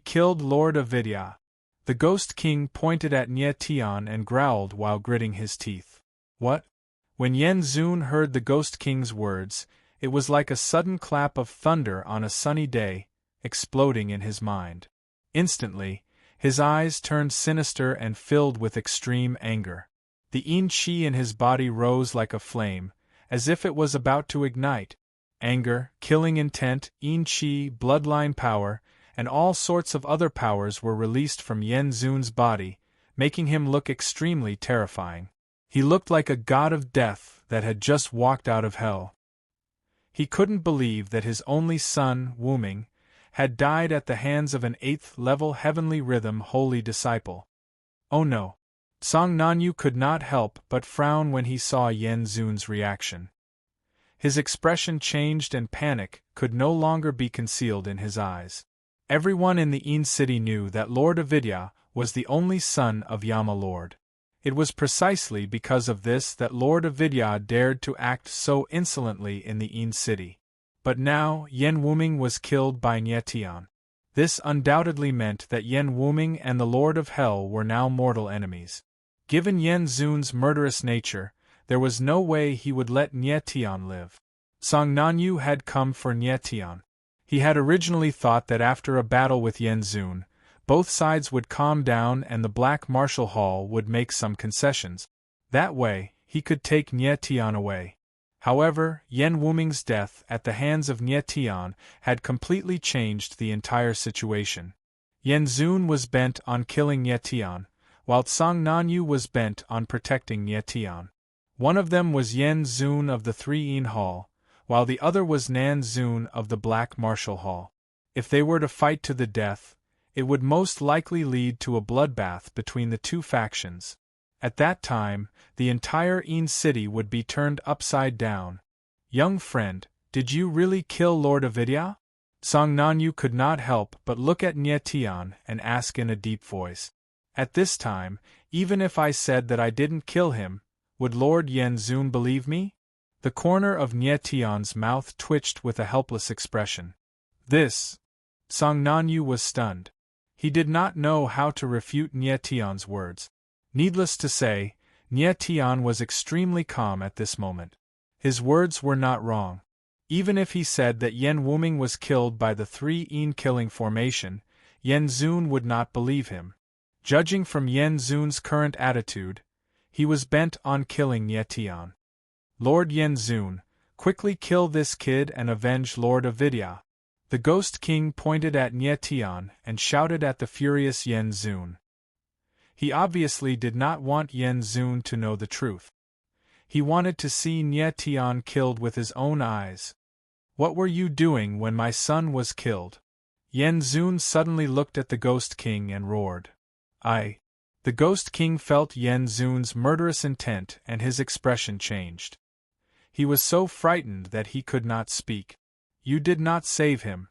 killed Lord Avidya." The Ghost King pointed at Nye Tian and growled while gritting his teeth. "What?" When Yen Zun heard the Ghost King's words, it was like a sudden clap of thunder on a sunny day, exploding in his mind. Instantly, his eyes turned sinister and filled with extreme anger. The yin qi in his body rose like a flame, as if it was about to ignite. Anger, killing intent, yin qi, bloodline power, and all sorts of other powers were released from Yen Zun's body, making him look extremely terrifying. He looked like a god of death that had just walked out of hell. He couldn't believe that his only son, Wuming, had died at the hands of an 8th-level heavenly rhythm holy disciple. Oh no! Song Nanyu could not help but frown when he saw Yen Zun's reaction. His expression changed and panic could no longer be concealed in his eyes. Everyone in the Yin city knew that Lord Avidya was the only son of Yama Lord. It was precisely because of this that Lord Avidya dared to act so insolently in the Yin city. But now Yen Wuming was killed by Nye Tian. This undoubtedly meant that Yen Wuming and the Lord of Hell were now mortal enemies. Given Yen Zun's murderous nature, there was no way he would let Nye Tian live. Song Nanyu had come for Nye Tian. He had originally thought that after a battle with Yen Zun, both sides would calm down and the Black Martial Hall would make some concessions. That way, he could take Nye Tian away. However, Yen Wuming's death at the hands of Nye Tian had completely changed the entire situation. Yen Zun was bent on killing Nye Tian, while Song Nanyu was bent on protecting Nye Tian. One of them was Yen Zun of the Three Hall, while the other was Nan Zun of the Black Martial Hall. If they were to fight to the death, it would most likely lead to a bloodbath between the two factions. At that time, the entire Yin city would be turned upside down. "Young friend, did you really kill Lord Avidya?" Song Nanyu could not help but look at Nye Tian and ask in a deep voice. "At this time, even if I said that I didn't kill him, would Lord Yen Zun believe me?" The corner of Nye Tian's mouth twitched with a helpless expression. Song Nanyu was stunned. He did not know how to refute Nye Tian's words. Needless to say, Nye Tian was extremely calm at this moment. His words were not wrong. Even if he said that Yen Wuming was killed by the Three Yin killing formation, Yen Zun would not believe him. Judging from Yen Zun's current attitude, he was bent on killing Nye Tian. Lord Yen Zun, quickly kill this kid and avenge Lord of Vidya. The Ghost King pointed at Nye Tian and shouted at the furious Yen Zun. He obviously did not want Yen Zun to know the truth. He wanted to see Nye Tian killed with his own eyes. What were you doing when my son was killed? Yen Zun suddenly looked at the Ghost King and roared. The Ghost King felt Yen Zun's murderous intent and his expression changed. He was so frightened that he could not speak. You did not save him.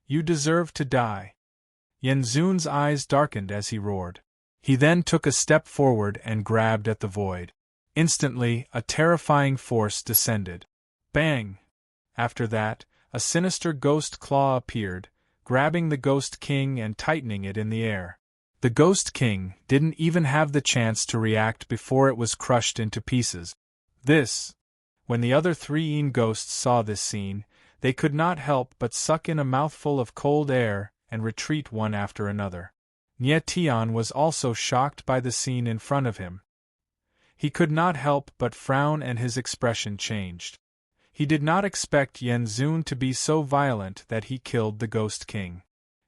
You deserve to die. Yen Zun's eyes darkened as he roared. He then took a step forward and grabbed at the void. Instantly, a terrifying force descended. Bang! After that, a sinister ghost claw appeared, grabbing the Ghost King and tightening it in the air. The Ghost King didn't even have the chance to react before it was crushed into pieces. When the other 3 Yin ghosts saw this scene, they could not help but suck in a mouthful of cold air and retreat one after another. Nye Tian was also shocked by the scene in front of him. He could not help but frown and his expression changed. He did not expect Yen Zun to be so violent that he killed the Ghost King.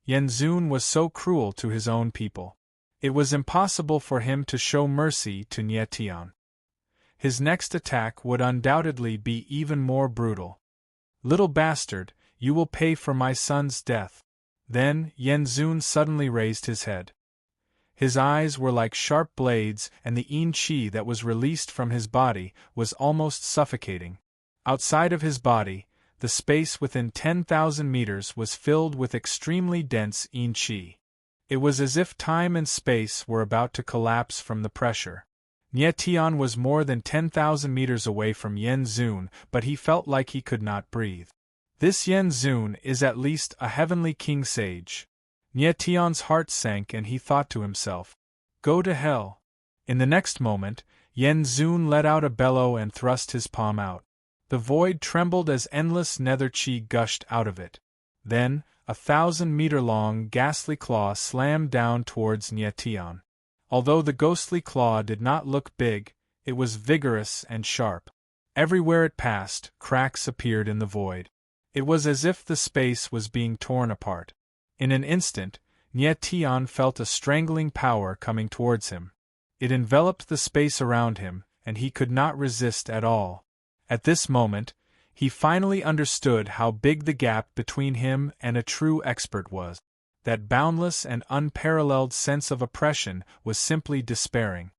Yen Zun was so cruel to his own people. It was impossible for him to show mercy to Nye Tian. His next attack would undoubtedly be even more brutal. Little bastard, you will pay for my son's death. Then, Yen Zun suddenly raised his head. His eyes were like sharp blades and the yin qi that was released from his body was almost suffocating. Outside of his body, the space within 10,000 meters was filled with extremely dense yin qi. It was as if time and space were about to collapse from the pressure. Nye Tian was more than 10,000 meters away from Yen Zun, but he felt like he could not breathe. This Yen Zun is at least a heavenly king sage. Nye Tian's heart sank and he thought to himself, "Go to hell." In the next moment, Yen Zun let out a bellow and thrust his palm out. The void trembled as endless nether qi gushed out of it. Then, a 1,000-meter-long ghastly claw slammed down towards Nye Tian. Although the ghostly claw did not look big, it was vigorous and sharp. Everywhere it passed, cracks appeared in the void. It was as if the space was being torn apart. In an instant, Nye Tian felt a strangling power coming towards him. It enveloped the space around him, and he could not resist at all. At this moment, he finally understood how big the gap between him and a true expert was. That boundless and unparalleled sense of oppression was simply despairing.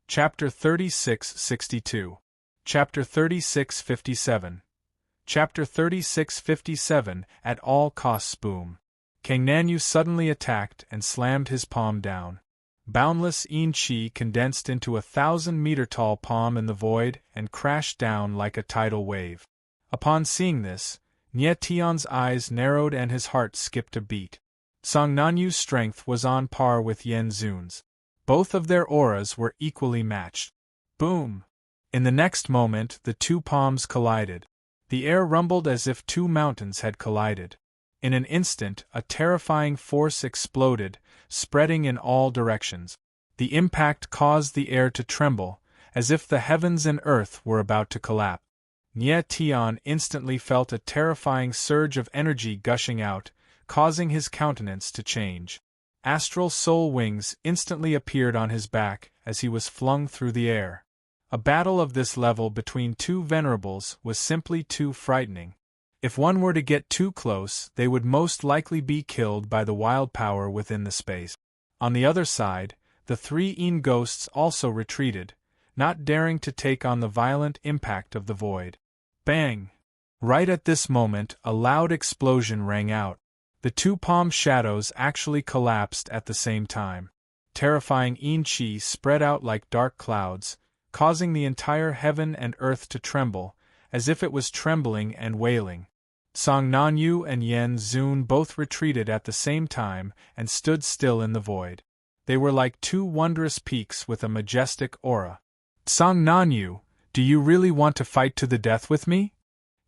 Chapter 36:62. Chapter 36:57. Chapter 36:57 At all costs boom. Kang Nanyu suddenly attacked and slammed his palm down. Boundless yin qi condensed into a 1,000-meter-tall palm in the void and crashed down like a tidal wave. Upon seeing this, Nye Tian's eyes narrowed and his heart skipped a beat. Song Nanyu's strength was on par with Yen Zun's. Both of their auras were equally matched. Boom! In the next moment, the 2 palms collided. The air rumbled as if 2 mountains had collided. In an instant, a terrifying force exploded, spreading in all directions. The impact caused the air to tremble, as if the heavens and earth were about to collapse. Nye Tian instantly felt a terrifying surge of energy gushing out, causing his countenance to change. Astral soul wings instantly appeared on his back as he was flung through the air. A battle of this level between 2 venerables was simply too frightening. If one were to get too close, they would most likely be killed by the wild power within the space. On the other side, the 3 Yin ghosts also retreated, not daring to take on the violent impact of the void. Bang! Right at this moment, a loud explosion rang out. The 2 palm shadows actually collapsed at the same time. Terrifying yin qi spread out like dark clouds, causing the entire heaven and earth to tremble, as if it was trembling and wailing. Song Nanyu and Yen Zun both retreated at the same time and stood still in the void. They were like 2 wondrous peaks with a majestic aura. Song Nanyu, do you really want to fight to the death with me?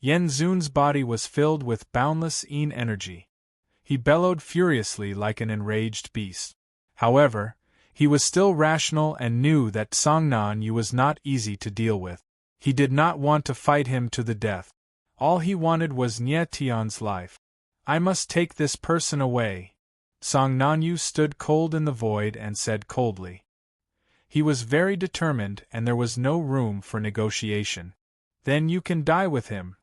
Yen Zun's body was filled with boundless yin energy. He bellowed furiously like an enraged beast. However, He was still rational and knew that Song Nan Yu was not easy to deal with. He did not want to fight him to the death. All he wanted was Nie Tian's life. I must take this person away. Song Nan Yu stood cold in the void and said coldly. He was very determined and there was no room for negotiation. Then you can die with him.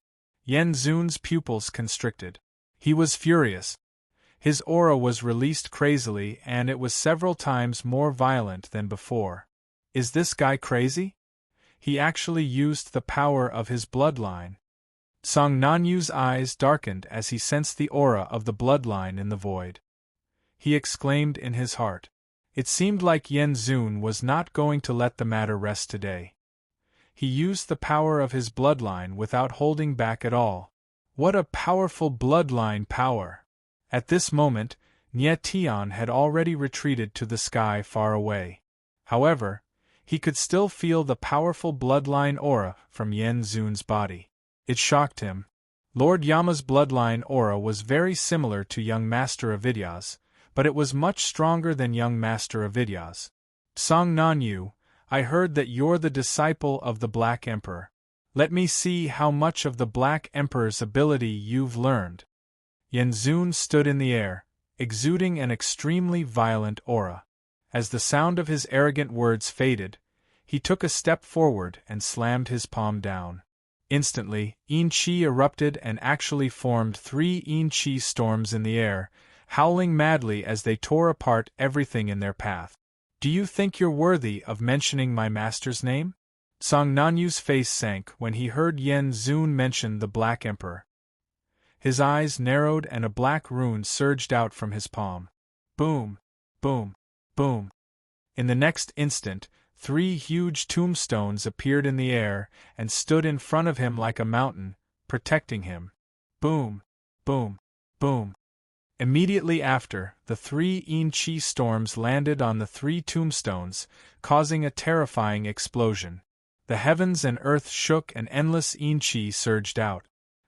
Yen Zun's pupils constricted. He was furious. His aura was released crazily and it was several times more violent than before. Is this guy crazy? He actually used the power of his bloodline. Song Nanyu's eyes darkened as he sensed the aura of the bloodline in the void. He exclaimed in his heart. It seemed like Yen Zun was not going to let the matter rest today. He used the power of his bloodline without holding back at all. What a powerful bloodline power! At this moment, Nie Tian had already retreated to the sky far away. However, he could still feel the powerful bloodline aura from Yen Zun's body. It shocked him. Lord Yama's bloodline aura was very similar to young Master Avidya's, but it was much stronger than young Master Avidya's. Song Nanyu, I heard that you're the disciple of the Black Emperor. Let me see how much of the Black Emperor's ability you've learned. Yen Zun stood in the air, exuding an extremely violent aura. As the sound of his arrogant words faded, he took a step forward and slammed his palm down. Instantly, Yin Qi erupted and actually formed 3 Yin Qi storms in the air, howling madly as they tore apart everything in their path. Do you think you're worthy of mentioning my master's name? Song Nanyu's face sank when he heard Yen Zun mention the Black Emperor. His eyes narrowed and a black rune surged out from his palm. Boom! Boom! Boom! In the next instant, 3 huge tombstones appeared in the air and stood in front of him like a mountain, protecting him. Boom! Boom! Boom! Immediately after, the 3 Yin Qi storms landed on the 3 tombstones, causing a terrifying explosion. The heavens and earth shook and endless Yin Qi surged out.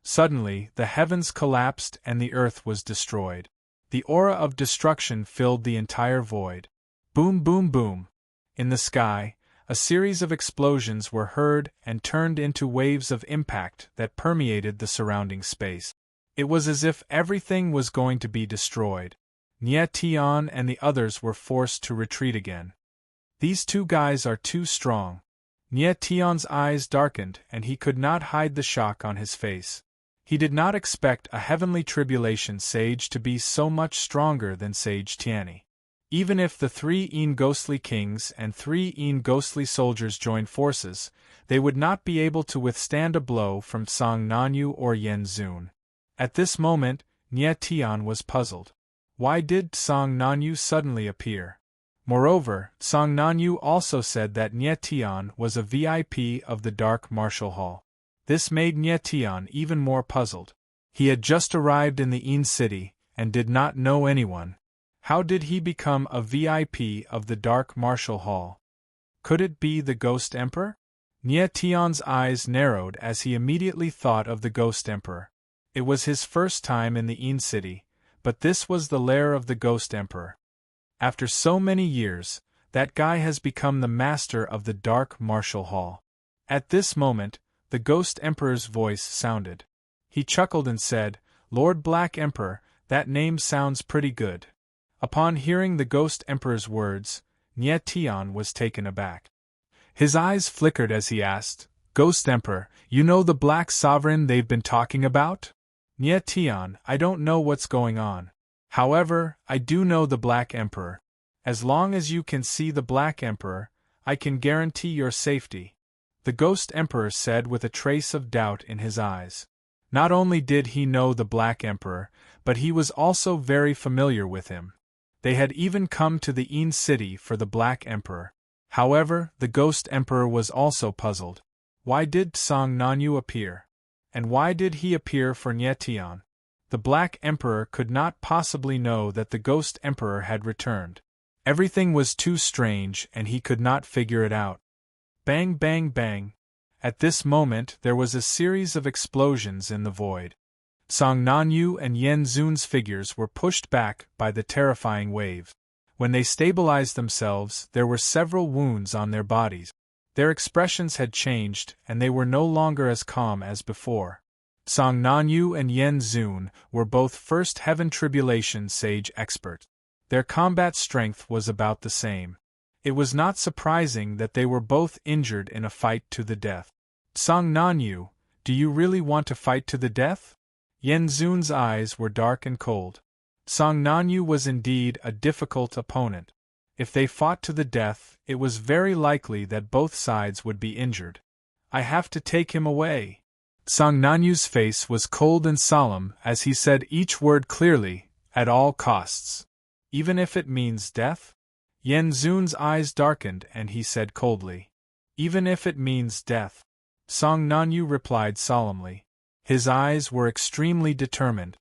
Suddenly, the heavens collapsed and the earth was destroyed. The aura of destruction filled the entire void. Boom, boom, boom. In the sky, a series of explosions were heard and turned into waves of impact that permeated the surrounding space. It was as if everything was going to be destroyed. Nie Tian and the others were forced to retreat again. These 2 guys are too strong. Nie Tian's eyes darkened and he could not hide the shock on his face. He did not expect a heavenly tribulation sage to be so much stronger than Sage Tianni. Even if the 3 Yin ghostly kings and 3 Yin ghostly soldiers joined forces, they would not be able to withstand a blow from Song Nanyu or Yen Zun. At this moment, Nie Tian was puzzled. Why did Song Nanyu suddenly appear? Moreover, Song Nanyu also said that Nie Tian was a VIP of the Dark Martial Hall. This made Nie Tian even more puzzled. He had just arrived in the Yin city, and did not know anyone. How did he become a VIP of the Dark Martial Hall? Could it be the Ghost Emperor? Nie Tian's eyes narrowed as he immediately thought of the Ghost Emperor. It was his first time in the Yin city, but this was the lair of the Ghost Emperor. After so many years, that guy has become the master of the Dark Martial Hall. At this moment, the Ghost Emperor's voice sounded. He chuckled and said, Lord Black Emperor, that name sounds pretty good. Upon hearing the Ghost Emperor's words, Nie Tian was taken aback. His eyes flickered as he asked, Ghost Emperor, you know the Black Sovereign they've been talking about? Nie Tian, I don't know what's going on. However, I do know the Black Emperor. As long as you can see the Black Emperor, I can guarantee your safety. The Ghost Emperor said with a trace of doubt in his eyes. Not only did he know the Black Emperor, but he was also very familiar with him. They had even come to the Yin city for the Black Emperor. However, the Ghost Emperor was also puzzled. Why did Song Nanyu appear? And why did he appear for Nie Tian? The Black Emperor could not possibly know that the Ghost Emperor had returned. Everything was too strange and he could not figure it out. Bang, bang, bang. At this moment there was a series of explosions in the void. Song Nanyu and Yen Zun's figures were pushed back by the terrifying wave. When they stabilized themselves, there were several wounds on their bodies. Their expressions had changed, and they were no longer as calm as before. Song Nanyu and Yen Zun were both first heaven tribulation sage experts. Their combat strength was about the same. It was not surprising that they were both injured in a fight to the death. Song Nanyu, do you really want to fight to the death? Yen Zun's eyes were dark and cold. Song Nanyu was indeed a difficult opponent. If they fought to the death, it was very likely that both sides would be injured. I have to take him away. Song Nanyu's face was cold and solemn as he said each word clearly, at all costs. Even if it means death? Yen Zun's eyes darkened and he said coldly. Even if it means death. Song Nanyu replied solemnly. His eyes were extremely determined.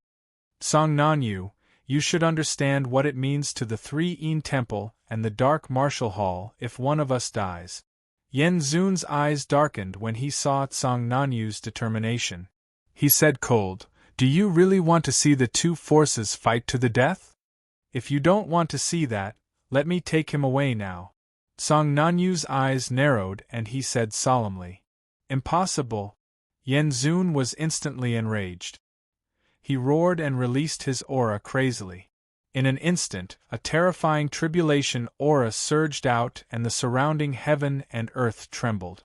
Song Nanyu, you should understand what it means to the Three Yin Temple and the Dark Martial Hall if one of us dies. Yen Zun's eyes darkened when he saw Song Nanyu's determination. He said cold, do you really want to see the two forces fight to the death? If you don't want to see that, let me take him away now. Song Nanyu's eyes narrowed and he said solemnly. Impossible. Yen Zun was instantly enraged. He roared and released his aura crazily. In an instant, a terrifying tribulation aura surged out and the surrounding heaven and earth trembled.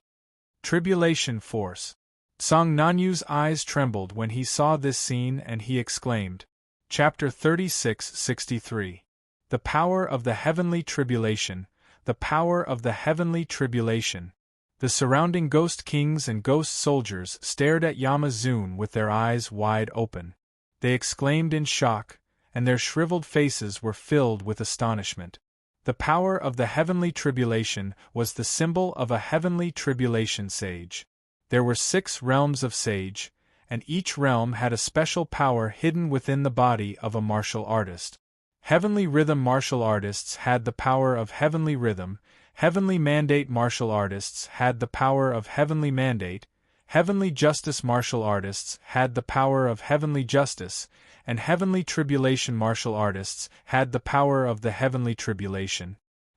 Tribulation force. Song Nanyu's eyes trembled when he saw this scene and he exclaimed. Chapter 36-63. The power of the heavenly tribulation, the power of the heavenly tribulation. The surrounding ghost kings and ghost soldiers stared at Yamazun with their eyes wide open. They exclaimed in shock, and their shriveled faces were filled with astonishment. The power of the heavenly tribulation was the symbol of a heavenly tribulation sage. There were 6 realms of sage, and each realm had a special power hidden within the body of a martial artist. Heavenly rhythm martial artists had the power of heavenly rhythm, heavenly mandate martial artists had the power of heavenly mandate, heavenly justice martial artists had the power of heavenly justice, and heavenly tribulation martial artists had the power of the heavenly tribulation.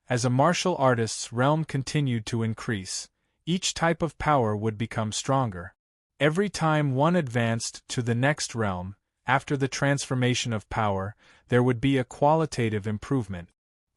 As a martial artist's realm continued to increase, each type of power would become stronger. Every time one advanced to the next realm, after the transformation of power, there would be a qualitative improvement.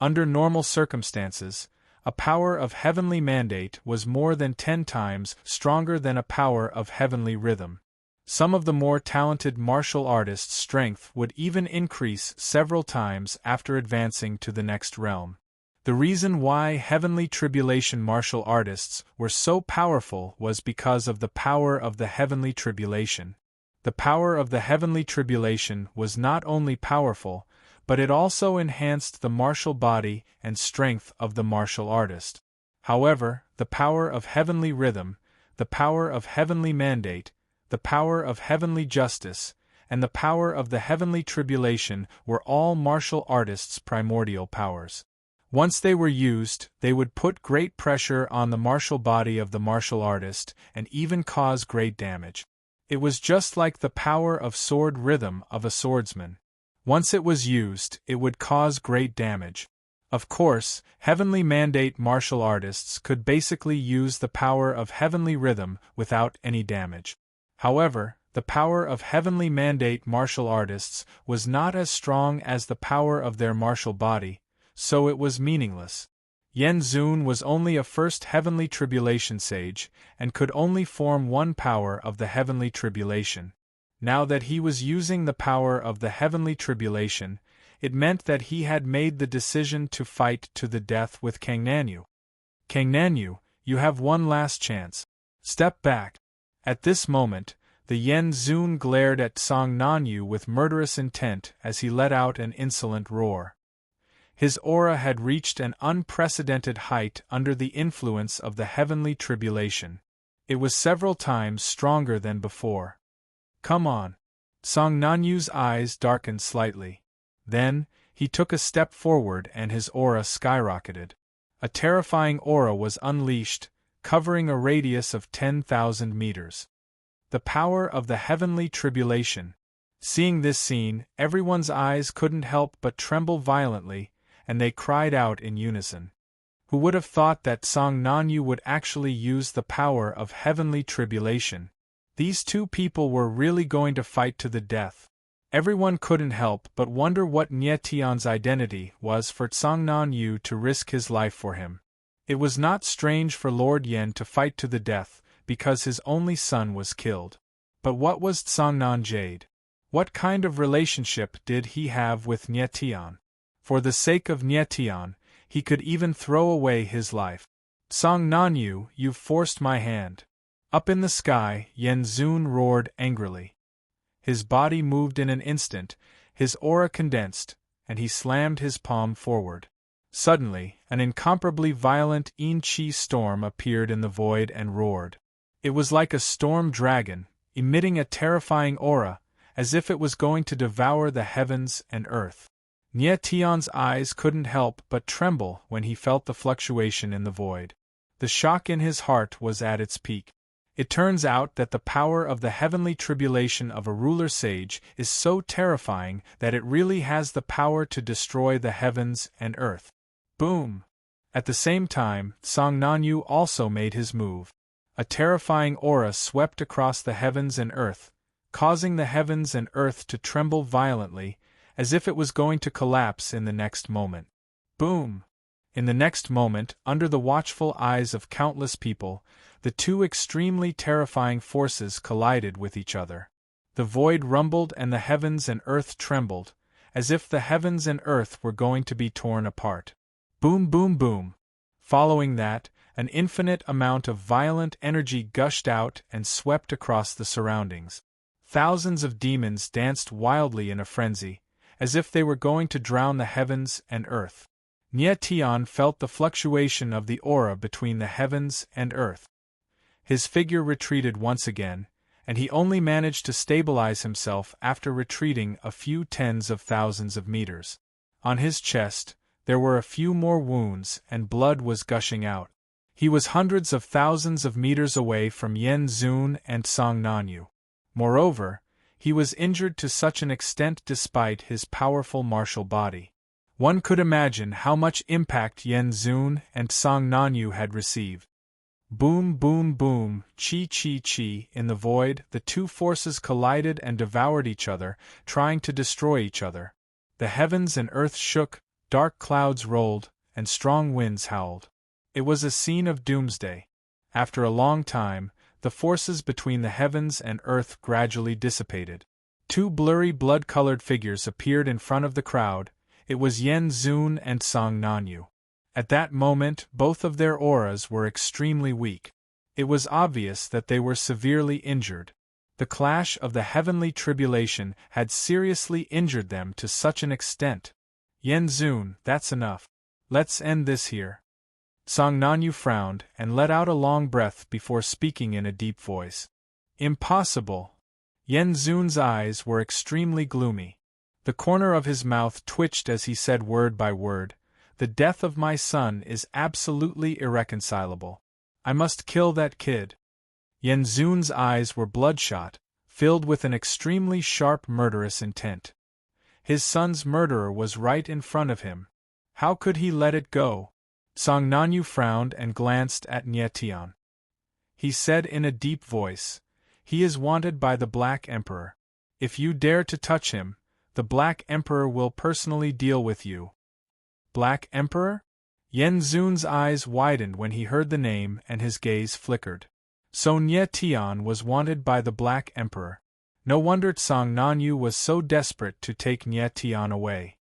Under normal circumstances, a power of heavenly mandate was more than 10 times stronger than a power of heavenly rhythm. Some of the more talented martial artists' strength would even increase several times after advancing to the next realm. The reason why heavenly tribulation martial artists were so powerful was because of the power of the heavenly tribulation. The power of the heavenly tribulation was not only powerful, but it also enhanced the martial body and strength of the martial artist. However, the power of heavenly rhythm, the power of heavenly mandate, the power of heavenly justice, and the power of the heavenly tribulation were all martial artists' primordial powers. Once they were used, they would put great pressure on the martial body of the martial artist and even cause great damage. It was just like the power of sword rhythm of a swordsman. Once it was used, it would cause great damage. Of course, heavenly mandate martial artists could basically use the power of heavenly rhythm without any damage. However, the power of heavenly mandate martial artists was not as strong as the power of their martial body, so it was meaningless. Yen Zun was only a first heavenly tribulation sage, and could only form one power of the heavenly tribulation. Now that he was using the power of the heavenly tribulation, it meant that he had made the decision to fight to the death with Kang Nanyu. Kang Nanyu, you have one last chance. Step back. At this moment, the Yen Zun glared at Song Nanyu with murderous intent as he let out an insolent roar. His aura had reached an unprecedented height under the influence of the heavenly tribulation. It was several times stronger than before. Come on. Song Nanyu's eyes darkened slightly. Then, he took a step forward and his aura skyrocketed. A terrifying aura was unleashed, covering a radius of 10,000 meters. The power of the heavenly tribulation. Seeing this scene, everyone's eyes couldn't help but tremble violently, and they cried out in unison. Who would have thought that Song Nanyu would actually use the power of heavenly tribulation? These two people were really going to fight to the death. Everyone couldn't help but wonder what Nie Tian's identity was for Song Nanyu to risk his life for him. It was not strange for Lord Yen to fight to the death, because his only son was killed. But what was Song Nan Jade? What kind of relationship did he have with Nie Tian? For the sake of Nie Tian, he could even throw away his life. Song Nanyu, you've forced my hand. Up in the sky, Yen Zun roared angrily. His body moved in an instant, his aura condensed, and he slammed his palm forward. Suddenly, an incomparably violent Yin-Chi storm appeared in the void and roared. It was like a storm dragon, emitting a terrifying aura, as if it was going to devour the heavens and earth. Nie Tian's eyes couldn't help but tremble when he felt the fluctuation in the void. The shock in his heart was at its peak. It turns out that the power of the heavenly tribulation of a ruler sage is so terrifying that it really has the power to destroy the heavens and earth. Boom! At the same time, Song Nanyu also made his move. A terrifying aura swept across the heavens and earth, causing the heavens and earth to tremble violently, as if it was going to collapse in the next moment. Boom! In the next moment, under the watchful eyes of countless people, the two extremely terrifying forces collided with each other. The void rumbled and the heavens and earth trembled, as if the heavens and earth were going to be torn apart. Boom, boom, boom! Following that, an infinite amount of violent energy gushed out and swept across the surroundings. Thousands of demons danced wildly in a frenzy, as if they were going to drown the heavens and earth. Nie Tian felt the fluctuation of the aura between the heavens and earth. His figure retreated once again, and he only managed to stabilize himself after retreating a few tens of thousands of meters. On his chest, there were a few more wounds and blood was gushing out. He was hundreds of thousands of meters away from Yen Zun and Song Nanyu. Moreover, he was injured to such an extent despite his powerful martial body. One could imagine how much impact Yen Zun and Song Nanyu had received. Boom, boom, boom, chi, chi, chi, in the void, the two forces collided and devoured each other, trying to destroy each other. The heavens and earth shook, dark clouds rolled, and strong winds howled. It was a scene of doomsday. After a long time, the forces between the heavens and earth gradually dissipated. Two blurry blood-colored figures appeared in front of the crowd. It was Yen Zun and Song Nanyu. At that moment, both of their auras were extremely weak. It was obvious that they were severely injured. The clash of the heavenly tribulation had seriously injured them to such an extent. Yen Zun, that's enough. Let's end this here. Song Nanyu frowned and let out a long breath before speaking in a deep voice. Impossible. Yen Zun's eyes were extremely gloomy. The corner of his mouth twitched as he said word by word, "The death of my son is absolutely irreconcilable. I must kill that kid." Yen Zun's eyes were bloodshot, filled with an extremely sharp murderous intent. His son's murderer was right in front of him. How could he let it go? Song Nanyu frowned and glanced at Nie Tian. He said in a deep voice, "He is wanted by the Black Emperor. If you dare to touch him, the Black Emperor will personally deal with you." Black Emperor? Yen Zun's eyes widened when he heard the name and his gaze flickered. So Nie Tian was wanted by the Black Emperor. No wonder Song Nanyu was so desperate to take Nie Tian away.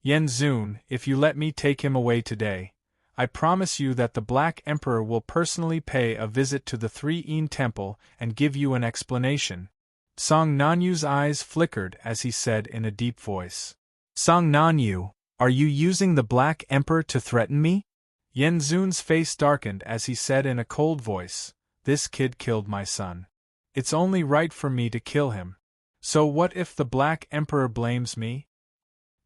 "Yen Zun, if you let me take him away today, I promise you that the Black Emperor will personally pay a visit to the Three Yin Temple and give you an explanation." Song Nanyu's eyes flickered as he said in a deep voice, "Song Nanyu, are you using the Black Emperor to threaten me?" Yen Zun's face darkened as he said in a cold voice, "This kid killed my son. It's only right for me to kill him. So what if the Black Emperor blames me?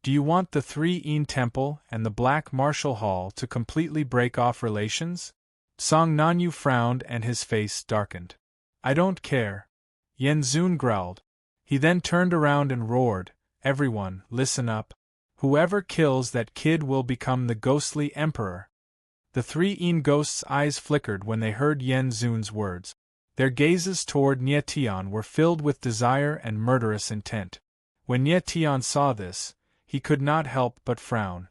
Do you want the Three Yin Temple and the Black Martial Hall to completely break off relations?" Song Nanyu frowned and his face darkened. "I don't care." Yen Zun growled. He then turned around and roared, "Everyone, listen up. Whoever kills that kid will become the ghostly emperor. The three Yin ghosts' eyes flickered when they heard Yen Zun's words. Their gazes toward Nie Tian were filled with desire and murderous intent. When Nie Tian saw this, he could not help but frown.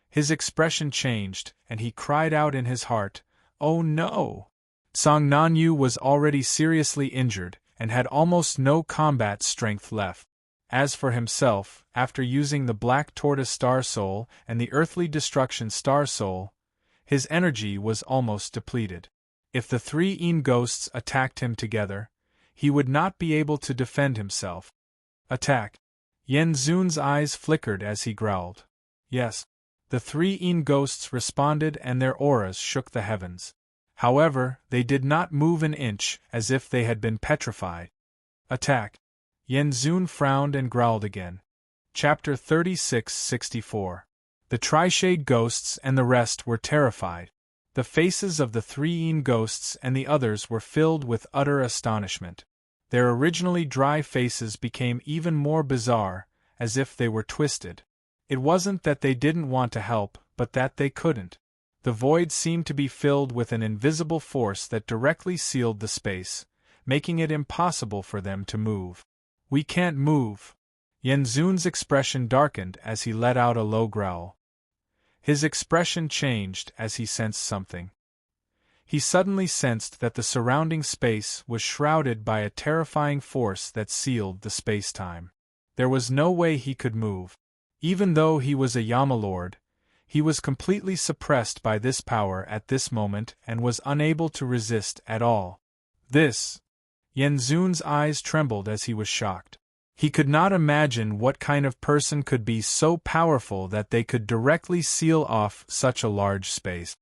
His expression changed, and he cried out in his heart, "Oh no!" Song Nanyu was already seriously injured, and had almost no combat strength left. As for himself, after using the Black Tortoise Star Soul and the Earthly Destruction Star Soul, his energy was almost depleted. If the three Yin ghosts attacked him together, he would not be able to defend himself. Attack! Yen Zun's eyes flickered as he growled. Yes. The three Yin ghosts responded and their auras shook the heavens. However, they did not move an inch, as if they had been petrified. Attack! Yen Zun frowned and growled again. Chapter 36-64. The Trishade ghosts and the rest were terrified. The faces of the three Yin ghosts and the others were filled with utter astonishment. Their originally dry faces became even more bizarre, as if they were twisted. It wasn't that they didn't want to help, but that they couldn't. The void seemed to be filled with an invisible force that directly sealed the space, making it impossible for them to move. "We can't move." Yen Zun's expression darkened as he let out a low growl. His expression changed as he sensed something. He suddenly sensed that the surrounding space was shrouded by a terrifying force that sealed the space-time. There was no way he could move. Even though he was a Yama Lord, he was completely suppressed by this power at this moment and was unable to resist at all. This! Yen Zun's eyes trembled as he was shocked. He could not imagine what kind of person could be so powerful that they could directly seal off such a large space.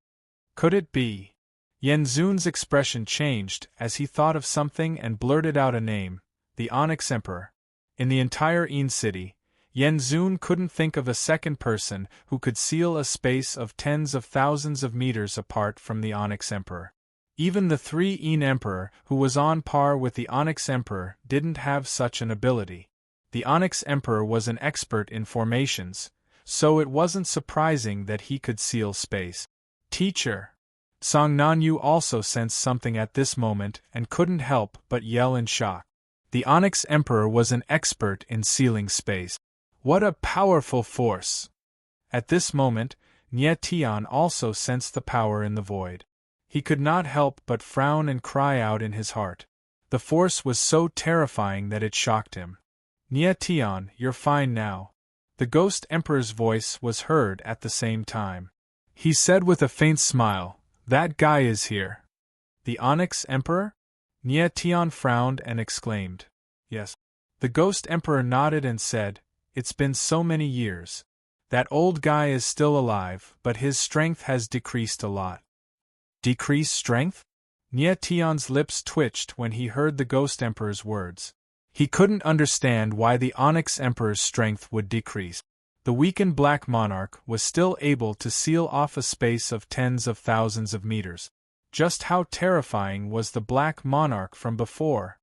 Could it be? Yen Zun's expression changed as he thought of something and blurted out a name, the Onyx Emperor. In the entire Yin City, Yen Zun couldn't think of a second person who could seal a space of tens of thousands of meters apart from the Onyx Emperor. Even the three Yin Emperor, who was on par with the Onyx Emperor, didn't have such an ability. The Onyx Emperor was an expert in formations, so it wasn't surprising that he could seal space. Teacher! Song Nanyu also sensed something at this moment and couldn't help but yell in shock. The Onyx Emperor was an expert in sealing space. What a powerful force! At this moment, Nie Tian also sensed the power in the void. He could not help but frown and cry out in his heart. The force was so terrifying that it shocked him. Nie Tian, you're fine now. The Ghost Emperor's voice was heard at the same time. He said with a faint smile, "That guy is here." The Onyx Emperor? Nie Tian frowned and exclaimed, "Yes." The Ghost Emperor nodded and said, "It's been so many years. That old guy is still alive, but his strength has decreased a lot." Decreased strength? Nie Tian's lips twitched when he heard the Ghost Emperor's words. He couldn't understand why the Onyx Emperor's strength would decrease. The weakened Black Monarch was still able to seal off a space of tens of thousands of meters. Just how terrifying was the Black Monarch from before?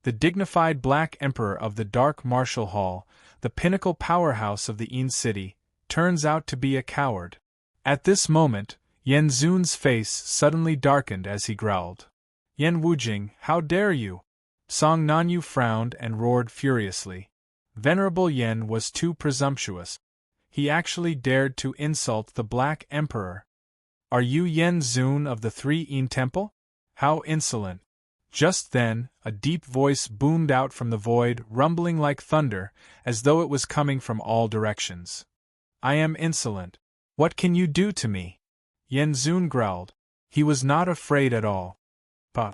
The dignified Black Emperor of the Dark Martial Hall, the pinnacle powerhouse of the Yin City, turns out to be a coward. At this moment, Yen Zun's face suddenly darkened as he growled. "Yen Wujing, how dare you?" Song Nanyu frowned and roared furiously. Venerable Yen was too presumptuous. He actually dared to insult the Black Emperor. "Are you Yen Zun of the Three Yin Temple? How insolent!" Just then, a deep voice boomed out from the void, rumbling like thunder, as though it was coming from all directions. "I am insolent. What can you do to me?" Yen Zun growled. He was not afraid at all. But,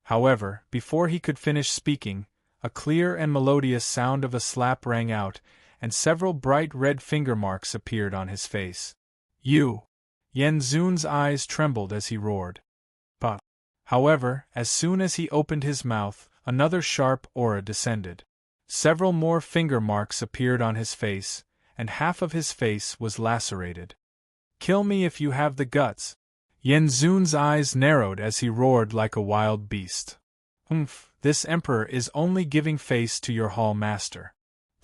however, before he could finish speaking, a clear and melodious sound of a slap rang out, and several bright red finger marks appeared on his face. "You!" Yen Zun's eyes trembled as he roared. But, however, as soon as he opened his mouth, another sharp aura descended. Several more finger marks appeared on his face, and half of his face was lacerated. "Kill me if you have the guts." Yen Zun's eyes narrowed as he roared like a wild beast. "This emperor is only giving face to your hall master."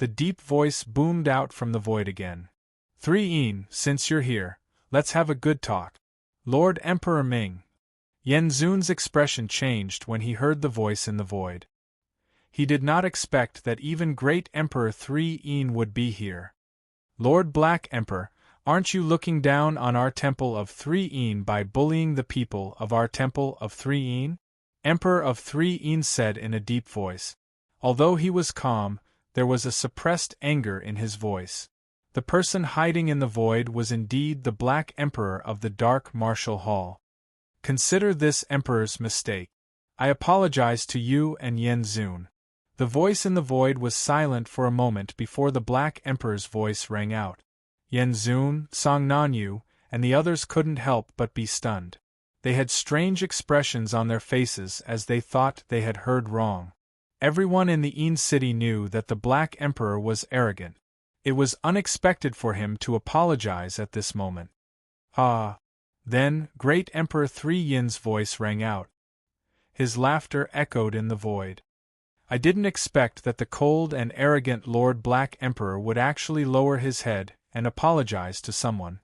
The deep voice boomed out from the void again. 3 since you're here, let's have a good talk. Lord Emperor Ming. Yen Zun's expression changed when he heard the voice in the void. He did not expect that even Great Emperor 3 would be here. Lord Black Emperor, aren't you looking down on our temple of 3 by bullying the people of our temple of 3? Emperor of 3 said in a deep voice. Although he was calm, there was a suppressed anger in his voice. The person hiding in the void was indeed the Black Emperor of the Dark Martial Hall. Consider this Emperor's mistake. I apologize to you and Yen Zun. The voice in the void was silent for a moment before the Black Emperor's voice rang out. Yen Zun, Song Nanyu, and the others couldn't help but be stunned. They had strange expressions on their faces as they thought they had heard wrong. Everyone in the Yin city knew that the Black Emperor was arrogant. It was unexpected for him to apologize at this moment. Ah! Then, Great Emperor 3's voice rang out. His laughter echoed in the void. I didn't expect that the cold and arrogant Lord Black Emperor would actually lower his head and apologize to someone.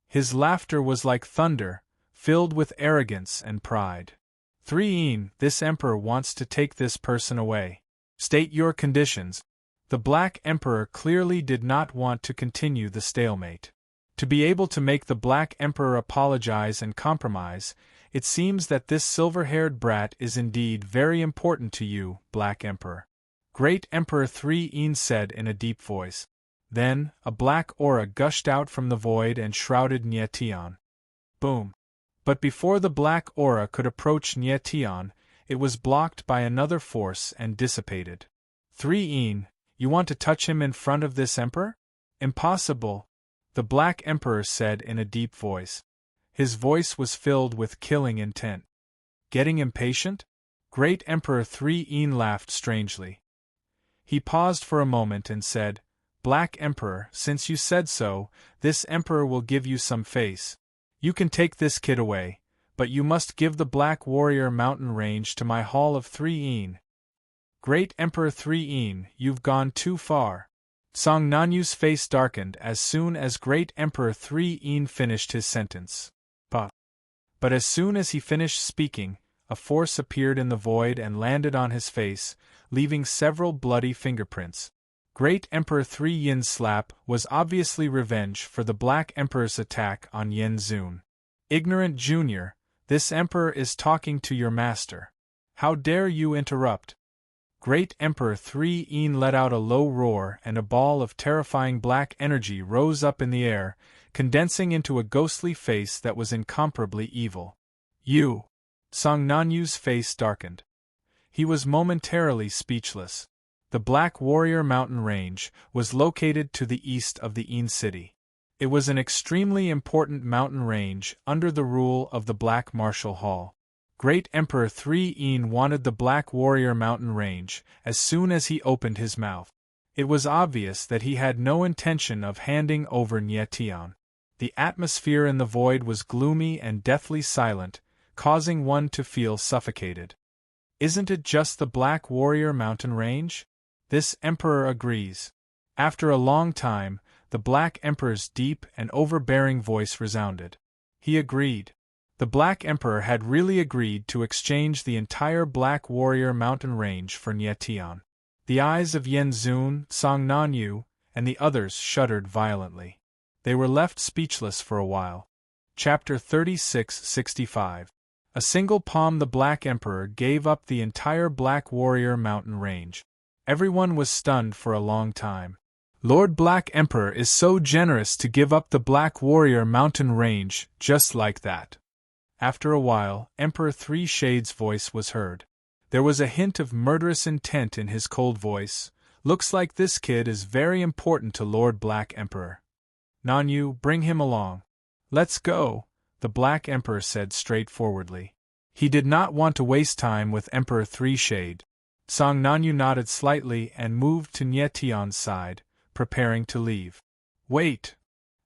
His laughter was like thunder, filled with arrogance and pride. 3 this Emperor wants to take this person away. State your conditions. The Black Emperor clearly did not want to continue the stalemate. To be able to make the Black Emperor apologize and compromise, it seems that this silver-haired brat is indeed very important to you, Black Emperor. Great Emperor 3 said in a deep voice. Then, a black aura gushed out from the void and shrouded Nye Tian. Boom! But before the black aura could approach Nye Tian, it was blocked by another force and dissipated. 3 you want to touch him in front of this Emperor? Impossible, the Black Emperor said in a deep voice. His voice was filled with killing intent. Getting impatient? Great Emperor 3 laughed strangely. He paused for a moment and said, Black Emperor, since you said so, this Emperor will give you some face. You can take this kid away, but you must give the Black Warrior mountain range to my Hall of 3. Great Emperor 3, you've gone too far. Song Nanyu's face darkened as soon as Great Emperor 3 finished his sentence. But as soon as he finished speaking, a force appeared in the void and landed on his face, leaving several bloody fingerprints. Great Emperor 3's slap was obviously revenge for the Black Emperor's attack on Yen Zun. Ignorant Junior, this Emperor is talking to your master. How dare you interrupt? Great Emperor 3 let out a low roar and a ball of terrifying black energy rose up in the air, condensing into a ghostly face that was incomparably evil. You! Song Nanyu's face darkened. He was momentarily speechless. The Black Warrior mountain range was located to the east of the Yin city. It was an extremely important mountain range under the rule of the Black Martial Hall. Great Emperor 3 wanted the Black Warrior mountain range as soon as he opened his mouth. It was obvious that he had no intention of handing over Nye Tian. The atmosphere in the void was gloomy and deathly silent, causing one to feel suffocated. Isn't it just the Black Warrior mountain range? This Emperor agrees. After a long time, the Black Emperor's deep and overbearing voice resounded. He agreed. The Black Emperor had really agreed to exchange the entire Black Warrior mountain range for Nye Tian. The eyes of Yen Zun, Song Nanyu, and the others shuddered violently. They were left speechless for a while. Chapter 36-65. A single palm. The Black Emperor gave up the entire Black Warrior mountain range. Everyone was stunned for a long time. Lord Black Emperor is so generous to give up the Black Warrior mountain range just like that. After a while, Emperor 3 Shade's voice was heard. There was a hint of murderous intent in his cold voice. Looks like this kid is very important to Lord Black Emperor. Nanyu, bring him along. Let's go, the Black Emperor said straightforwardly. He did not want to waste time with Emperor 3 Shade. Song Nanyu nodded slightly and moved to Nye Tian's side, preparing to leave. Wait!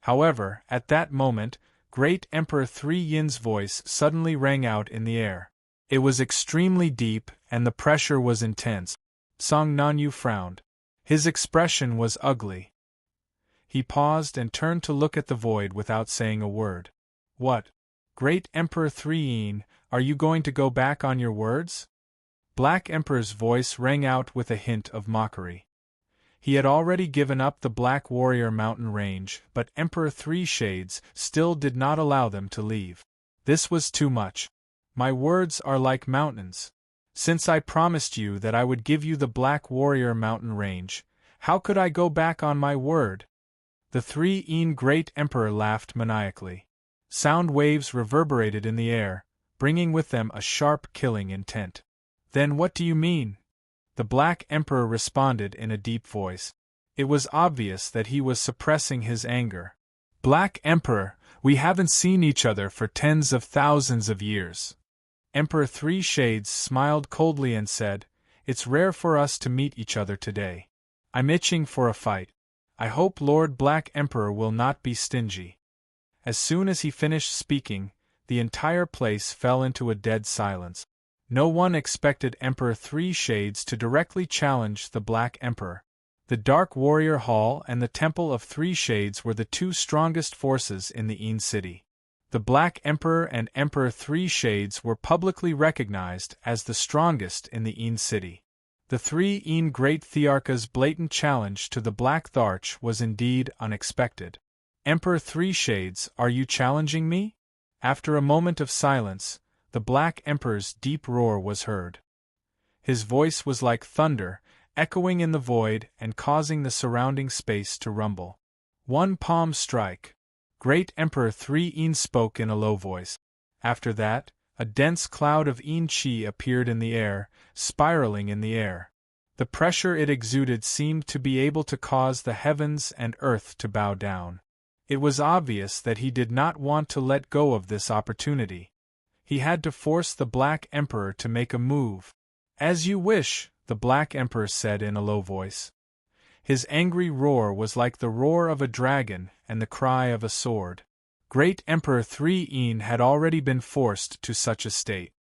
However, at that moment, Great Emperor 3's voice suddenly rang out in the air. It was extremely deep, and the pressure was intense. Song Nanyu frowned. His expression was ugly. He paused and turned to look at the void without saying a word. What? Great Emperor Three, are you going to go back on your words? Black Emperor's voice rang out with a hint of mockery. He had already given up the Black Warrior mountain range, but Emperor Three Shades still did not allow them to leave. This was too much. My words are like mountains. Since I promised you that I would give you the Black Warrior mountain range, how could I go back on my word? The Three Great Emperor laughed maniacally. Sound waves reverberated in the air, bringing with them a sharp killing intent. Then what do you mean? The Black Emperor responded in a deep voice. It was obvious that he was suppressing his anger. Black Emperor, we haven't seen each other for tens of thousands of years. Emperor Three Shades smiled coldly and said, It's rare for us to meet each other today. I'm itching for a fight. I hope Lord Black Emperor will not be stingy. As soon as he finished speaking, the entire place fell into a dead silence. No one expected Emperor Three Shades to directly challenge the Black Emperor. The Dark Warrior Hall and the Temple of Three Shades were the two strongest forces in the Een city. The Black Emperor and Emperor Three Shades were publicly recognized as the strongest in the Een city. The Three Great Thearcha's blatant challenge to the Black Tharch was indeed unexpected. Emperor Three Shades, are you challenging me? After a moment of silence, the Black Emperor's deep roar was heard. His voice was like thunder, echoing in the void and causing the surrounding space to rumble. One palm strike. Great Emperor Three spoke in a low voice. After that, a dense cloud of Chi appeared in the air, spiraling in the air. The pressure it exuded seemed to be able to cause the heavens and earth to bow down. It was obvious that he did not want to let go of this opportunity. He had to force the Black Emperor to make a move. As you wish, the Black Emperor said in a low voice. His angry roar was like the roar of a dragon and the cry of a sword. Great Emperor Three had already been forced to such a state.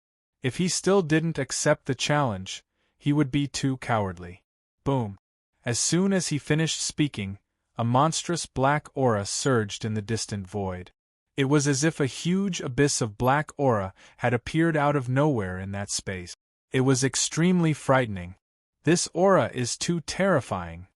If he still didn't accept the challenge, he would be too cowardly. Boom! As soon as he finished speaking, a monstrous black aura surged in the distant void. It was as if a huge abyss of black aura had appeared out of nowhere in that space. It was extremely frightening. This aura is too terrifying.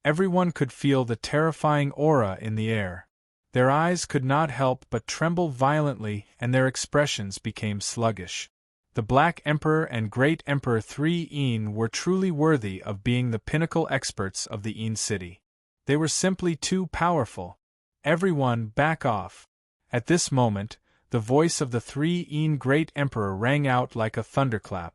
Everyone could feel the terrifying aura in the air. Their eyes could not help but tremble violently and their expressions became sluggish. The Black Emperor and Great Emperor Three were truly worthy of being the pinnacle experts of the Een city. They were simply too powerful. Everyone, back off. At this moment, the voice of the Three Great Emperor rang out like a thunderclap.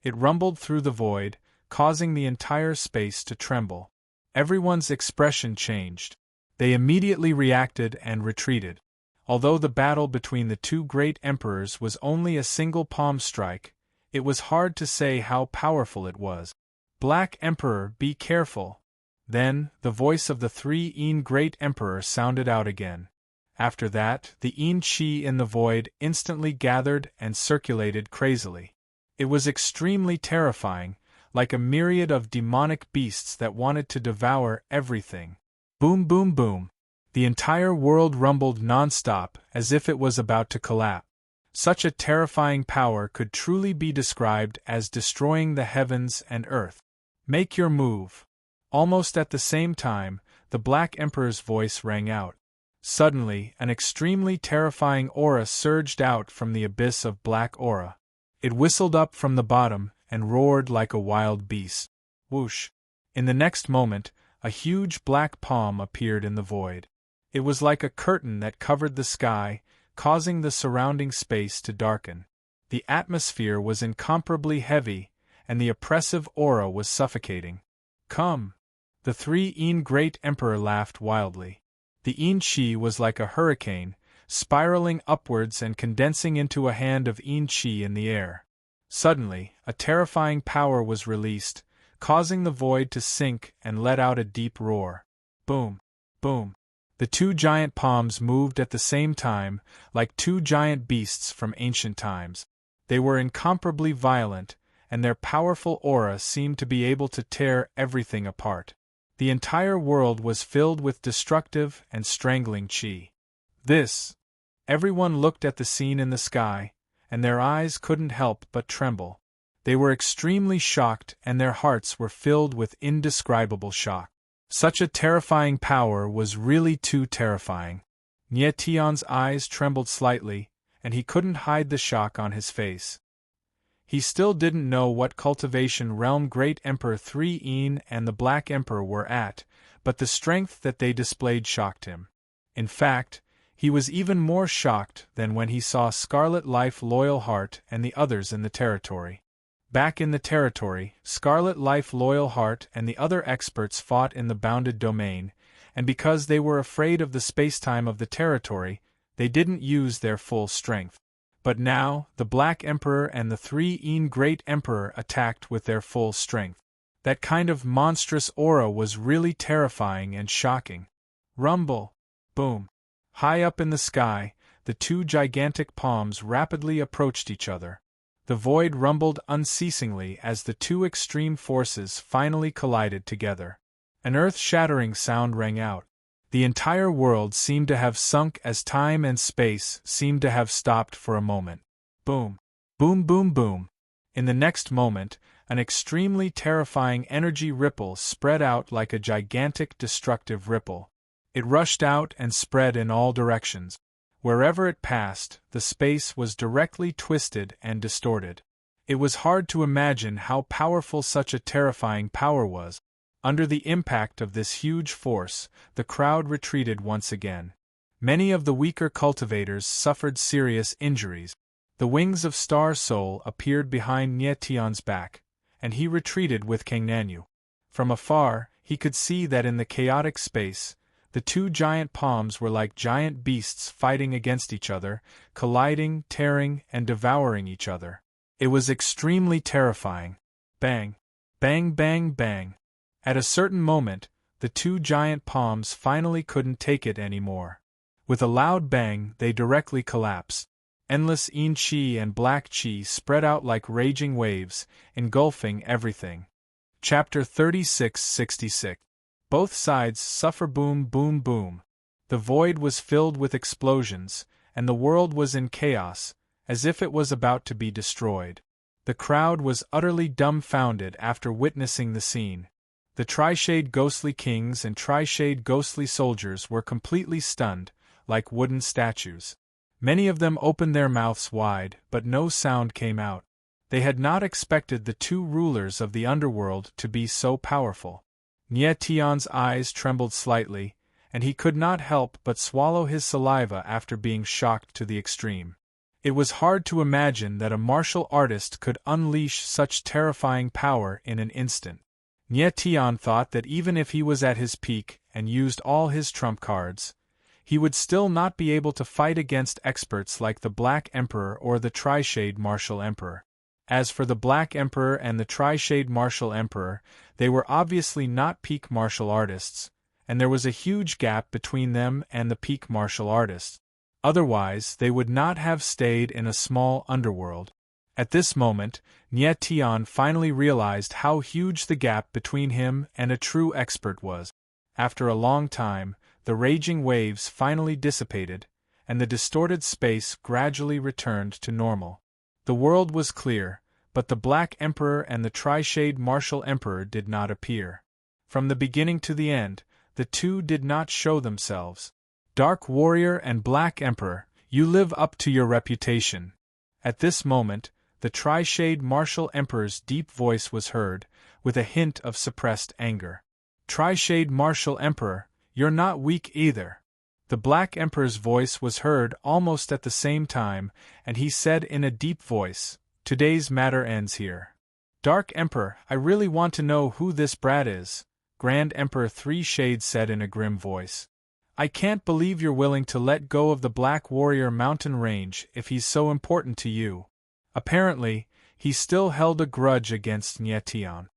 It rumbled through the void, causing the entire space to tremble. Everyone's expression changed. They immediately reacted and retreated. Although the battle between the two great emperors was only a single palm strike, it was hard to say how powerful it was. Black Emperor, be careful. Then, the voice of the Three Great Emperor sounded out again. After that, the Chi in the void instantly gathered and circulated crazily. It was extremely terrifying, like a myriad of demonic beasts that wanted to devour everything. Boom boom boom. The entire world rumbled non-stop as if it was about to collapse. Such a terrifying power could truly be described as destroying the heavens and earth. Make your move. Almost at the same time, the Black Emperor's voice rang out. Suddenly, an extremely terrifying aura surged out from the abyss of black aura. It whistled up from the bottom and roared like a wild beast. Whoosh! In the next moment, a huge black palm appeared in the void. It was like a curtain that covered the sky, causing the surrounding space to darken. The atmosphere was incomparably heavy, and the oppressive aura was suffocating. Come! The Three Great Emperor laughed wildly. The Chi was like a hurricane, spiraling upwards and condensing into a hand of Chi in the air. Suddenly, a terrifying power was released, causing the void to sink and let out a deep roar. Boom! Boom! The two giant palms moved at the same time, like two giant beasts from ancient times. They were incomparably violent, and their powerful aura seemed to be able to tear everything apart. The entire world was filled with destructive and strangling qi. This. Everyone looked at the scene in the sky, and their eyes couldn't help but tremble. They were extremely shocked and their hearts were filled with indescribable shock. Such a terrifying power was really too terrifying. Nie Tian's eyes trembled slightly, and he couldn't hide the shock on his face. He still didn't know what cultivation realm Great Emperor 3 and the Black Emperor were at, but the strength that they displayed shocked him. In fact, he was even more shocked than when he saw Scarlet Life Loyal Heart and the others in the territory. Back in the territory, Scarlet Life Loyal Heart and the other experts fought in the bounded domain, and because they were afraid of the spacetime of the territory, they didn't use their full strength. But now, the Black Emperor and the 3 Great Emperor attacked with their full strength. That kind of monstrous aura was really terrifying and shocking. Rumble! Boom! High up in the sky, the two gigantic palms rapidly approached each other. The void rumbled unceasingly as the two extreme forces finally collided together. An earth-shattering sound rang out. The entire world seemed to have sunk as time and space seemed to have stopped for a moment. Boom! Boom boom boom! In the next moment, an extremely terrifying energy ripple spread out like a gigantic destructive ripple. It rushed out and spread in all directions. Wherever it passed, the space was directly twisted and distorted. It was hard to imagine how powerful such a terrifying power was. Under the impact of this huge force, the crowd retreated once again. Many of the weaker cultivators suffered serious injuries. The wings of Star Soul appeared behind Nie Tian's back, and he retreated with Kangnanyu. From afar, he could see that in the chaotic space, the two giant palms were like giant beasts fighting against each other, colliding, tearing, and devouring each other. It was extremely terrifying. Bang! Bang bang bang! At a certain moment, the two giant palms finally couldn't take it anymore. With a loud bang, they directly collapsed. Endless yin qi and black qi spread out like raging waves, engulfing everything. Chapter 3666. Both sides suffer. Boom boom boom. The void was filled with explosions, and the world was in chaos, as if it was about to be destroyed. The crowd was utterly dumbfounded after witnessing the scene. The Tri-Shade Ghostly Kings and Tri-Shade Ghostly Soldiers were completely stunned, like wooden statues. Many of them opened their mouths wide, but no sound came out. They had not expected the two rulers of the underworld to be so powerful. Nie Tian's eyes trembled slightly, and he could not help but swallow his saliva after being shocked to the extreme. It was hard to imagine that a martial artist could unleash such terrifying power in an instant. Nie Tian thought that even if he was at his peak and used all his trump cards, he would still not be able to fight against experts like the Black Emperor or the Tri-Shade Martial Emperor. As for the Black Emperor and the Tri-Shade Martial Emperor, they were obviously not peak martial artists, and there was a huge gap between them and the peak martial artists. Otherwise, they would not have stayed in a small underworld. At this moment, Nie Tian finally realized how huge the gap between him and a true expert was. After a long time, the raging waves finally dissipated, and the distorted space gradually returned to normal. The world was clear, but the Black Emperor and the Tri-Shade Martial Emperor did not appear. From the beginning to the end, the two did not show themselves. Dark Warrior and Black Emperor, you live up to your reputation. At this moment, the Tri-Shade Martial Emperor's deep voice was heard, with a hint of suppressed anger. Tri-Shade Martial Emperor, you're not weak either. The Black Emperor's voice was heard almost at the same time, and he said in a deep voice, today's matter ends here. Dark Emperor, I really want to know who this brat is, Grand Emperor 3 Shades said in a grim voice. I can't believe you're willing to let go of the Black Warrior mountain range if he's so important to you. Apparently, he still held a grudge against Nie Tian.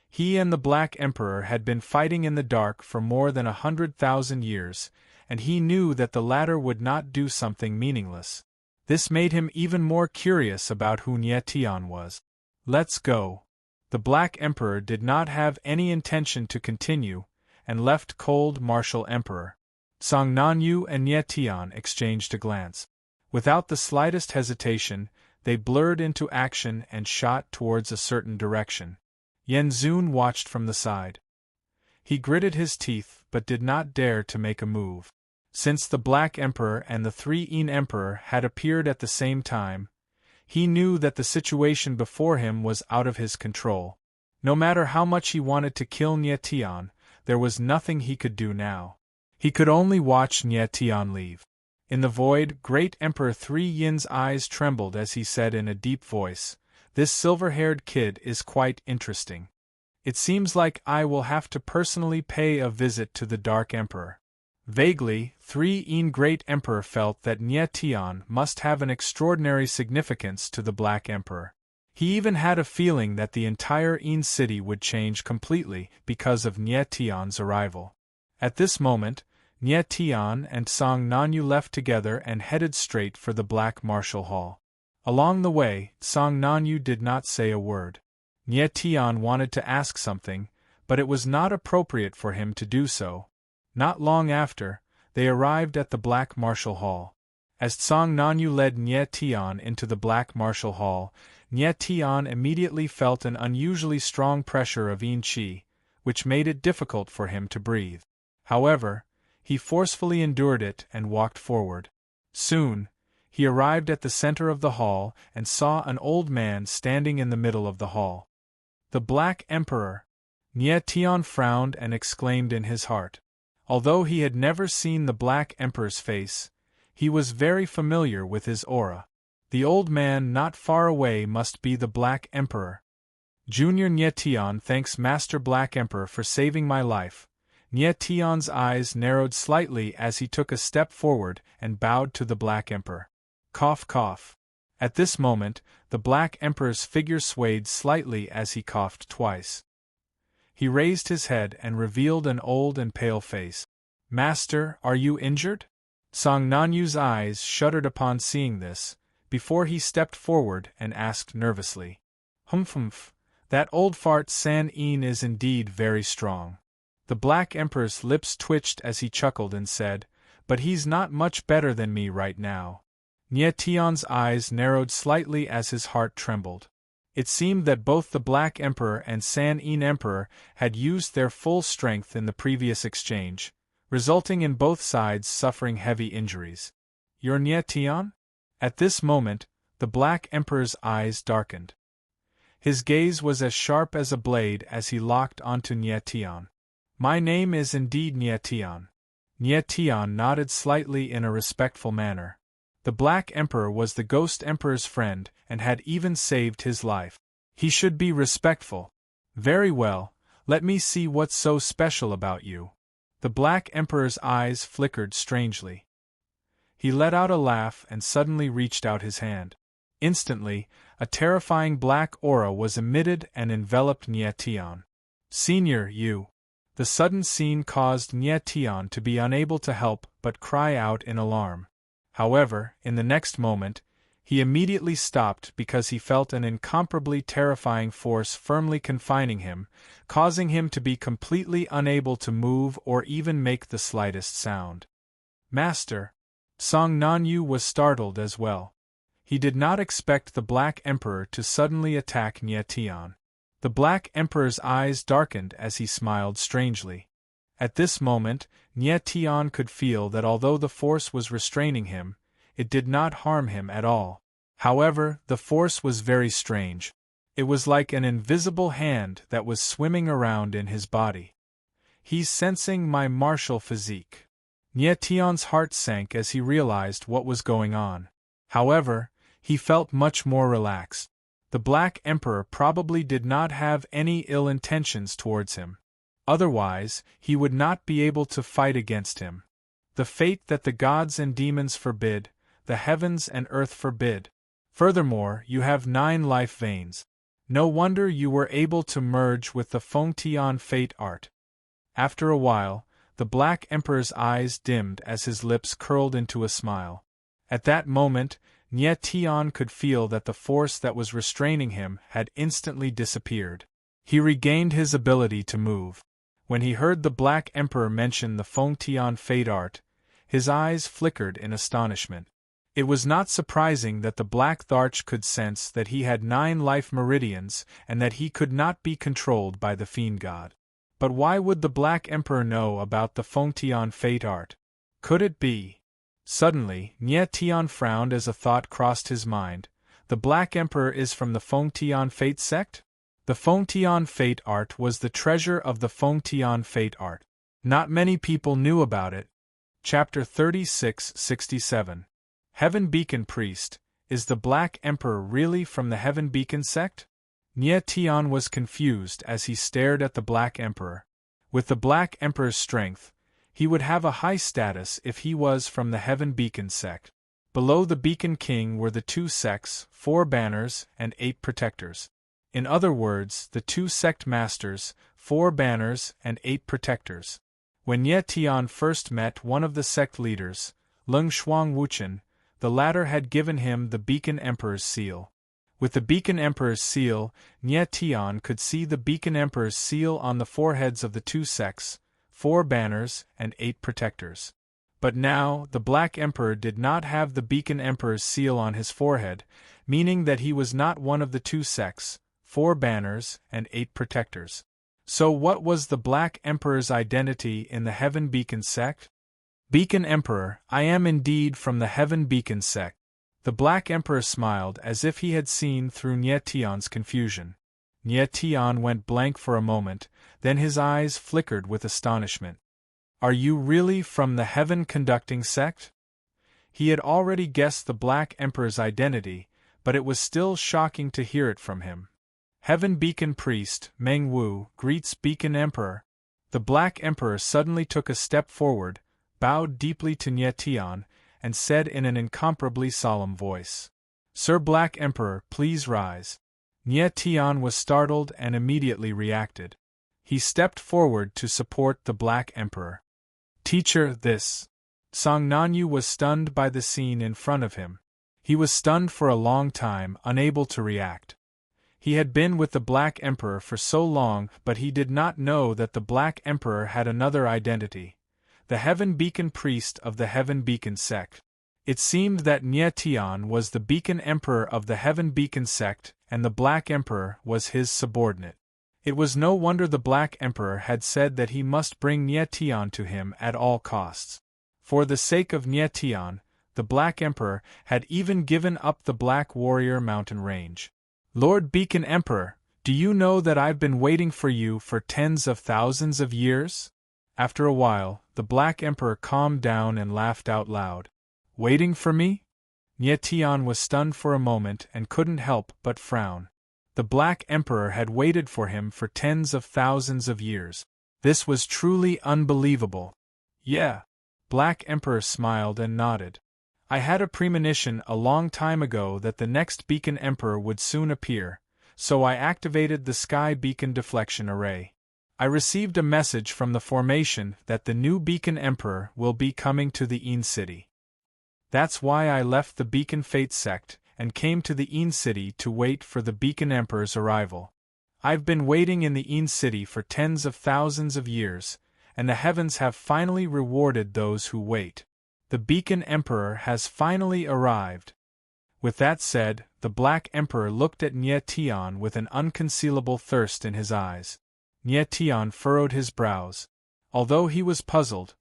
He and the Black Emperor had been fighting in the dark for more than 100,000 years, and he knew that the latter would not do something meaningless. This made him even more curious about who Nie Tian was. Let's go. The Black Emperor did not have any intention to continue, and left cold martial emperor. Song Nanyu and Nie Tian exchanged a glance. Without the slightest hesitation, they blurred into action and shot towards a certain direction. Yen Zun watched from the side. He gritted his teeth but did not dare to make a move. Since the Black Emperor and the 3 Emperor had appeared at the same time, he knew that the situation before him was out of his control. No matter how much he wanted to kill Nie Tian, there was nothing he could do now. He could only watch Nie Tian leave. In the void, Great Emperor 3 Yin's eyes trembled as he said in a deep voice, "This silver-haired kid is quite interesting. It seems like I will have to personally pay a visit to the Dark Emperor." Vaguely, 3 Great Emperor felt that Nie Tian must have an extraordinary significance to the Black Emperor. He even had a feeling that the entire city would change completely because of Nie Tian's arrival. At this moment, Nie Tian and Song Nanyu left together and headed straight for the Black Martial Hall. Along the way, Song Nanyu did not say a word. Nie Tian wanted to ask something, but it was not appropriate for him to do so. Not long after, they arrived at the Black Martial Hall. As Song Nanyu led Nie Tian into the Black Martial Hall, Nie Tian immediately felt an unusually strong pressure of yin qi, which made it difficult for him to breathe. However, he forcefully endured it and walked forward. Soon, he arrived at the center of the hall and saw an old man standing in the middle of the hall. The Black Emperor! Nie Tian frowned and exclaimed in his heart. Although he had never seen the Black Emperor's face, he was very familiar with his aura. The old man not far away must be the Black Emperor. Junior Nie Tian thanks Master Black Emperor for saving my life. Nie Tian's eyes narrowed slightly as he took a step forward and bowed to the Black Emperor. Cough cough. At this moment, the Black Emperor's figure swayed slightly as he coughed twice. He raised his head and revealed an old and pale face. "Master, are you injured?" Song Nanyu's eyes shuddered upon seeing this, before he stepped forward and asked nervously. Humph, that old fart San Yin is indeed very strong." The Black Emperor's lips twitched as he chuckled and said, "But he's not much better than me right now." Nie Tian's eyes narrowed slightly as his heart trembled. It seemed that both the Black Emperor and San Yin Emperor had used their full strength in the previous exchange, resulting in both sides suffering heavy injuries. "You're Nie Tian?" At this moment, the Black Emperor's eyes darkened. His gaze was as sharp as a blade as he locked onto Nie Tian. "My name is indeed Nie Tian." Nie Tian nodded slightly in a respectful manner. The Black Emperor was the Ghost Emperor's friend and had even saved his life. He should be respectful. "Very well, let me see what's so special about you." The Black Emperor's eyes flickered strangely. He let out a laugh and suddenly reached out his hand. Instantly, a terrifying black aura was emitted and enveloped Nie Tian. "Senior, you!" The sudden scene caused Nie Tian to be unable to help but cry out in alarm. However, in the next moment, he immediately stopped because he felt an incomparably terrifying force firmly confining him, causing him to be completely unable to move or even make the slightest sound. "Master!" Song Nanyu was startled as well. He did not expect the Black Emperor to suddenly attack Nie Tian. The Black Emperor's eyes darkened as he smiled strangely. At this moment, Nie Tian could feel that although the force was restraining him, it did not harm him at all. However, the force was very strange. It was like an invisible hand that was swimming around in his body. "He's sensing my martial physique." Nie Tian's heart sank as he realized what was going on. However, he felt much more relaxed. The Black Emperor probably did not have any ill intentions towards him. Otherwise, he would not be able to fight against him. The fate that the gods and demons forbid, the heavens and earth forbid. Furthermore, you have 9 life veins. No wonder you were able to merge with the Fengtian fate art. After a while, the Black Emperor's eyes dimmed as his lips curled into a smile. At that moment, Nie Tian could feel that the force that was restraining him had instantly disappeared. He regained his ability to move. When he heard the Black Emperor mention the Fengtian fate art, his eyes flickered in astonishment. It was not surprising that the Black Tharch could sense that he had 9 life meridians and that he could not be controlled by the fiend god. But why would the Black Emperor know about the Fengtian fate art? Could it be? Suddenly, Nie Tian frowned as a thought crossed his mind. The Black Emperor is from the Fengtian fate sect? The Fengtian fate art was the treasure of the Fengtian fate art. Not many people knew about it. Chapter 36-67. Heaven Beacon Priest, is the Black Emperor really from the Heaven Beacon sect? Nie Tian was confused as he stared at the Black Emperor. With the Black Emperor's strength, he would have a high status if he was from the Heaven Beacon sect. Below the Beacon King were the 2 sects, 4 banners, and 8 protectors. In other words, the 2 sect masters, 4 banners, and 8 protectors. When Nie Tian first met one of the sect leaders, Lung Shuang Wuchen, the latter had given him the Beacon Emperor's seal. With the Beacon Emperor's seal, Nie Tian could see the Beacon Emperor's seal on the foreheads of the 2 sects, 4 banners, and 8 protectors. But now, the Black Emperor did not have the Beacon Emperor's seal on his forehead, meaning that he was not one of the 2 sects, 4 banners, and 8 protectors. So what was the Black Emperor's identity in the Heaven Beacon sect? Beacon Emperor, I am indeed from the Heaven Beacon sect. The Black Emperor smiled as if he had seen through Nie Tian's confusion. Nie Tian went blank for a moment, then his eyes flickered with astonishment. Are you really from the Heaven Conducting sect? He had already guessed the Black Emperor's identity, but it was still shocking to hear it from him. Heaven Beacon Priest, Meng Wu, greets Beacon Emperor. The Black Emperor suddenly took a step forward, bowed deeply to Nie Tian, and said in an incomparably solemn voice, Sir Black Emperor, please rise. Nie Tian was startled and immediately reacted. He stepped forward to support the Black Emperor. Teacher, this. Song Nanyu was stunned by the scene in front of him. He was stunned for a long time, unable to react. He had been with the Black Emperor for so long, but he did not know that the Black Emperor had another identity. The Heaven Beacon Priest of the Heaven Beacon sect. It seemed that Nie Tian was the Beacon Emperor of the Heaven Beacon sect, and the Black Emperor was his subordinate. It was no wonder the Black Emperor had said that he must bring Nie Tian to him at all costs. For the sake of Nie Tian, the Black Emperor had even given up the Black Warrior mountain range. Lord Beacon Emperor, do you know that I've been waiting for you for tens of thousands of years? After a while, the Black Emperor calmed down and laughed out loud. Waiting for me? Nie Tian was stunned for a moment and couldn't help but frown. The Black Emperor had waited for him for tens of thousands of years. This was truly unbelievable. Yeah. Black Emperor smiled and nodded. I had a premonition a long time ago that the next Beacon Emperor would soon appear, so I activated the Sky Beacon Deflection Array. I received a message from the formation that the new Beacon Emperor will be coming to the Een City. That's why I left the Beacon Fate sect and came to the Een City to wait for the Beacon Emperor's arrival. I've been waiting in the Een City for tens of thousands of years, and the heavens have finally rewarded those who wait. The Beacon Emperor has finally arrived. With that said, the Black Emperor looked at Nie Tian with an unconcealable thirst in his eyes. Nie Tian furrowed his brows. Although he was puzzled,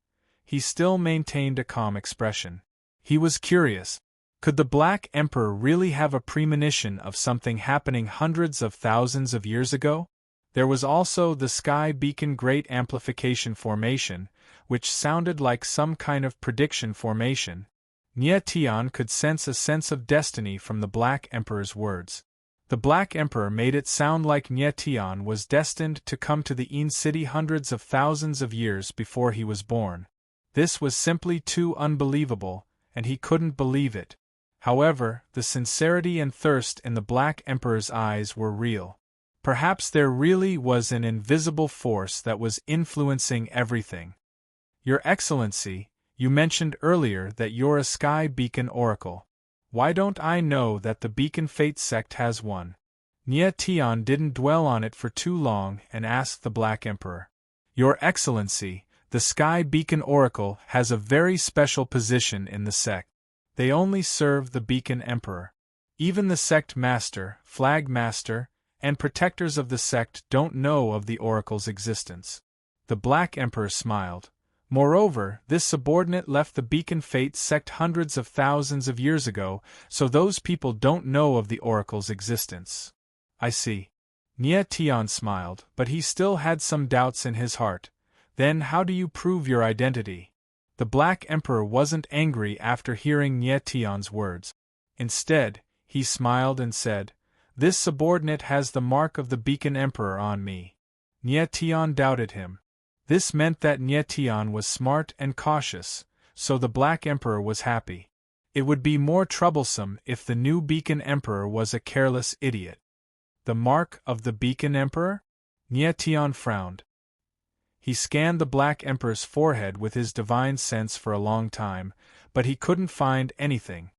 he still maintained a calm expression. He was curious. Could the Black Emperor really have a premonition of something happening hundreds of thousands of years ago? There was also the Sky Beacon Great Amplification Formation, which sounded like some kind of prediction formation. Nie Tian could sense a sense of destiny from the Black Emperor's words. The Black Emperor made it sound like Nie Tian was destined to come to the Een City hundreds of thousands of years before he was born. This was simply too unbelievable, and he couldn't believe it. However, the sincerity and thirst in the Black Emperor's eyes were real. Perhaps there really was an invisible force that was influencing everything. Your Excellency, you mentioned earlier that you're a Sky Beacon Oracle. Why don't I know that the Beacon Fate sect has one? Nie Tian didn't dwell on it for too long and asked the Black Emperor. Your Excellency, the Sky Beacon Oracle has a very special position in the sect. They only serve the Beacon Emperor. Even the sect master, flag master, and protectors of the sect don't know of the Oracle's existence. The Black Emperor smiled. Moreover, this subordinate left the Beacon Fate sect hundreds of thousands of years ago, so those people don't know of the Oracle's existence. I see. Nie Tian smiled, but he still had some doubts in his heart. Then how do you prove your identity? The Black Emperor wasn't angry after hearing Nie Tian's words. Instead, he smiled and said, "This subordinate has the mark of the Beacon Emperor on me." Nie Tian doubted him. This meant that Nie Tian was smart and cautious, so the Black Emperor was happy. It would be more troublesome if the new Beacon Emperor was a careless idiot. The mark of the Beacon Emperor? Nie Tian frowned. He scanned the Black Emperor's forehead with his divine sense for a long time, but he couldn't find anything.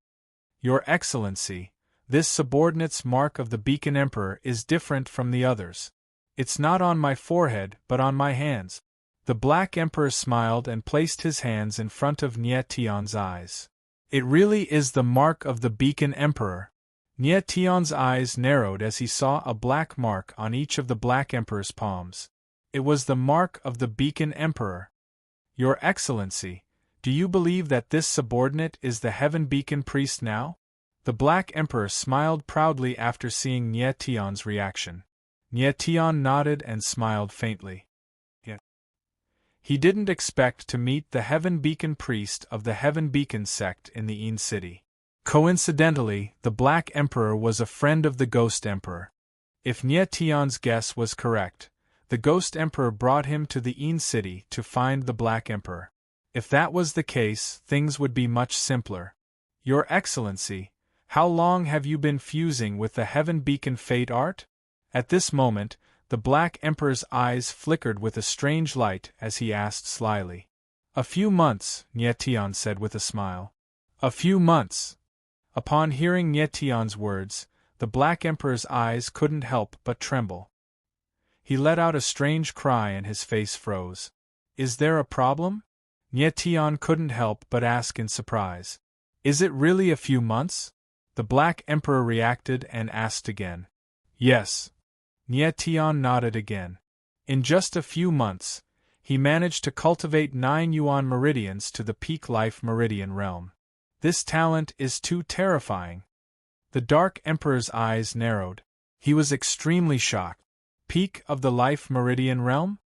Your Excellency, this subordinate's mark of the Beacon Emperor is different from the others. It's not on my forehead, but on my hands. The Black Emperor smiled and placed his hands in front of Nie Tian's eyes. It really is the mark of the Beacon Emperor. Nie Tian's eyes narrowed as he saw a black mark on each of the Black Emperor's palms. It was the mark of the Beacon Emperor. Your Excellency, do you believe that this subordinate is the Heaven Beacon Priest now? The Black Emperor smiled proudly after seeing Nie Tian's reaction. Nie Tian nodded and smiled faintly. He didn't expect to meet the Heaven Beacon Priest of the Heaven Beacon sect in the Een City. Coincidentally, the Black Emperor was a friend of the Ghost Emperor. If Nie Tian's guess was correct, the Ghost Emperor brought him to the Een City to find the Black Emperor. If that was the case, things would be much simpler. Your Excellency, how long have you been fusing with the Heaven Beacon Fate art? At this moment, the Black Emperor's eyes flickered with a strange light as he asked slyly. A few months, Nie Tian said with a smile. A few months. Upon hearing Nie Tian's words, the Black Emperor's eyes couldn't help but tremble. He let out a strange cry and his face froze. Is there a problem? Nie Tian couldn't help but ask in surprise. Is it really a few months? The Black Emperor reacted and asked again. Yes. Nie Tian nodded again. In just a few months, he managed to cultivate 9 Yuan meridians to the peak life meridian realm. This talent is too terrifying. The Dark Emperor's eyes narrowed. He was extremely shocked. Peak of the life meridian realm?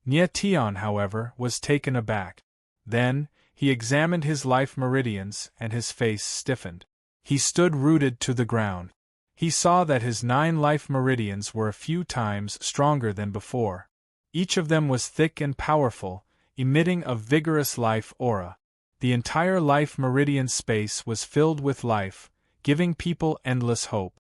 Nie Tian, however, was taken aback. Then, he examined his life meridians and his face stiffened. He stood rooted to the ground. He saw that his 9 life meridians were a few times stronger than before. Each of them was thick and powerful, emitting a vigorous life aura. The entire life meridian space was filled with life, giving people endless hope.